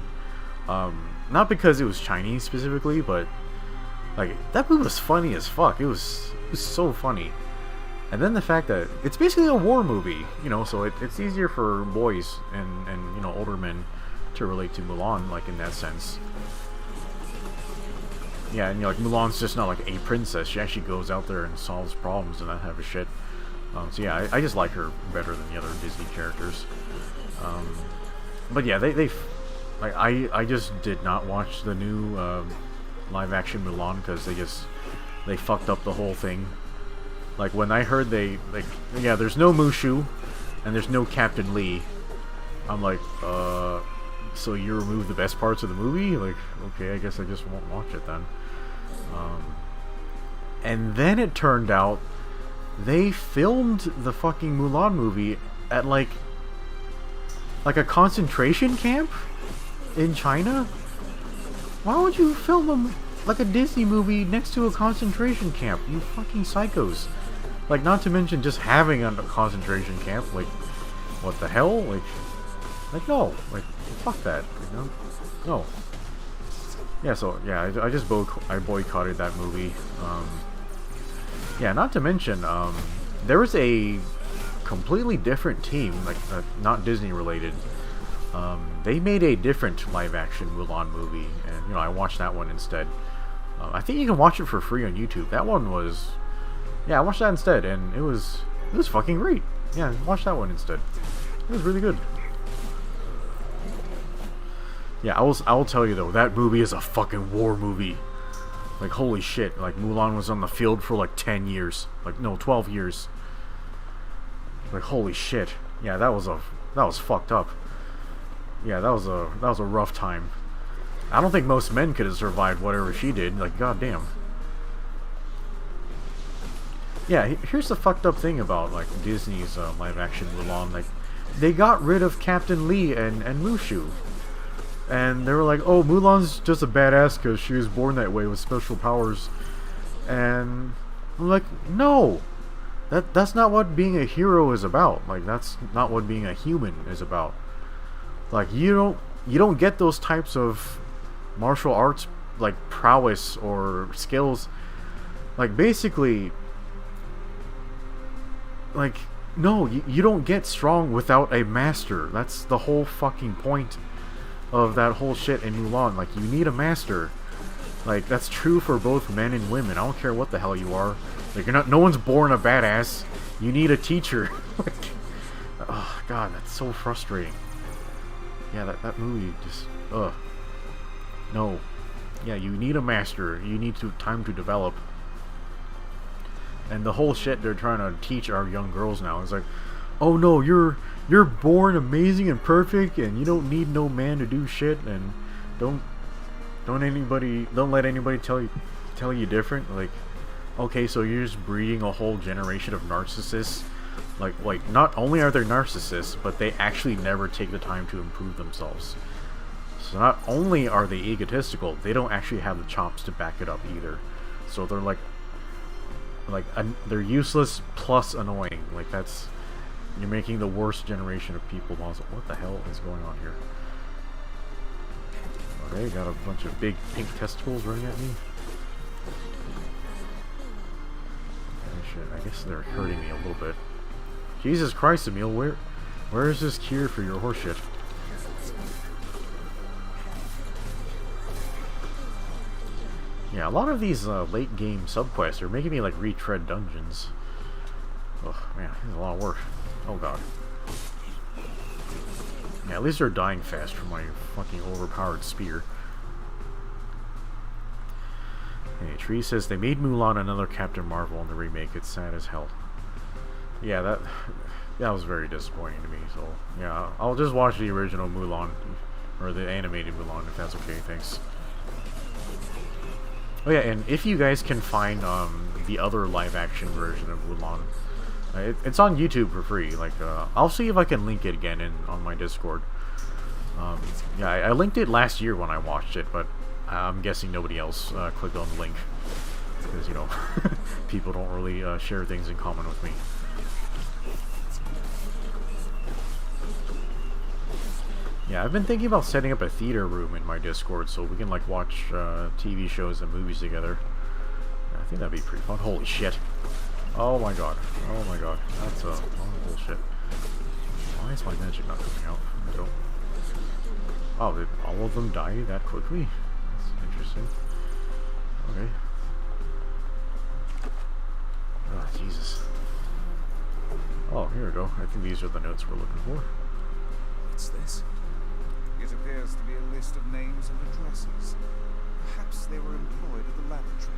A: Not because it was Chinese specifically, but like that movie was funny as fuck. It was so funny. And then the fact that it's basically a war movie, you know, so it's easier for boys and you know, older men to relate to Mulan, like in that sense. Yeah, and you know, like Mulan's just not like a princess. She actually goes out there and solves problems and that type of shit. So yeah, I just like her better than the other Disney characters. But yeah, they like I just did not watch the new live action Mulan because they fucked up the whole thing. Like when I heard yeah, there's no Mushu and there's no Captain Lee, I'm like, so you removed the best parts of the movie? Like, okay, I guess I just won't watch it then. And then it turned out they filmed the fucking Mulan movie at like a concentration camp in China. Why would you film them like a Disney movie next to a concentration camp? You fucking psychos. Like, not to mention just having a concentration camp. Like, what the hell? Like no. Like, fuck that. You know? No. Yeah, so, yeah, I just boycotted that movie. Yeah, not to mention, there was a completely different team, like not Disney related. They made a different live-action Mulan movie, and you know, I watched that one instead. I think you can watch it for free on YouTube. That one was, yeah, I watched that instead, and it was fucking great. Yeah, watch that one instead. It was really good. Yeah, I will tell you though, that movie is a fucking war movie. Like, holy shit, like Mulan was on the field for like 10 years. Like, no, 12 years. Like, holy shit. Yeah, that was fucked up. Yeah, that was a rough time. I don't think most men could have survived whatever she did. Like, goddamn. Yeah, here's the fucked up thing about like Disney's live-action Mulan. Like, they got rid of Captain Lee and Mushu, and they were like, "Oh, Mulan's just a badass because she was born that way with special powers." And I'm like, no, that's not what being a hero is about. Like, that's not what being a human is about. Like, you don't get those types of martial arts like prowess or skills. Like, basically, like, no, you don't get strong without a master. That's the whole fucking point of that whole shit in Mulan. Like, you need a master. Like, that's true for both men and women. I don't care what the hell you are. Like, no one's born a badass. You need a teacher. Like, oh god, that's so frustrating. Yeah, that movie just, ugh. No. Yeah, you need a master. You need time to develop. And the whole shit they're trying to teach our young girls now is like, oh no, you're born amazing and perfect, and you don't need no man to do shit, and don't let anybody tell you different. Like, okay, so you're just breeding a whole generation of narcissists. Like not only are they narcissists, but they actually never take the time to improve themselves. So not only are they egotistical, they don't actually have the chops to back it up either. So they're they're useless plus annoying. Like, you're making the worst generation of people possible. What the hell is going on here? Okay, got a bunch of big pink testicles running at me. Oh shit, I guess they're hurting me a little bit. Jesus Christ, Emil, where is this cure for your horseshit? Yeah, a lot of these late game subquests are making me like retread dungeons. Oh man, this is a lot of work. Oh god. Yeah, at least they're dying fast from my fucking overpowered spear. Hey, Tree says they made Mulan another Captain Marvel in the remake. It's sad as hell. Yeah, that was very disappointing to me. So yeah, I'll just watch the original Mulan, or the animated Mulan, if that's okay. Thanks. Oh yeah, and if you guys can find the other live-action version of Mulan, it's on YouTube for free. Like, I'll see if I can link it again on my Discord. Yeah, I linked it last year when I watched it, but I'm guessing nobody else clicked on the link because, you know, people don't really share things in common with me. Yeah, I've been thinking about setting up a theater room in my Discord so we can, like, watch TV shows and movies together. I think that'd be pretty fun. Holy shit. Oh my god. Oh my god. That's a lot of bullshit. Why is my magic not coming out? No. Oh, did all of them die that quickly? That's interesting. Okay. Oh, Jesus. Oh, here we go. I think these are the notes we're looking for.
C: What's this? It appears to be a list of names and addresses. Perhaps they were employed at the laboratory.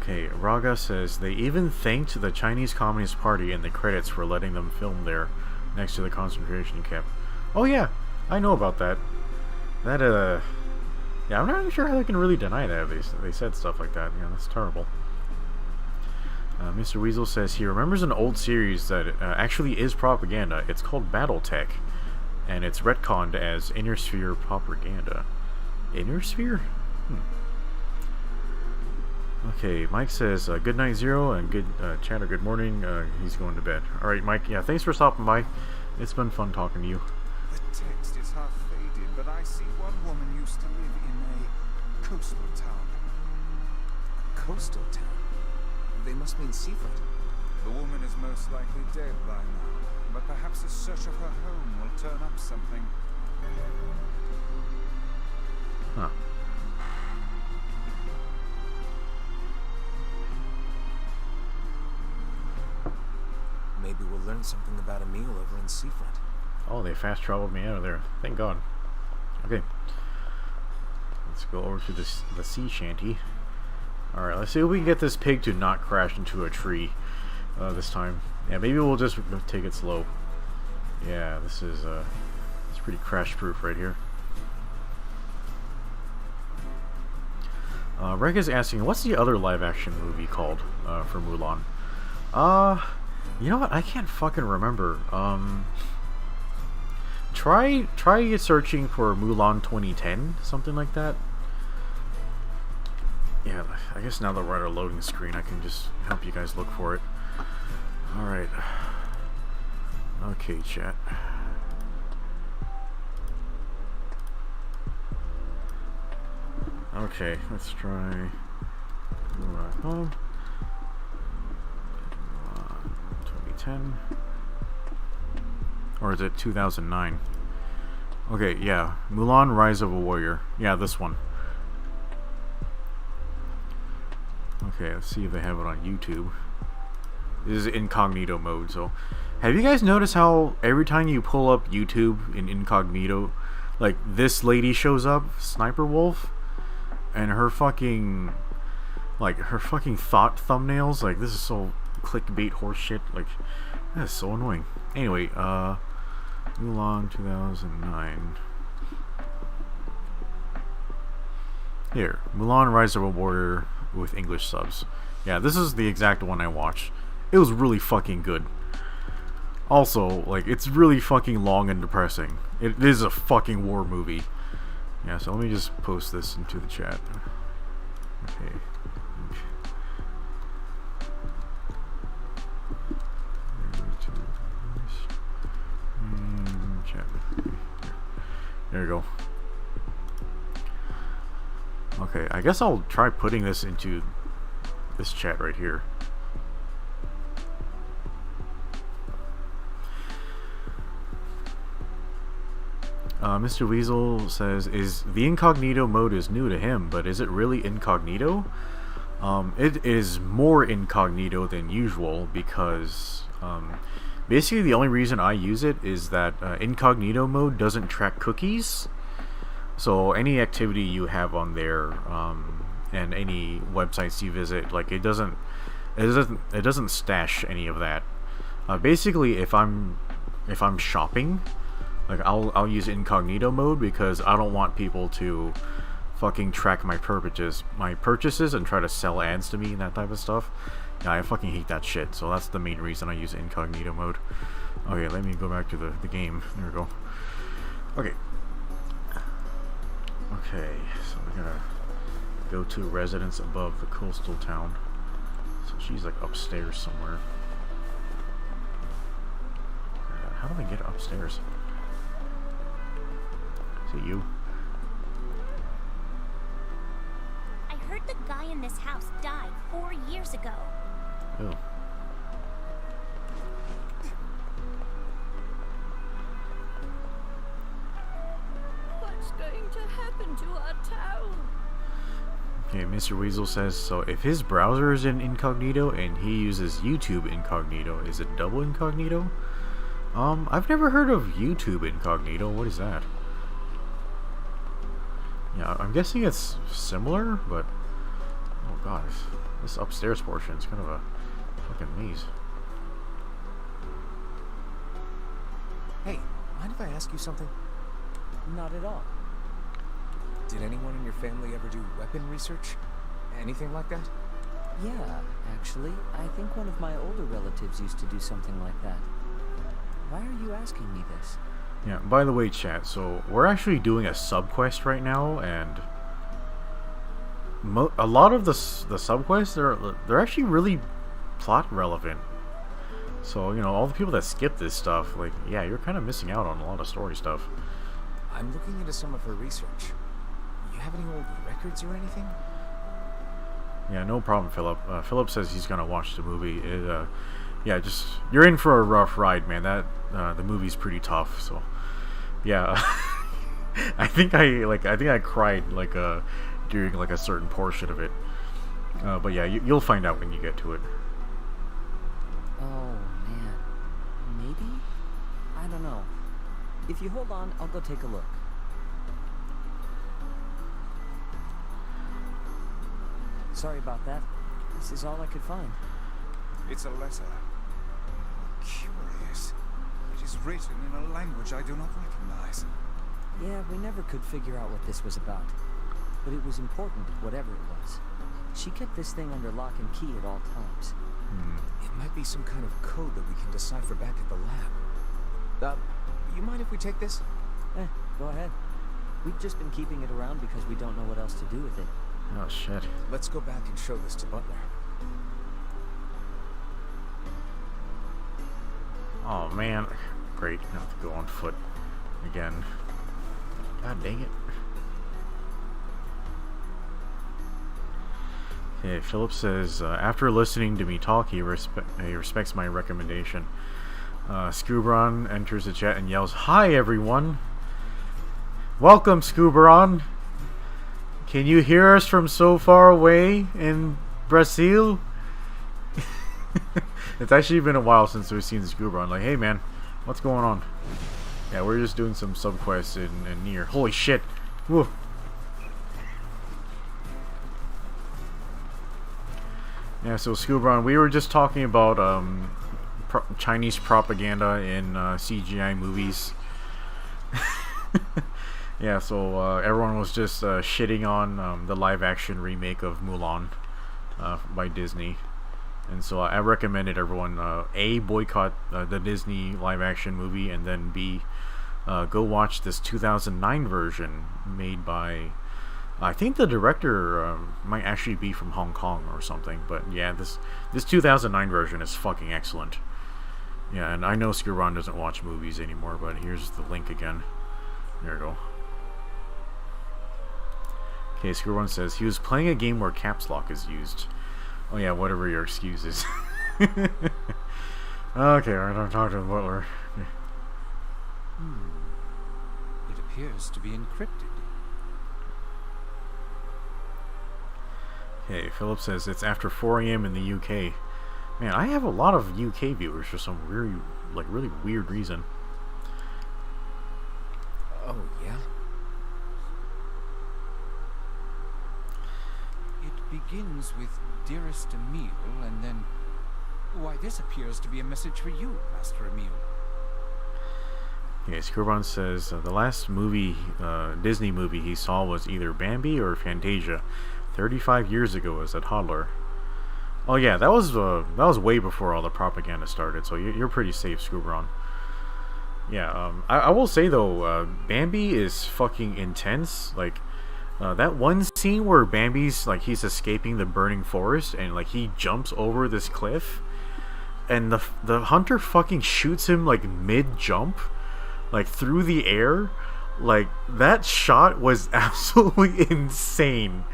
A: Okay, Raga says they even thanked the Chinese Communist Party in the credits for letting them film there, next to the concentration camp. Oh yeah, I know about that. Yeah, I'm not even sure how they can really deny that. They said stuff like that. Yeah, that's terrible. Mr. Weasel says he remembers an old series that actually is propaganda. It's called Battletech, and it's retconned as Inner Sphere propaganda. Inner Sphere? Okay, Mike says, good night, Zero, and good chatter, good morning. He's going to bed. Alright, Mike, yeah, thanks for stopping by. It's been fun talking to you.
C: The text is half faded, but I see one woman used to live in a coastal town. A
F: coastal town. They must mean seafront.
C: The woman is most likely dead by now, but perhaps a search of her home will turn up something.
A: Huh.
F: Maybe we'll learn something about Emil over in seafront.
A: Oh, they fast traveled me out of there. Thank God. Okay. Let's go over to the sea shanty. Alright, let's see if we can get this pig to not crash into a tree this time. Yeah, maybe we'll just take it slow. Yeah, this is it's pretty crash proof right here. Reg is asking, what's the other live action movie called for Mulan? You know what? I can't fucking remember. Try searching for Mulan 2010, something like that. Yeah, I guess now that we're at our loading screen, I can just help you guys look for it. Alright. Okay, chat. Okay, let's try Mulan home. 2010. Or is it 2009? Okay, yeah. Mulan Rise of a Warrior. Yeah, this one. Okay, let's see if they have it on YouTube. This is incognito mode, so... Have you guys noticed how every time you pull up YouTube in incognito, like, this lady shows up, Sniper Wolf, and her fucking... Like, her fucking thought thumbnails, like, this is so clickbait horse shit, like, that is so annoying. Anyway, Mulan 2009. Here, Mulan Rise of a Warrior with English subs. Yeah, this is the exact one I watched. It was really fucking good. Also, like, it's really fucking long and depressing. It is a fucking war movie. Yeah, so let me just post this into the chat. Okay. There you go. Okay, I guess I'll try putting this into this chat right here. Mr. Weasel says, the incognito mode is new to him, but is it really incognito? It is more incognito than usual because basically the only reason I use it is that incognito mode doesn't track cookies. So any activity you have on there and any websites you visit, like it doesn't stash any of that. Basically, if I'm shopping, like I'll use incognito mode because I don't want people to fucking track my purchases and try to sell ads to me and that type of stuff. Yeah, I fucking hate that shit. So that's the main reason I use incognito mode. Okay, let me go back to the game. There we go. Okay. Okay, so we're gonna go to residence above the coastal town. So she's like upstairs somewhere. How do I get upstairs? Is it you?
E: I heard the guy in this house died 4 years ago.
A: Oh.
G: What's going to happen to our town?
A: Okay, Mr. Weasel says, so if his browser is in incognito and he uses YouTube incognito, is it double incognito? I've never heard of YouTube incognito. What is that? Yeah, I'm guessing it's similar, but oh god, this upstairs portion is kind of a fucking maze.
F: Hey, mind if I ask you something?
H: Not at all.
F: Did anyone in your family ever do weapon research? Anything like that?
H: Yeah, actually, I think one of my older relatives used to do something like that. Why are you asking me this?
A: Yeah, by the way, chat, so we're actually doing a sub-quest right now, and a lot of the sub-quests, they're actually really plot relevant. So, you know, all the people that skip this stuff, like, yeah, you're kind of missing out on a lot of story stuff.
F: I'm looking into some of her research. You have any old records or anything?
A: Yeah, no problem, Philip. Philip says he's gonna watch the movie. Yeah, just you're in for a rough ride, man. That the movie's pretty tough. So, yeah, I think I cried like during like a certain portion of it. But yeah, you'll find out when you get to it.
H: Oh, man. Maybe? I don't know. If you hold on, I'll go take a look. Sorry about that. This is all I could find.
C: It's a letter. Curious. It is written in a language I do not recognize.
H: Yeah, we never could figure out what this was about. But it was important, whatever it was. She kept this thing under lock and key at all times.
F: It might be some kind of code that we can decipher back at the lab. You mind if we take this?
H: Go ahead. We've just been keeping it around because we don't know what else to do with it.
A: Oh shit.
F: Let's go back and show this to Butler.
A: Oh man. Great. I have to go on foot again. God dang it. Okay, Philip says, after listening to me talk, he respects my recommendation. Scuberon enters the chat and yells, "Hi everyone! Welcome, Scuberon! Can you hear us from so far away in Brazil?" It's actually been a while since we've seen Scuberon. Like, hey man, what's going on? Yeah, we're just doing some subquests in NieR. Holy shit! Woo! Yeah, so Scuberon, we were just talking about Chinese propaganda in CGI movies. Yeah, so everyone was just shitting on the live-action remake of Mulan by Disney. And so I recommended everyone, A, boycott the Disney live-action movie, and then B, go watch this 2009 version made by... I think the director might actually be from Hong Kong or something, but yeah, this 2009 version is fucking excellent. Yeah, and I know Scuberon doesn't watch movies anymore, but here's the link again. There we go. Okay, Scuberon says, he was playing a game where caps lock is used. Oh yeah, whatever your excuse is. Okay, alright, I'll talk to the butler.
D: It appears to be encrypted.
A: Okay, Philip says it's after 4 a.m. in the UK. Man, I have a lot of UK viewers for some really weird reason.
F: Oh, yeah?
D: It begins with "Dearest Emile," and then... Why, this appears to be a message for you, Master Emile.
A: Okay, Scuberon says the last movie, Disney movie he saw was either Bambi or Fantasia, 35 years ago as a toddler. Oh yeah, that was way before all the propaganda started, so you're pretty safe, Scuberon. Yeah, I will say though, Bambi is fucking intense. Like, that one scene where Bambi's, like, he's escaping the burning forest, and, like, he jumps over this cliff, and the hunter fucking shoots him, like, mid-jump, like, through the air. Like, that shot was absolutely insane.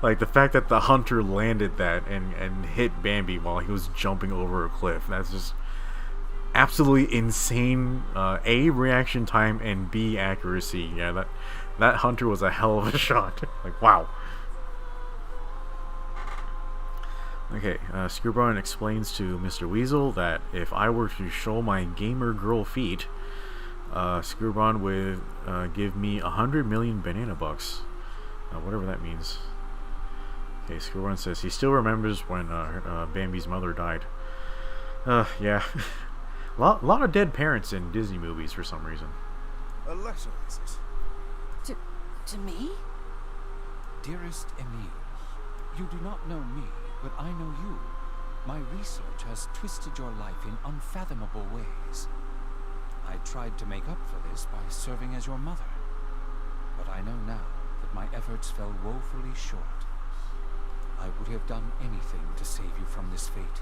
A: Like, the fact that the hunter landed that and hit Bambi while he was jumping over a cliff. That's just absolutely insane. A, reaction time, and B, accuracy. Yeah, that hunter was a hell of a shot. Like, wow. Okay, Scuberon explains to Mr. Weasel that if I were to show my gamer girl feet, Scuberon would give me 100 million banana bucks. Whatever that means. Okay, Scuberon says he still remembers when Bambi's mother died. Yeah. lot of dead parents in Disney movies for some reason.
C: A letter, is it?
B: To me?
D: Dearest Emile, you do not know me, but I know you. My research has twisted your life in unfathomable ways. I tried to make up for this by serving as your mother, but I know now that my efforts fell woefully short. I would have done anything to save you from this fate,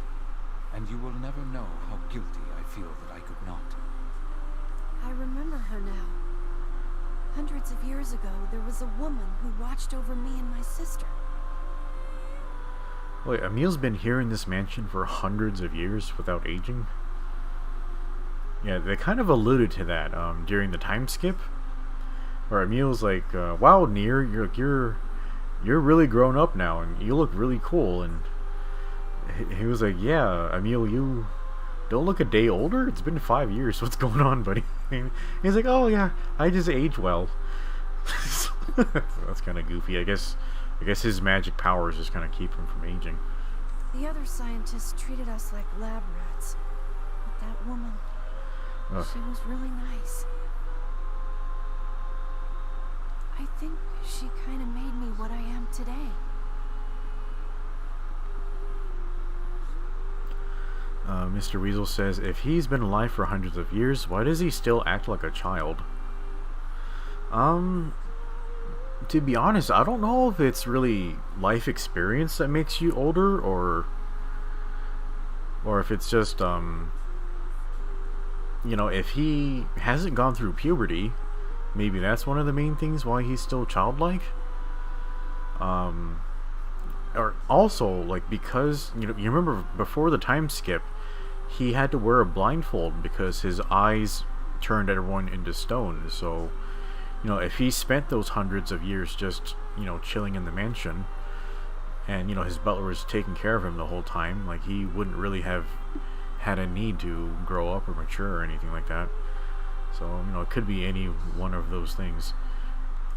D: and you will never know how guilty I feel that I could not.
B: I remember her now. Hundreds of years ago, there was a woman who watched over me and my sister.
A: Wait, Emil's been here in this mansion for hundreds of years without aging? Yeah, they kind of alluded to that during the time skip. Where Emil's like, wow, NieR, you're really grown up now, and you look really cool. And he was like, yeah, Emil, you don't look a day older? It's been 5 years. What's going on, buddy? He's like, oh yeah, I just age well. So that's kind of goofy. I guess his magic powers just kind of keep him from aging.
B: The other scientists treated us like lab rats. But that woman, she was really nice. I think she kind of made me what I am today.
A: Mr. Weasel says, if he's been alive for hundreds of years, why does he still act like a child? To be honest, I don't know if it's really life experience that makes you older, or if it's just, you know, if he hasn't gone through puberty, maybe that's one of the main things why he's still childlike. Or also, like, because, you know, you remember before the time skip, he had to wear a blindfold because his eyes turned everyone into stone. So, you know, if he spent those hundreds of years just, you know, chilling in the mansion, and, you know, his butler was taking care of him the whole time, like, he wouldn't really have had a need to grow up or mature or anything like that. So, you know, it could be any one of those things.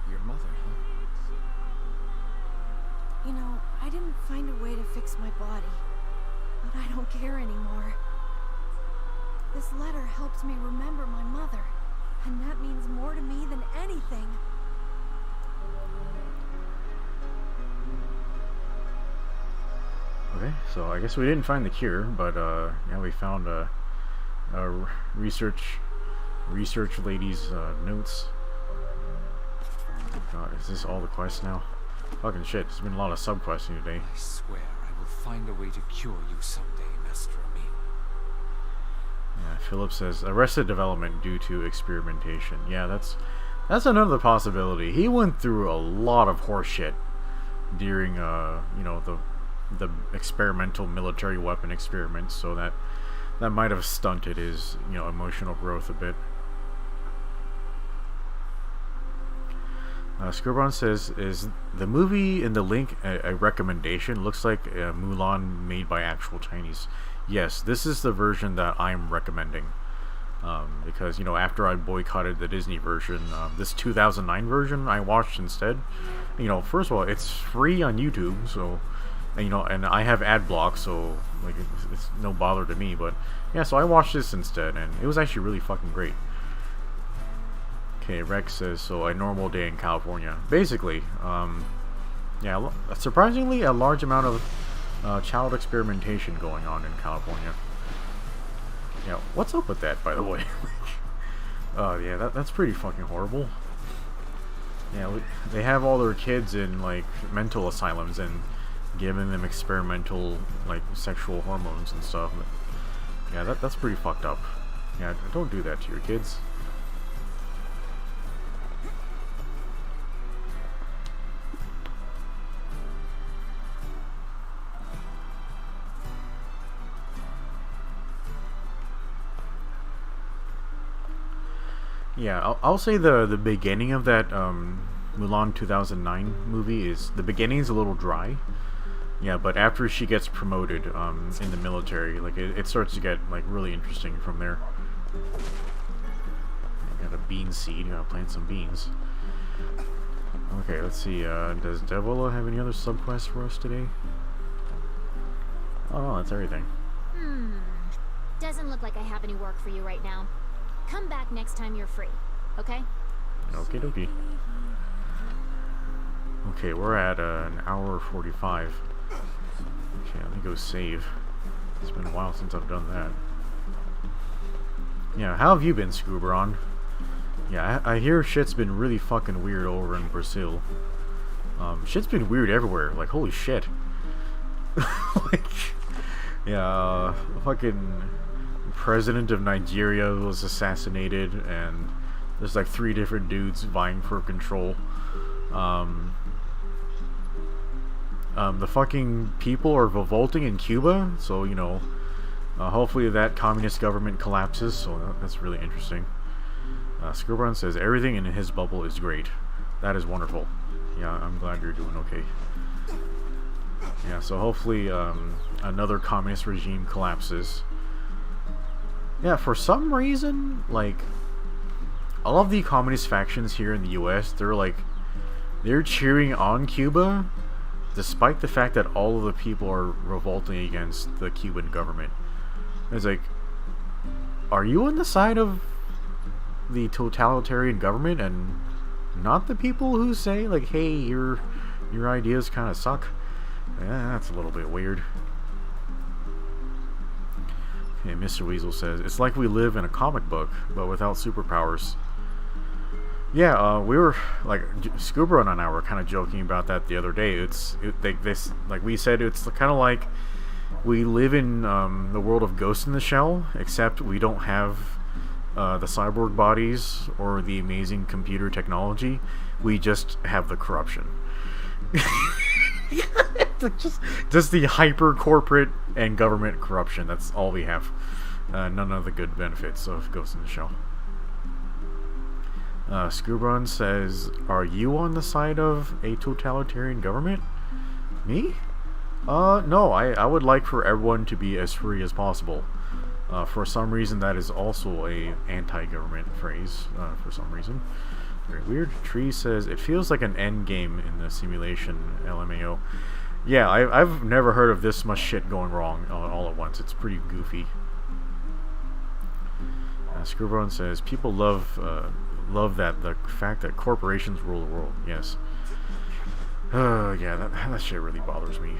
F: Your mother, huh?
B: You know, I didn't find a way to fix my body, but I don't care anymore. This letter helps me remember my mother, and that means more to me than anything.
A: Okay, so I guess we didn't find the cure, but yeah, we found a research lady's notes. Oh God, is this all the quests now? Fucking shit, there's been a lot of sub-questing today.
D: I swear I will find a way to cure you someday, Master Emil.
A: Yeah, Philip says, arrested development due to experimentation. Yeah, that's another possibility. He went through a lot of horseshit during, you know, the experimental military weapon experiments, so that might have stunted his, you know, emotional growth a bit. Scribbon says, is the movie in the link a recommendation? Looks like a Mulan made by actual Chinese. Yes, this is the version that I'm recommending. Because, you know, after I boycotted the Disney version, this 2009 version I watched instead. You know, first of all, it's free on YouTube, so, and, you know, and I have ad block, so, like, it's no bother to me. But yeah, so I watched this instead, and it was actually really fucking great. Okay, Rex says, so a normal day in California. Basically, yeah, surprisingly a large amount of child experimentation going on in California. Yeah, what's up with that, by the way? Yeah, that's pretty fucking horrible. Yeah, they have all their kids in, like, mental asylums and giving them experimental, like, sexual hormones and stuff. But, yeah, that's pretty fucked up. Yeah, don't do that to your kids. Yeah, I'll say the beginning of that Mulan 2009 movie is, the beginning's a little dry. Yeah, but after she gets promoted in the military, like, it starts to get, like, really interesting from there. Got a bean seed, gotta plant some beans. Okay, let's see, does Devola have any other subquests for us today? Oh, no, that's everything.
E: Doesn't look like I have any work for you right now. Come back next time you're free, okay?
A: Okie dokie. Okay, we're at an hour 45. Okay, let me go save. It's been a while since I've done that. Yeah, how have you been, Scooberon? Yeah, I hear shit's been really fucking weird over in Brazil. Shit's been weird everywhere. Like, holy shit. Like, yeah, fucking president of Nigeria was assassinated, and there's like 3 different dudes vying for control. the fucking people are revolting in Cuba, so, you know, hopefully that communist government collapses, so that's really interesting. Screwbron says, everything in his bubble is great. That is wonderful. Yeah, I'm glad you're doing okay. Yeah, so hopefully another communist regime collapses. Yeah, for some reason, like, all of the communist factions here in the US, they're cheering on Cuba, despite the fact that all of the people are revolting against the Cuban government. It's like, are you on the side of the totalitarian government and not the people who say, like, hey, your ideas kind of suck? Yeah, that's a little bit weird. Okay, Mr. Weasel says, it's like we live in a comic book, but without superpowers. Yeah, we were, like, Scuba and I were kind of joking about that the other day. Like we said, it's kind of like we live in the world of Ghost in the Shell, except we don't have the cyborg bodies or the amazing computer technology. We just have the corruption. just the hyper corporate and government corruption. That's all we have. None of the good benefits of Ghost in the Shell. Screwbron says, are you on the side of a totalitarian government? Me? No, I would like for everyone to be as free as possible. For some reason, that is also a anti-government phrase, for some reason. Very weird. Tree says, it feels like an end game in the simulation LMAO. Yeah, I've never heard of this much shit going wrong all at once. It's pretty goofy. Screwbone says, people love the fact that corporations rule the world. Yes. Yeah, that shit really bothers me.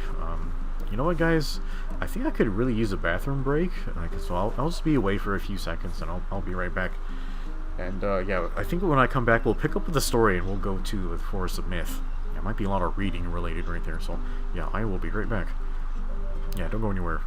A: You know what, guys? I think I could really use a bathroom break. So I'll just be away for a few seconds, and I'll be right back. And yeah, I think when I come back, we'll pick up with the story, and we'll go to the Forest of Myth. There might be a lot of reading related right there. So yeah, I will be right back. Yeah, don't go anywhere.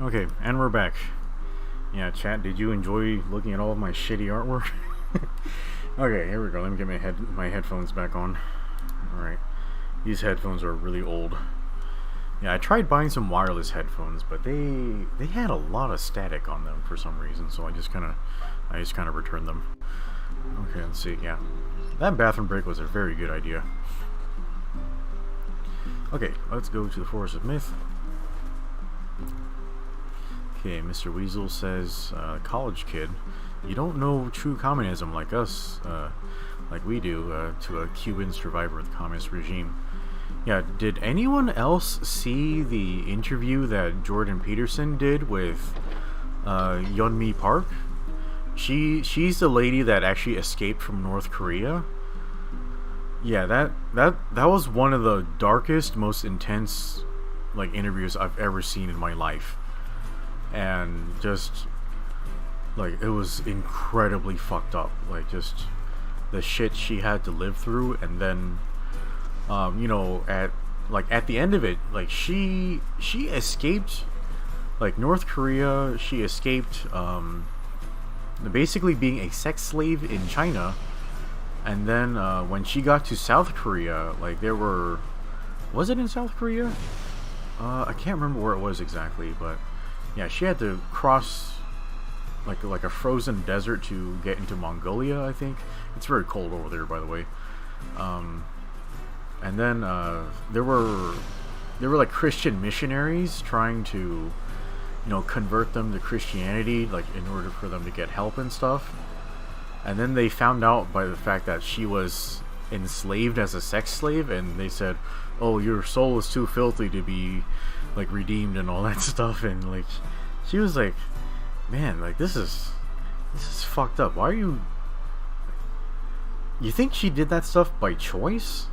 A: Okay, and we're back. Yeah, chat, did you enjoy looking at all of my shitty artwork? Okay, here we go. Let me get my headphones back on. Alright. These headphones are really old. Yeah, I tried buying some wireless headphones, but they had a lot of static on them for some reason, so I just kind of returned them. Okay, let's see. Yeah. That bathroom break was a very good idea. Okay, let's go to the Forest of Myth. Okay, Mr. Weasel says, college kid, you don't know true communism like us, like we do, to a Cuban survivor of the communist regime. Yeah, did anyone else see the interview that Jordan Peterson did with Yeonmi Park? She's the lady that actually escaped from North Korea. Yeah, that was one of the darkest, most intense like interviews I've ever seen in my life. And just like it was incredibly fucked up. Like just the shit she had to live through, and then you know, at the end of it, like she escaped like North Korea. She escaped basically being a sex slave in China, and then when she got to South Korea, like was it in South Korea? I can't remember where it was exactly, but yeah, she had to cross like a frozen desert to get into Mongolia. I think it's very cold over there, by the way. And then there were like Christian missionaries trying to, you know, convert them to Christianity, like in order for them to get help and stuff. And then they found out by the fact that she was enslaved as a sex slave, and they said, "Oh, your soul is too filthy to be like redeemed," and all that stuff. And like she was like, "Man, like this is fucked up. Why are you think she did that stuff by choice?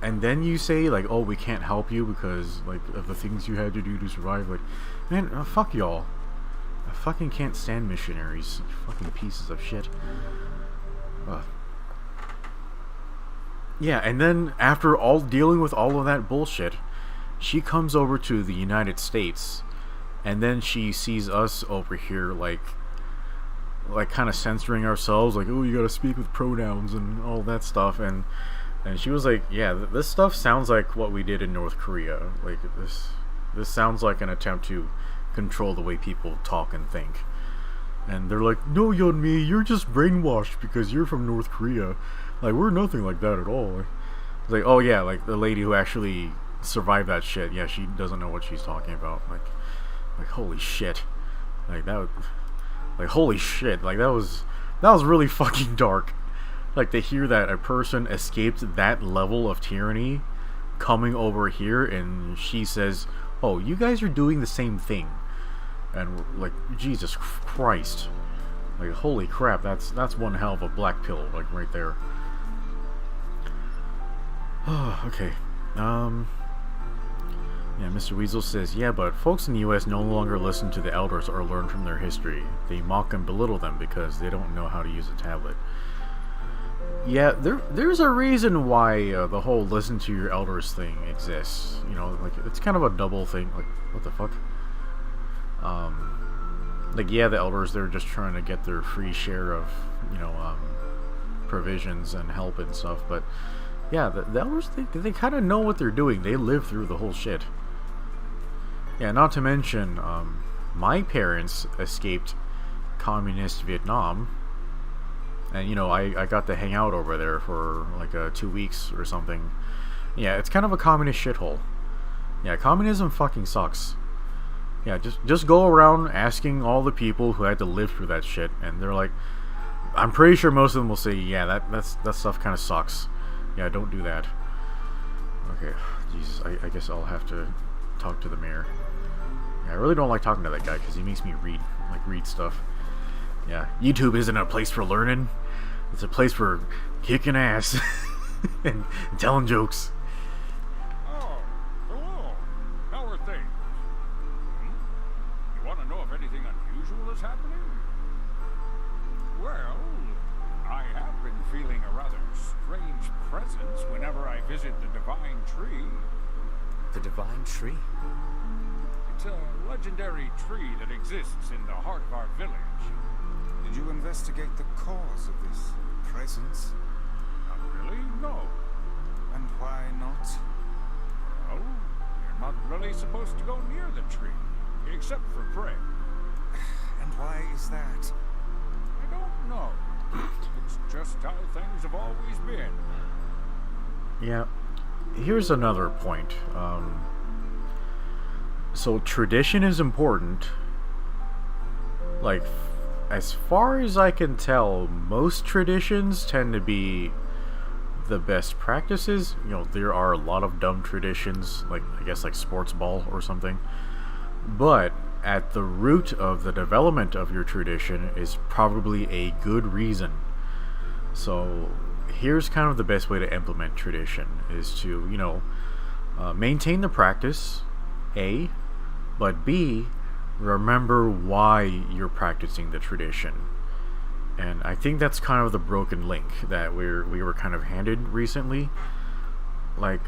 A: And then you say like, oh, we can't help you because like of the things you had to do to survive." Like, man, fuck y'all. I fucking can't stand missionaries. Fucking pieces of shit. Yeah, and then after all dealing with all of that bullshit, she comes over to the United States, and then she sees us over here like kind of censoring ourselves, like, oh, you gotta speak with pronouns and all that stuff. And she was like, yeah, this stuff sounds like what we did in North Korea. Like, this sounds like an attempt to control the way people talk and think. And they're like, no, Yeonmi, you're just brainwashed because you're from North Korea. Like, we're nothing like that at all. It's like, oh yeah, like the lady who actually survived that shit, yeah, she doesn't know what she's talking about. Like holy shit. Like that, like holy shit. Like that was really fucking dark. Like to hear that a person escaped that level of tyranny coming over here, and she says, oh, you guys are doing the same thing. And we're like, Jesus Christ. Like, holy crap, that's one hell of a black pill, like right there. Okay. Yeah, Mr. Weasel says, yeah, but folks in the US no longer listen to the elders or learn from their history. They mock and belittle them because they don't know how to use a tablet. Yeah, there's a reason why the whole listen to your elders thing exists. You know, like, it's kind of a double thing. Like, what the fuck? Like, yeah, the elders, they're just trying to get their free share of, you know, provisions and help and stuff. But, yeah, the elders, they kind of know what they're doing. They live through the whole shit. Yeah, not to mention, my parents escaped communist Vietnam. And, you know, I got to hang out over there for, like, 2 weeks or something. Yeah, it's kind of a communist shithole. Yeah, communism fucking sucks. Yeah, just go around asking all the people who had to live through that shit, and they're like, I'm pretty sure most of them will say, yeah, that stuff kind of sucks. Yeah, don't do that. Okay, Jesus, I guess I'll have to talk to the mayor. Yeah, I really don't like talking to that guy, because he makes me read stuff. Yeah, YouTube isn't a place for learning. It's a place for kicking ass and telling jokes.
I: Oh, hello. How are things? You want to know if anything unusual is happening? Well, I have been feeling a rather strange presence whenever I visit the Divine Tree.
F: The Divine Tree?
I: It's a legendary tree that exists in the heart of our village.
C: Did you investigate the cause of this presence?
I: Not really, no.
C: And why not?
I: Well, you're not really supposed to go near the tree, except for prayer.
C: And why is that?
I: I don't know. It's just how things have always been.
A: Yeah, here's another point. So tradition is important. Like, as far as I can tell, most traditions tend to be the best practices, there are a lot of dumb traditions, like I guess like sports ball or something. But at the root of the development of your tradition is probably a good reason. So here's kind of the best way to implement tradition is to, maintain the practice, A, but B, remember why you're practicing the tradition. And I think that's kind of the broken link that we were kind of handed recently. Like,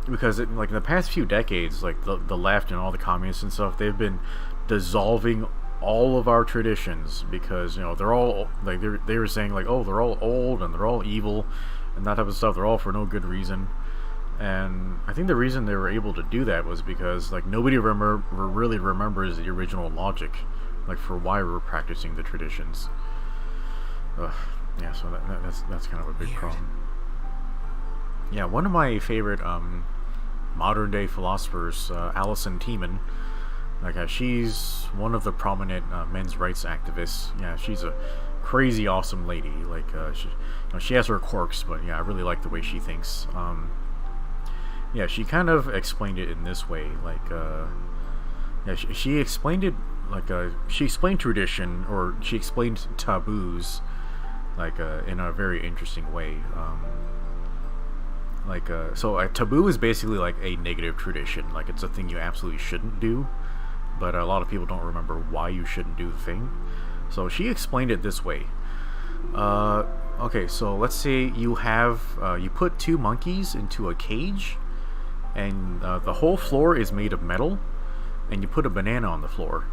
A: because in the past few decades, like the left and all the communists and stuff, they've been dissolving all of our traditions because they're all like they were saying like, oh, they're all old and they're all evil and that type of stuff. They're all for no good reason. And I think the reason they were able to do that was because like nobody really remembers the original logic, like for why we're practicing the traditions. Yeah, so that's kind of a big problem. Yeah, one of my favorite modern day philosophers, Alison Tiemann, like she's one of the prominent men's rights activists. Yeah, she's a crazy awesome lady. Like she has her quirks, but yeah, I really like the way she thinks. Yeah, she kind of explained it in this way. Like, yeah, she explained it like she explained tradition, or she explained taboos, like in a very interesting way. So a taboo is basically like a negative tradition. Like it's a thing you absolutely shouldn't do, but a lot of people don't remember why you shouldn't do the thing. So she explained it this way. Okay, so let's say you have you put two monkeys into a cage, and the whole floor is made of metal, and you put a banana on the floor.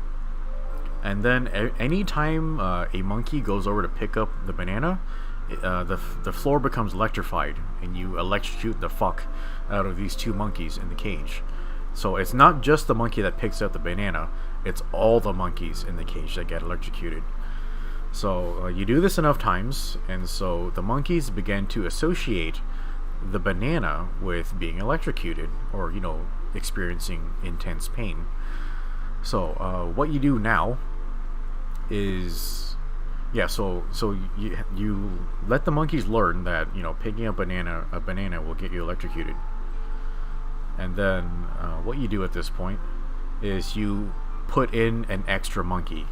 A: And then anytime a monkey goes over to pick up the banana, the floor becomes electrified, and you electrocute the fuck out of these two monkeys in the cage. So it's not just the monkey that picks up the banana, it's all the monkeys in the cage that get electrocuted. So you do this enough times, and so the monkeys begin to associate the banana with being electrocuted, or experiencing intense pain. So what you do now is, yeah, so you let the monkeys learn that picking up a banana will get you electrocuted. And then what you do at this point is you put in an extra monkey.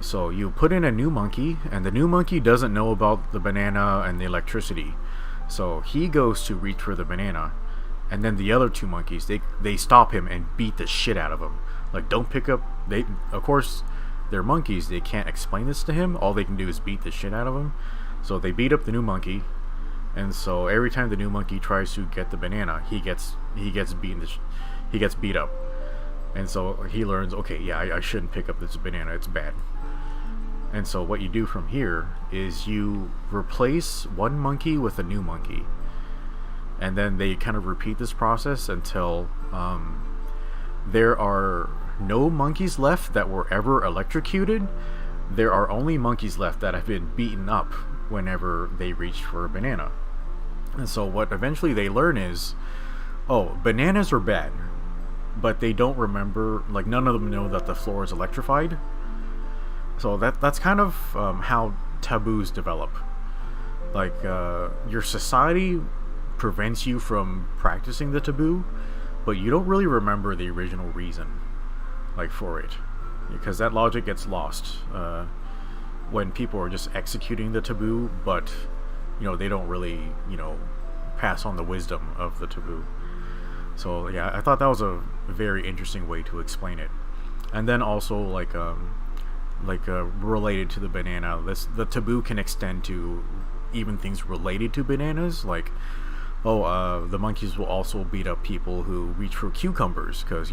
A: So you put in a new monkey, and the new monkey doesn't know about the banana and the electricity. So he goes to reach for the banana, and then the other two monkeys, they stop him and beat the shit out of him. Like, don't pick up. They, of course, they're monkeys. They can't explain this to him. All they can do is beat the shit out of him. So they beat up the new monkey, and so every time the new monkey tries to get the banana, he gets beat up. And so he learns, okay, yeah, I shouldn't pick up this banana. It's bad. And so what you do from here is you replace one monkey with a new monkey. And then they kind of repeat this process until there are no monkeys left that were ever electrocuted. There are only monkeys left that have been beaten up whenever they reach for a banana. And so what eventually they learn is, oh, bananas are bad, but they don't remember, like none of them know that the floor is electrified. So that's kind of how taboos develop. Like your society prevents you from practicing the taboo, but you don't really remember the original reason, like, for it, because that logic gets lost when people are just executing the taboo, but they don't really pass on the wisdom of the taboo. So yeah, I thought that was a very interesting way to explain it. And then also related to the banana, the taboo can extend to even things related to bananas, like the monkeys will also beat up people who reach for cucumbers because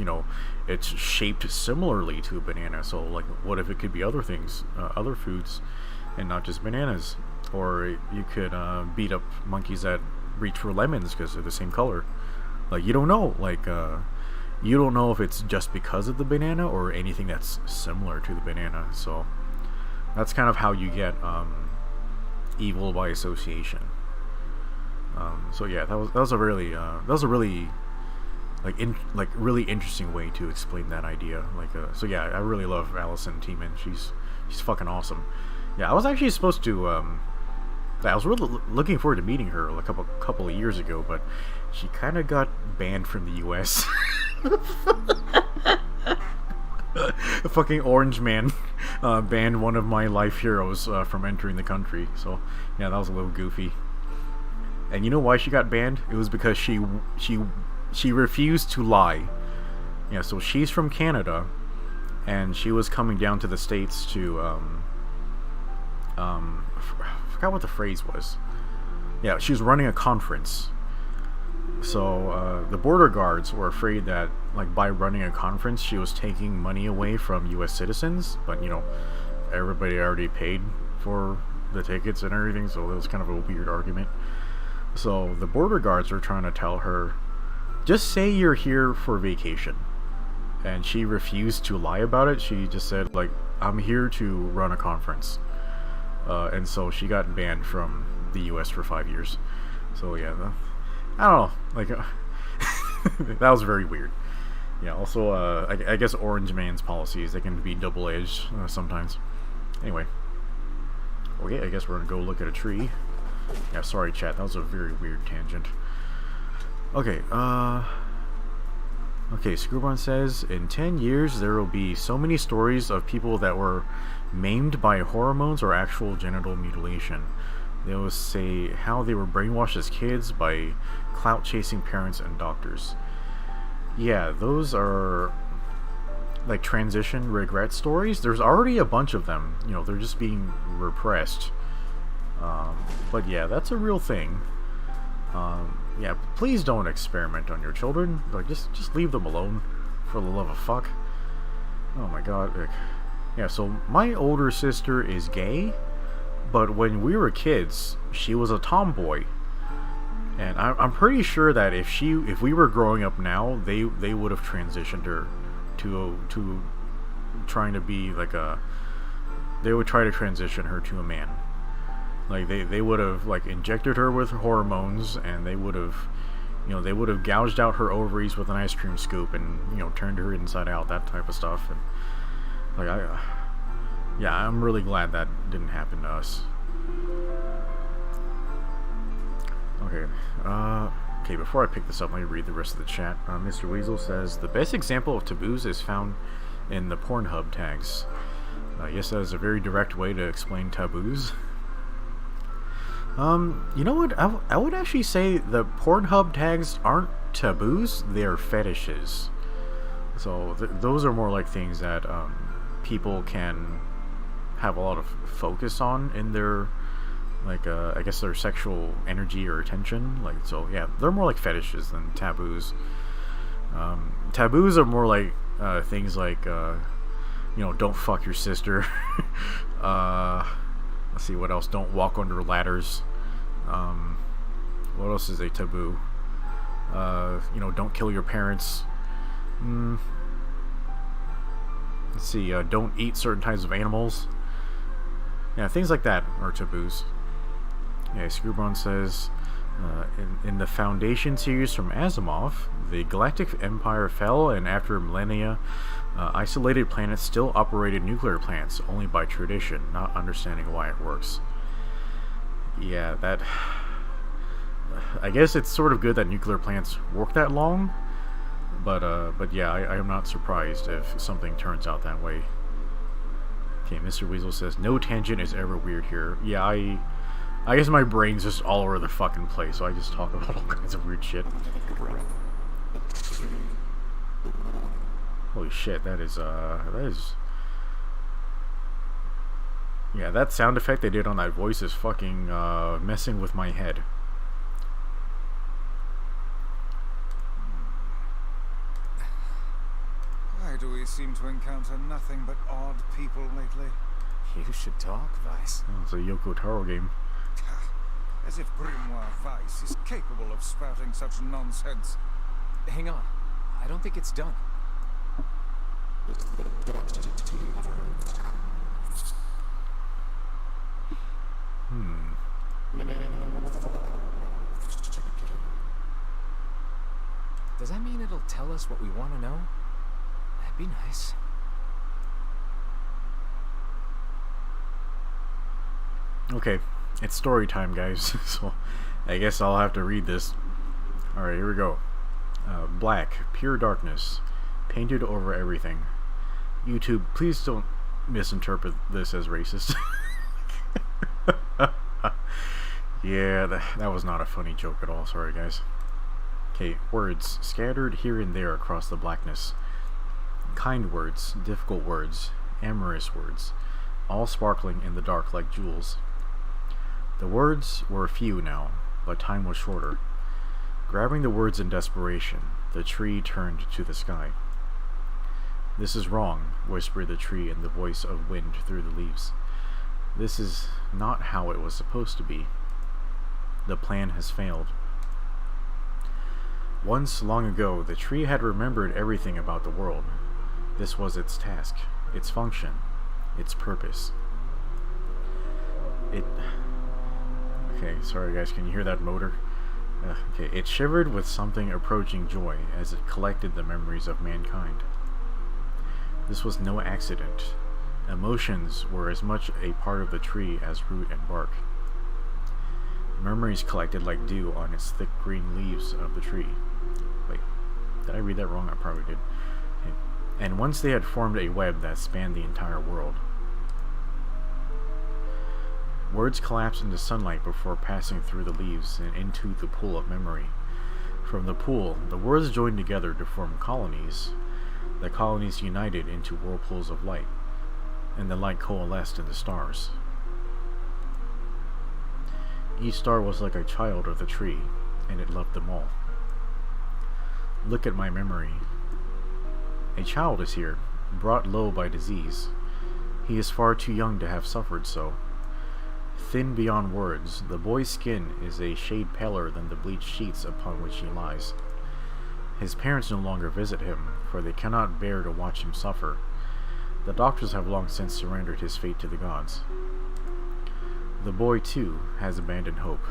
A: it's shaped similarly to a banana. So like, what if it could be other things, other foods, and not just bananas? Or you could beat up monkeys that reach for lemons because they're the same color. Like, you don't know, you don't know if it's just because of the banana or anything that's similar to the banana. So that's kind of how you get evil by association. So yeah, that was a really really interesting way to explain that idea. So yeah, I really love Alison Tiemann. She's fucking awesome. Yeah, I was actually supposed to I was really looking forward to meeting her a couple of years ago, but she kind of got banned from the U.S. A fucking orange man banned one of my life heroes from entering the country. So yeah, that was a little goofy. And you know why she got banned? It was because she refused to lie. Yeah, so she's from Canada, and she was coming down to the States to I forgot what the phrase was. Yeah, she was running a conference. So the border guards were afraid that, like, by running a conference, she was taking money away from U.S. citizens. But, you know, everybody already paid for the tickets and everything, so it was kind of a weird argument. So the border guards were trying to tell her, just say you're here for vacation. And she refused to lie about it. She just said, like, I'm here to run a conference. And so she got banned from the U.S. for 5 years. So yeah, I don't know, like, that was very weird. Yeah, also, I guess Orange Man's policies, they can be double-edged sometimes. Anyway. Okay, I guess we're gonna go look at a tree. Yeah, sorry chat, that was a very weird tangent. Okay, okay, Screwbon says, in 10 years there will be so many stories of people that were maimed by hormones or actual genital mutilation. They will say how they were brainwashed as kids by clout-chasing parents and doctors. Yeah, those are like transition regret stories. There's already a bunch of them. You know, they're just being repressed. But yeah, that's a real thing. Yeah, please don't experiment on your children. Like, just leave them alone, for the love of fuck. Oh my god. Yeah, so my older sister is gay, but when we were kids, she was a tomboy. And I'm pretty sure that if we were growing up now, they would have transitioned her to trying to be like they would try to transition her to a man. Like they would have like injected her with hormones, and they would have, you know, they would have gouged out her ovaries with an ice cream scoop and, you know, turned her inside out, that type of stuff. And like yeah, I'm really glad that didn't happen to us. Okay, okay, before I pick this up, let me read the rest of the chat. Mr. Weasel says, the best example of taboos is found in the Pornhub tags. Yes, that is a very direct way to explain taboos. You know what? I would actually say the Pornhub tags aren't taboos, they're fetishes. So those are more like things that people can have a lot of focus on in their, like, I guess their sexual energy or attention. Like, so yeah, they're more like fetishes than taboos. Taboos are more like things like, you know, don't fuck your sister. Let's see, what else? Don't walk under ladders. What else is a taboo? You know, don't kill your parents. Let's see, don't eat certain types of animals. Yeah, things like that are taboos. Yeah, Screwbron says, in the Foundation series from Asimov, the Galactic Empire fell, and after millennia, isolated planets still operated nuclear plants, only by tradition, not understanding why it works. Yeah, that... I guess it's sort of good that nuclear plants work that long, but yeah, I am not surprised if something turns out that way. Okay, Mr. Weasel says, no tangent is ever weird here. Yeah, I guess my brain's just all over the fucking place, so I just talk about all kinds of weird shit. Holy shit, that is... Yeah, that sound effect they did on that voice is fucking, messing with my head.
C: Why do we seem to encounter nothing but odd people lately?
F: You should talk, Vice.
A: Oh, it's a Yoko Taro game.
C: As if Grimoire Vice is capable of spouting such nonsense.
F: Hang on. I don't think it's done. Does that mean it'll tell us what we want to know? That'd be nice.
A: Okay, It's story time, guys. So I guess I'll have to read this. Alright, here we go. Black, pure darkness, painted over everything. YouTube, please don't misinterpret this as racist. Yeah, that was not a funny joke at all. Sorry, guys. Okay, words scattered here and there across the blackness. Kind words, difficult words, amorous words, all sparkling in the dark like jewels. The words were few now, but time was shorter. Grabbing the words in desperation, the tree turned to the sky. "This is wrong," whispered the tree in the voice of wind through the leaves. "This is not how it was supposed to be. The plan has failed." Once, long ago, the tree had remembered everything about the world. This was its task, its function, its purpose. Okay, sorry guys, can you hear that motor? Okay, it shivered with something approaching joy as it collected the memories of mankind. This was no accident. Emotions were as much a part of the tree as root and bark. Memories collected like dew on its thick green leaves of the tree. Wait, did I read that wrong? I probably did. Okay. And once they had formed a web that spanned the entire world. Words collapsed into sunlight before passing through the leaves and into the pool of memory. From the pool, the words joined together to form colonies. The colonies united into whirlpools of light, and the light coalesced into stars. Each star was like a child of the tree, and it loved them all. Look at my memory. A child is here, brought low by disease. He is far too young to have suffered so. Thin beyond words, the boy's skin is a shade paler than the bleached sheets upon which he lies. His parents no longer visit him, for they cannot bear to watch him suffer. The doctors have long since surrendered his fate to the gods. The boy, too, has abandoned hope.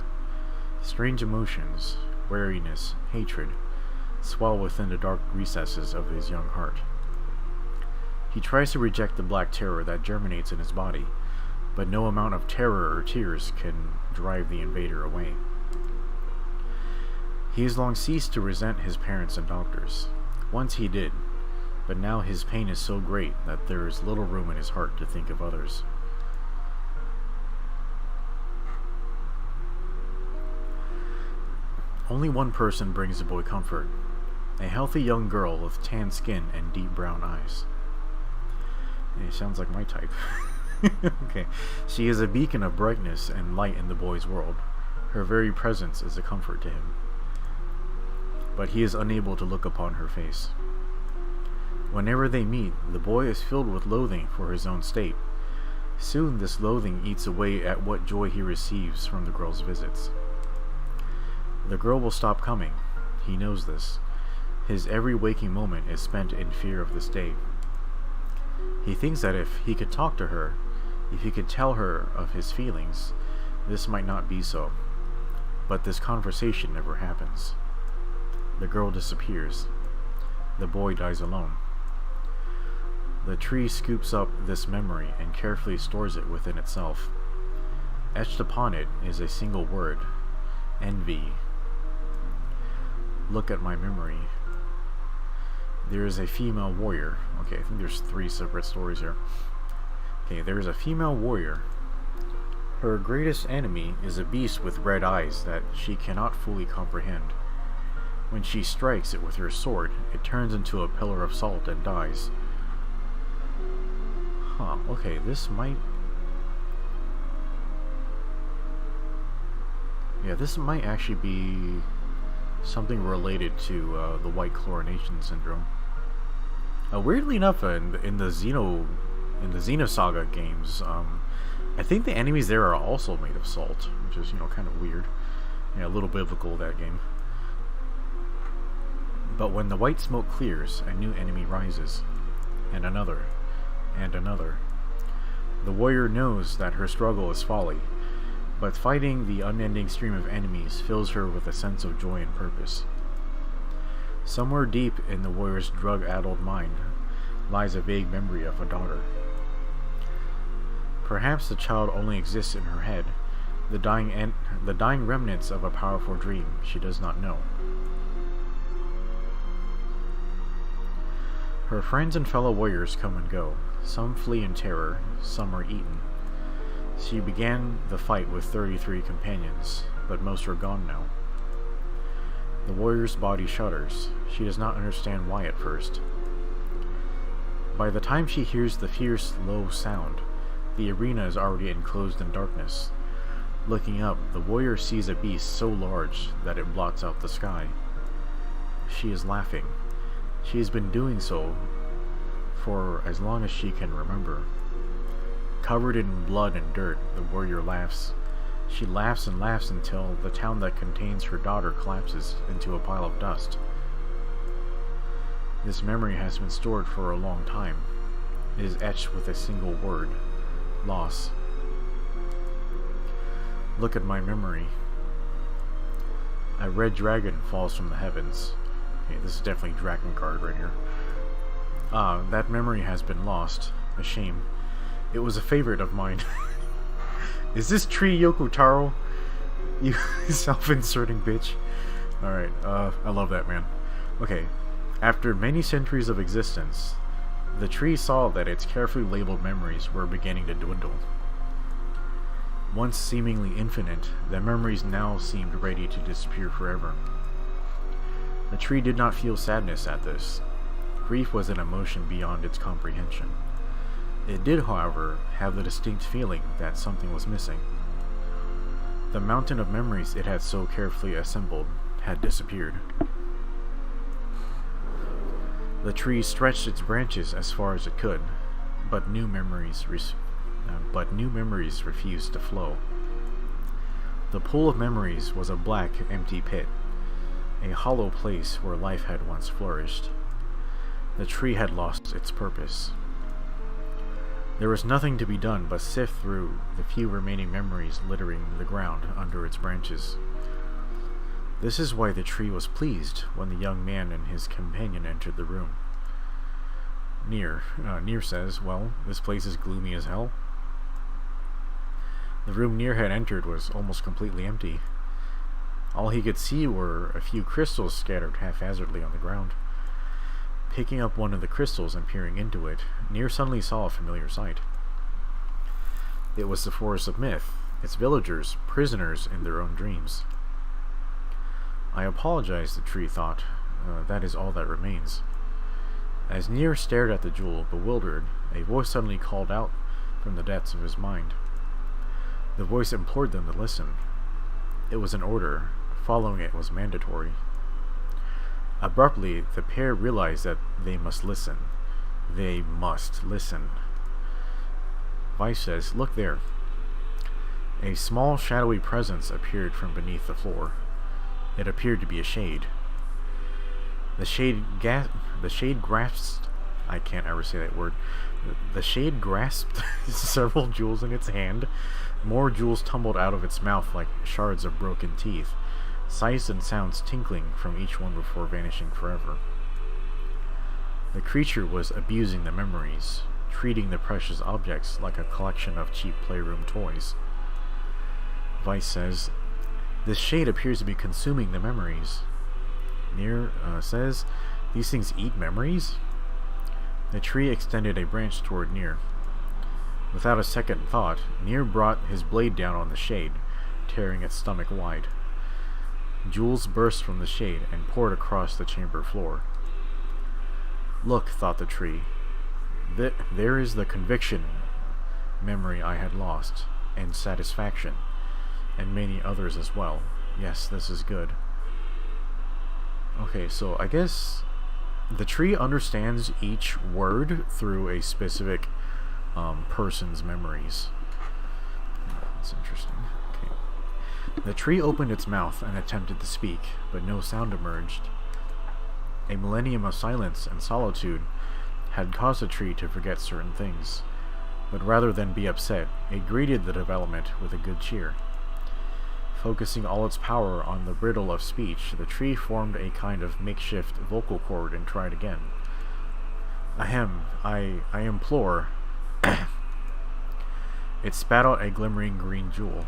A: Strange emotions, weariness, hatred, swell within the dark recesses of his young heart. He tries to reject the black terror that germinates in his body, but no amount of terror or tears can drive the invader away. He has long ceased to resent his parents and doctors. Once he did, but now his pain is so great that there is little room in his heart to think of others. Only one person brings the boy comfort, a healthy young girl with tan skin and deep brown eyes. It sounds like my type. Okay. She is a beacon of brightness and light in the boy's world. Her very presence is a comfort to him. But he is unable to look upon her face. Whenever they meet, the boy is filled with loathing for his own state. Soon this loathing eats away at what joy he receives from the girl's visits. The girl will stop coming. He knows this. His every waking moment is spent in fear of this day. He thinks that if he could talk to her, if he could tell her of his feelings, this might not be so. But this conversation never happens. The girl disappears. The boy dies alone. The tree scoops up this memory and carefully stores it within itself. Etched upon it is a single word: envy. Look at my memory. There is a female warrior. Okay, I think there's 3 separate stories here. Okay, there is a female warrior. Her greatest enemy is a beast with red eyes that she cannot fully comprehend. When she strikes it with her sword, it turns into a pillar of salt and dies. Huh, okay, this might... Yeah, this might actually be something related to the white chlorination syndrome. Weirdly enough, in the Xenosaga games, I think the enemies there are also made of salt, which is, kind of weird. Yeah, a little biblical, that game. But when the white smoke clears, a new enemy rises, and another, and another. The warrior knows that her struggle is folly, but fighting the unending stream of enemies fills her with a sense of joy and purpose. Somewhere deep in the warrior's drug-addled mind lies a vague memory of a daughter. Perhaps the child only exists in her head, the dying remnants of a powerful dream she does not know. Her friends and fellow warriors come and go. Some flee in terror, some are eaten. She began the fight with 33 companions, but most are gone now. The warrior's body shudders. She does not understand why at first. By the time she hears the fierce, low sound, the arena is already enclosed in darkness. Looking up, the warrior sees a beast so large that it blots out the sky. She is laughing. She has been doing so for as long as she can remember. Covered in blood and dirt, the warrior laughs. She laughs and laughs until the town that contains her daughter collapses into a pile of dust. This memory has been stored for a long time. It is etched with a single word: loss. Look at my memory. A red dragon falls from the heavens. Okay, this is definitely dragon card right here. That memory has been lost. A shame. It was a favorite of mine. Is this tree Yoko Taro? You self-inserting bitch. Alright, I love that, man. Okay, after many centuries of existence, the tree saw that its carefully labeled memories were beginning to dwindle. Once seemingly infinite, the memories now seemed ready to disappear forever. The tree did not feel sadness at this. Grief was an emotion beyond its comprehension. It did, however, have the distinct feeling that something was missing. The mountain of memories it had so carefully assembled had disappeared. The tree stretched its branches as far as it could, but new memories refused to flow. The pool of memories was a black, empty pit, a hollow place where life had once flourished. The tree had lost its purpose. There was nothing to be done but sift through the few remaining memories littering the ground under its branches. This is why the tree was pleased when the young man and his companion entered the room. NieR says, "Well, this place is gloomy as hell." The room NieR had entered was almost completely empty. All he could see were a few crystals scattered haphazardly on the ground. Picking up one of the crystals and peering into it, NieR suddenly saw a familiar sight. It was the Forest of Myth, its villagers, prisoners in their own dreams. I apologize, the tree thought. That is all that remains. As NieR stared at the jewel, bewildered, a voice suddenly called out from the depths of his mind. The voice implored them to listen. It was an order. Following it was mandatory. Abruptly, the pair realized that they must listen. They must listen. Vice says, "Look there." A small, shadowy presence appeared from beneath the floor. It appeared to be a shade. The shade grasped... I can't ever say that word. The shade grasped several jewels in its hand. More jewels tumbled out of its mouth like shards of broken teeth, sights and sounds tinkling from each one before vanishing forever. The creature was abusing the memories, treating the precious objects like a collection of cheap playroom toys. Vice says, "This shade appears to be consuming the memories." NieR says, "These things eat memories?" The tree extended a branch toward NieR. Without a second thought, NieR brought his blade down on the shade, tearing its stomach wide. Jewels burst from the shade and poured across the chamber floor. "Look," thought the tree. There is the conviction memory I had lost, and satisfaction, and many others as well. Yes, this is good. Okay, so I guess the tree understands each word through a specific person's memories. That's interesting. Okay. The tree opened its mouth and attempted to speak, but no sound emerged. A millennium of silence and solitude had caused the tree to forget certain things, but rather than be upset, it greeted the development with a good cheer. Focusing all its power on the brittle of speech, the tree formed a kind of makeshift vocal cord and tried again. "Ahem, I implore..." It spat out a glimmering green jewel.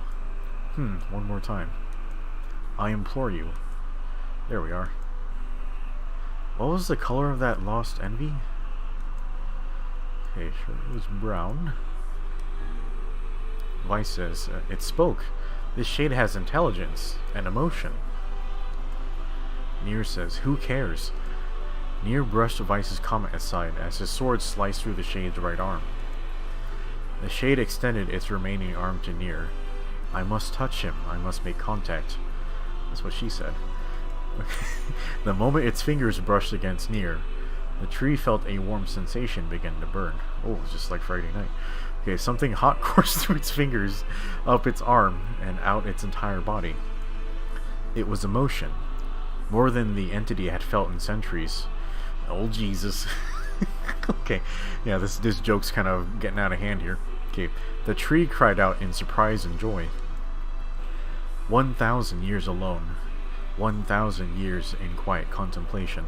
A: One more time. I implore you. There we are. What was the color of that lost envy? Okay, sure, it was brown. Vice says, it spoke. This shade has intelligence and emotion. NieR says, who cares? NieR brushed Vice's comment aside as his sword sliced through the shade's right arm. The shade extended its remaining arm to NieR. I must touch him. I must make contact. That's what she said. The moment its fingers brushed against NieR, the tree felt a warm sensation begin to burn. Oh, it's just like Friday night. Okay, something hot coursed through its fingers, up its arm, and out its entire body. It was emotion, more than the entity had felt in centuries. Oh, Jesus. Okay, yeah, this joke's kind of getting out of hand here. Okay, the tree cried out in surprise and joy. 1,000 years alone. 1,000 years in quiet contemplation.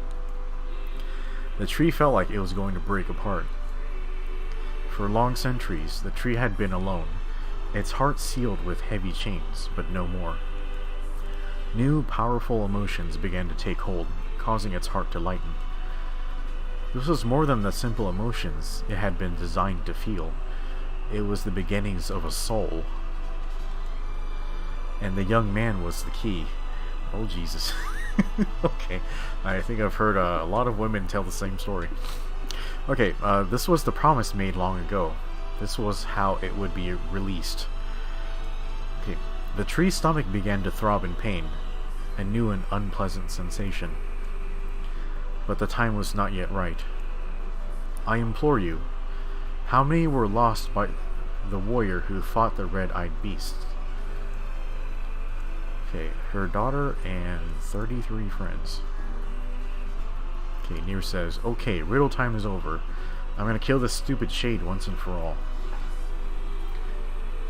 A: The tree felt like it was going to break apart. For long centuries, the tree had been alone, its heart sealed with heavy chains, but no more. New, powerful emotions began to take hold, causing its heart to lighten. This was more than the simple emotions it had been designed to feel. It was the beginnings of a soul. And the young man was the key. Oh, Jesus. Okay, I think I've heard a lot of women tell the same story. Okay, this was the promise made long ago. This was how it would be released. Okay, the tree's stomach began to throb in pain, a new and unpleasant sensation. But the time was not yet right. I implore you, how many were lost by the warrior who fought the red-eyed beast? Okay, her daughter and 33 friends. Okay, NieR says, okay, riddle time is over. I'm gonna kill this stupid shade once and for all.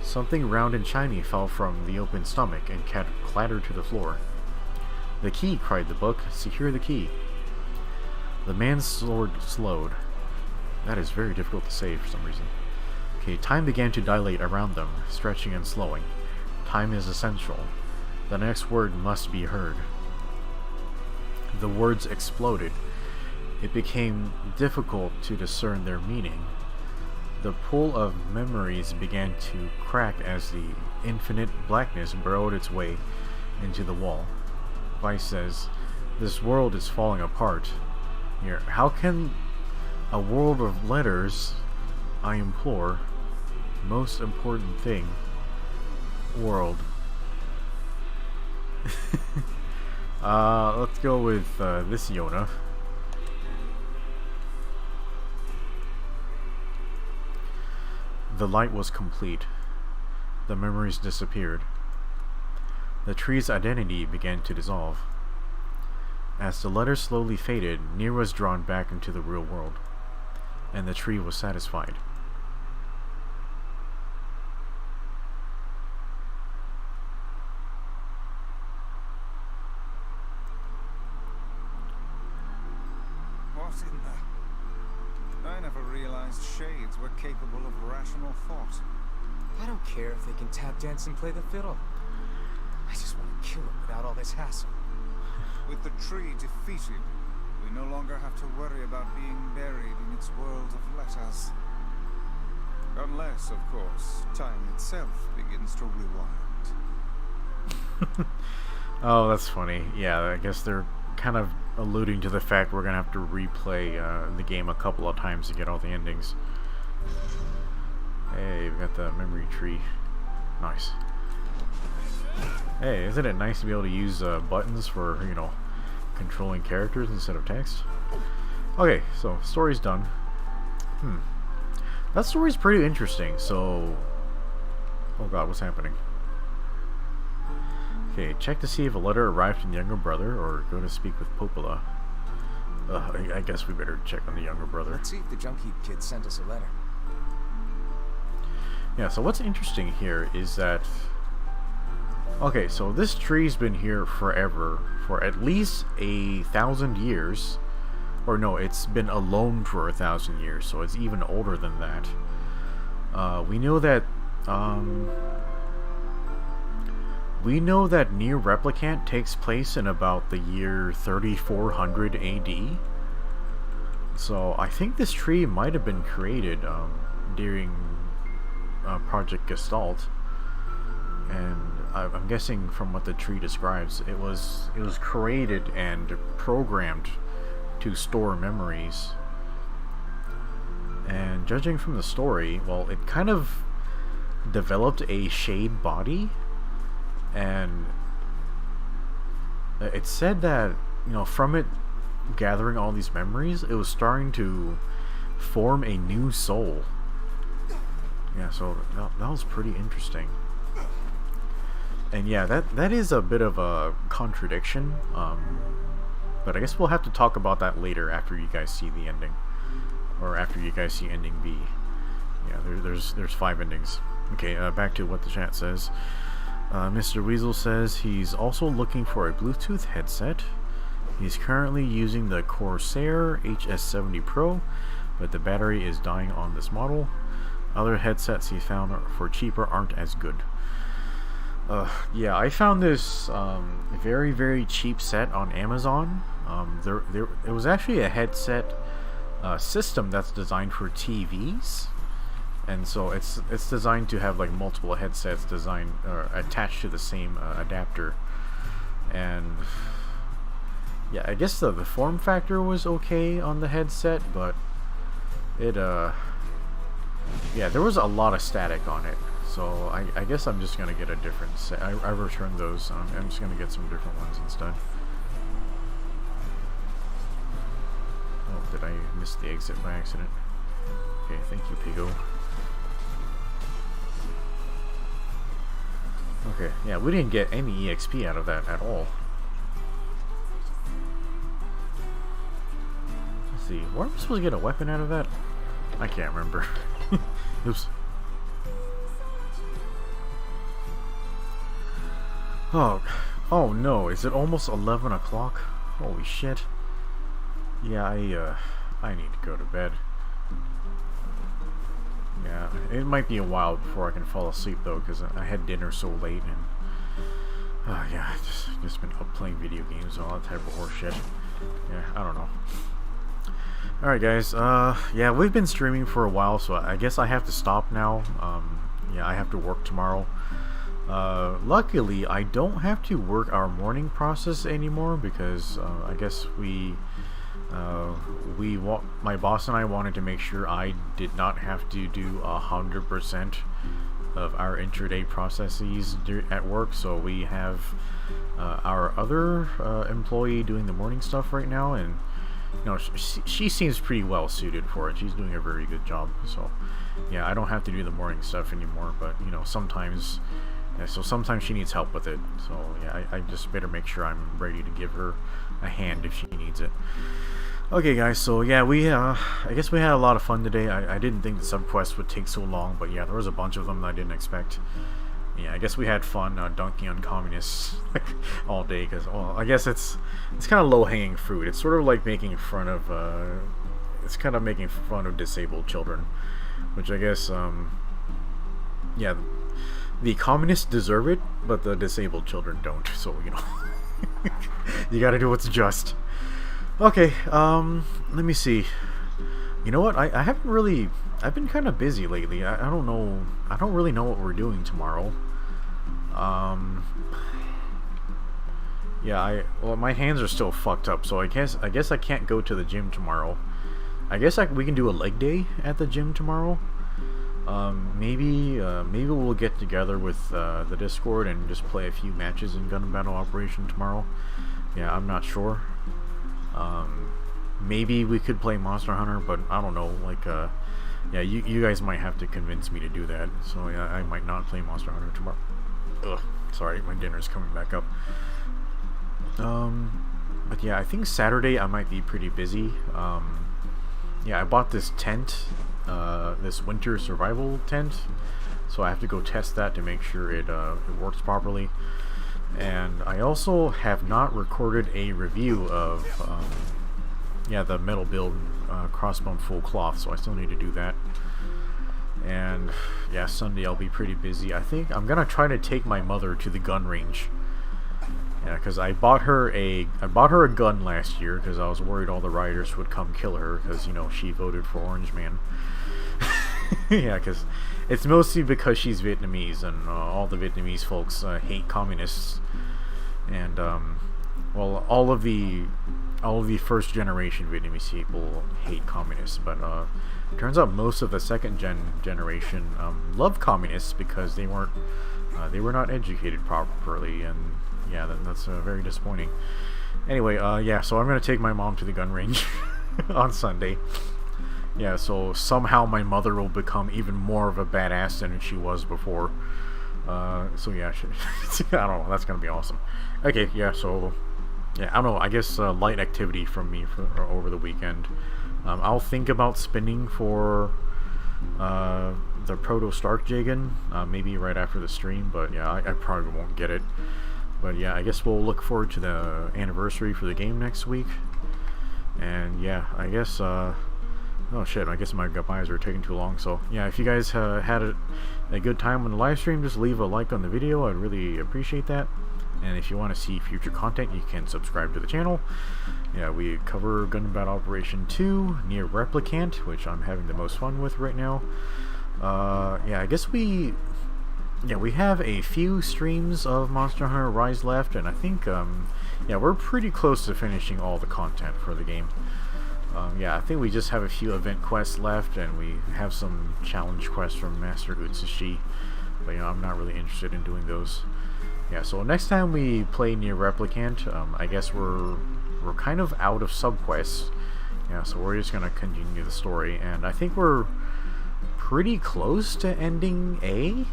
A: Something round and shiny fell from the open stomach and clattered to the floor. The key, cried the book. Secure the key. The man's sword slowed. That is very difficult to say for some reason. Okay, time began to dilate around them, stretching and slowing. Time is essential. The next word must be heard. The words exploded. It became difficult to discern their meaning. The pool of memories began to crack as the infinite blackness burrowed its way into the wall. Vice says, this world is falling apart. Here, how can a world of letters, I implore, most important thing, world. Let's go with this Yona. The light was complete. The memories disappeared. The tree's identity began to dissolve. As the letters slowly faded, NieR was drawn back into the real world, and the tree was satisfied.
C: What in the... I never realized shades were capable of rational thought.
F: I don't care if they can tap dance and play the fiddle. I just want to kill them without all this hassle.
C: With the tree defeated, we no longer have to worry about being buried in its world of letters. Unless, of course, time itself begins to rewind.
A: Oh, that's funny. Yeah, I guess they're kind of alluding to the fact we're gonna have to replay the game a couple of times to get all the endings. Hey, we got the memory tree. Nice. Hey, isn't it nice to be able to use buttons for, you know, controlling characters instead of text? Okay, so story's done. That story's pretty interesting, so... Oh god, what's happening? Okay, check to see if a letter arrived from the younger brother, or go to speak with Popola. I guess we better check on the younger brother.
F: Let's see if the junk heap kid sent us a letter.
A: Yeah, so what's interesting here is that... Okay, so this tree's been here forever, for at least 1,000 years. Or no, it's been alone for 1,000 years, so it's even older than that. We know that, we know that NieR Replicant takes place in about the year 3400 AD. So I think this tree might have been created during Project Gestalt, and I'm guessing from what the tree describes, it was created and programmed to store memories. And judging from the story, well, it kind of developed a shade body, and it said that, you know, from it gathering all these memories, it was starting to form a new soul. Yeah, so that was pretty interesting. And yeah, that is a bit of a contradiction, but I guess we'll have to talk about that later after you guys see the ending, or after you guys see ending B. Yeah, there's 5 endings. Okay, back to what the chat says. Mr. Weasel says he's also looking for a Bluetooth headset. He's currently using the Corsair HS70 Pro, but the battery is dying on this model. Other headsets he found for cheaper aren't as good. Yeah, I found this very, very cheap set on Amazon. It was actually a headset system that's designed for TVs, and so it's designed to have like multiple headsets designed attached to the same adapter. And yeah, I guess the form factor was okay on the headset, but it yeah, there was a lot of static on it. So I guess I'm just gonna get a different set. I returned those. I'm just gonna get some different ones instead. Oh, did I miss the exit by accident? Okay, thank you, Pigo. Okay, yeah, we didn't get any EXP out of that at all. Let's see, where am I supposed to get a weapon out of that? I can't remember. Oops. Oh no, is it almost 11 o'clock? Holy shit. Yeah, I need to go to bed. Yeah, it might be a while before I can fall asleep though, because I had dinner so late, and yeah, just been up playing video games and all that type of horse shit. Yeah, I don't know. Alright guys, yeah, we've been streaming for a while, so I guess I have to stop now. Yeah, I have to work tomorrow. Luckily, I don't have to work our morning process anymore, because I guess my boss and I wanted to make sure I did not have to do 100% of our intraday processes at work, so we have our other employee doing the morning stuff right now, and you know, she seems pretty well suited for it. She's doing a very good job, so yeah, I don't have to do the morning stuff anymore, but you know, sometimes she needs help with it, so yeah, I just better make sure I'm ready to give her a hand if she needs it. Okay guys, so yeah, I guess we had a lot of fun today. I didn't think the subquests would take so long, but yeah, there was a bunch of them that I didn't expect. Yeah, I guess we had fun dunking on communists all day, because, well, I guess it's kind of low-hanging fruit. It's sort of like making fun of disabled children, which I guess, yeah, the communists deserve it, but the disabled children don't, so, you know, you gotta do what's just. Okay, let me see. You know what, I haven't really, I've been kind of busy lately. I don't really know what we're doing tomorrow. Yeah, well, my hands are still fucked up, so I guess I can't go to the gym tomorrow. I guess we can do a leg day at the gym tomorrow. Maybe we'll get together with the Discord and just play a few matches in Gun Battle Operation tomorrow. Yeah, I'm not sure. Maybe we could play Monster Hunter, but I don't know. Like, yeah, you guys might have to convince me to do that. So yeah, I might not play Monster Hunter tomorrow. Ugh, sorry, my dinner's coming back up. But yeah, I think Saturday I might be pretty busy. Yeah, I bought this tent, this winter survival tent, so I have to go test that to make sure it works properly. And I also have not recorded a review of yeah, the metal build crossbow full cloth, so I still need to do that. And yeah, Sunday I'll be pretty busy. I think I'm gonna try to take my mother to the gun range. Yeah, because I bought her a gun last year because I was worried all the rioters would come kill her because, you know, she voted for Orange Man. Yeah, because it's mostly because she's Vietnamese, and all the Vietnamese folks hate communists. And well, all of the first generation Vietnamese people hate communists, but it turns out most of the second generation love communists because they were not educated properly, and yeah, that's very disappointing. Anyway, yeah, so I'm gonna take my mom to the gun range on Sunday. Yeah, so somehow my mother will become even more of a badass than she was before. So yeah, I don't know, that's gonna be awesome. Okay, yeah, so yeah, I don't know, I guess light activity from me for over the weekend. I'll think about spinning for the Proto Stark Jagan, maybe right after the stream, but yeah, I probably won't get it. But yeah, I guess we'll look forward to the anniversary for the game next week. And yeah, I guess, oh shit, I guess my goodbyes are taking too long. So yeah, if you guys had a good time on the live stream, just leave a like on the video. I'd really appreciate that. And if you want to see future content, you can subscribe to the channel. Yeah, we cover Gun Battle Operation 2, NieR Replicant, which I'm having the most fun with right now. Yeah, I guess we have a few streams of Monster Hunter Rise left, and I think, yeah, we're pretty close to finishing all the content for the game. Yeah, I think we just have a few event quests left, and we have some challenge quests from Master Utsushi, but you know, I'm not really interested in doing those. Yeah, so next time we play NieR Replicant, I guess we're kind of out of subquests. Yeah, so we're just gonna continue the story, and I think we're pretty close to ending A,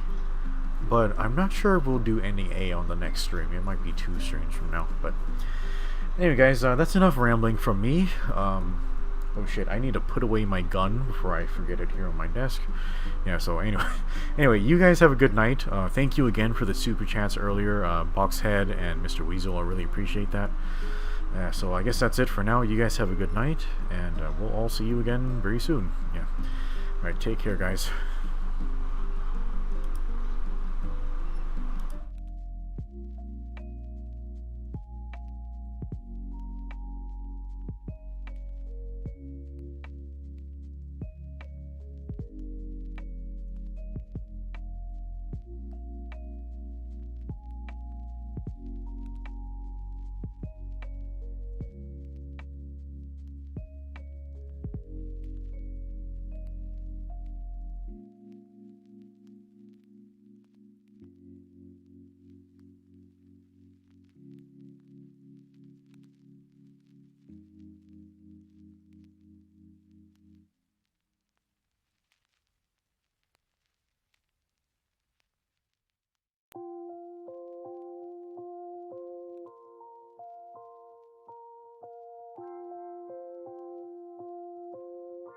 A: but I'm not sure if we'll do ending A on the next stream. It might be 2 streams from now, but anyway, guys, that's enough rambling from me. Oh shit, I need to put away my gun before I forget it here on my desk. Yeah, so anyway, you guys have a good night. Thank you again for the super chats earlier, Boxhead and Mr. Weasel. I really appreciate that. So I guess that's it for now. You guys have a good night, and we'll all see you again very soon. Yeah. Alright, take care, guys.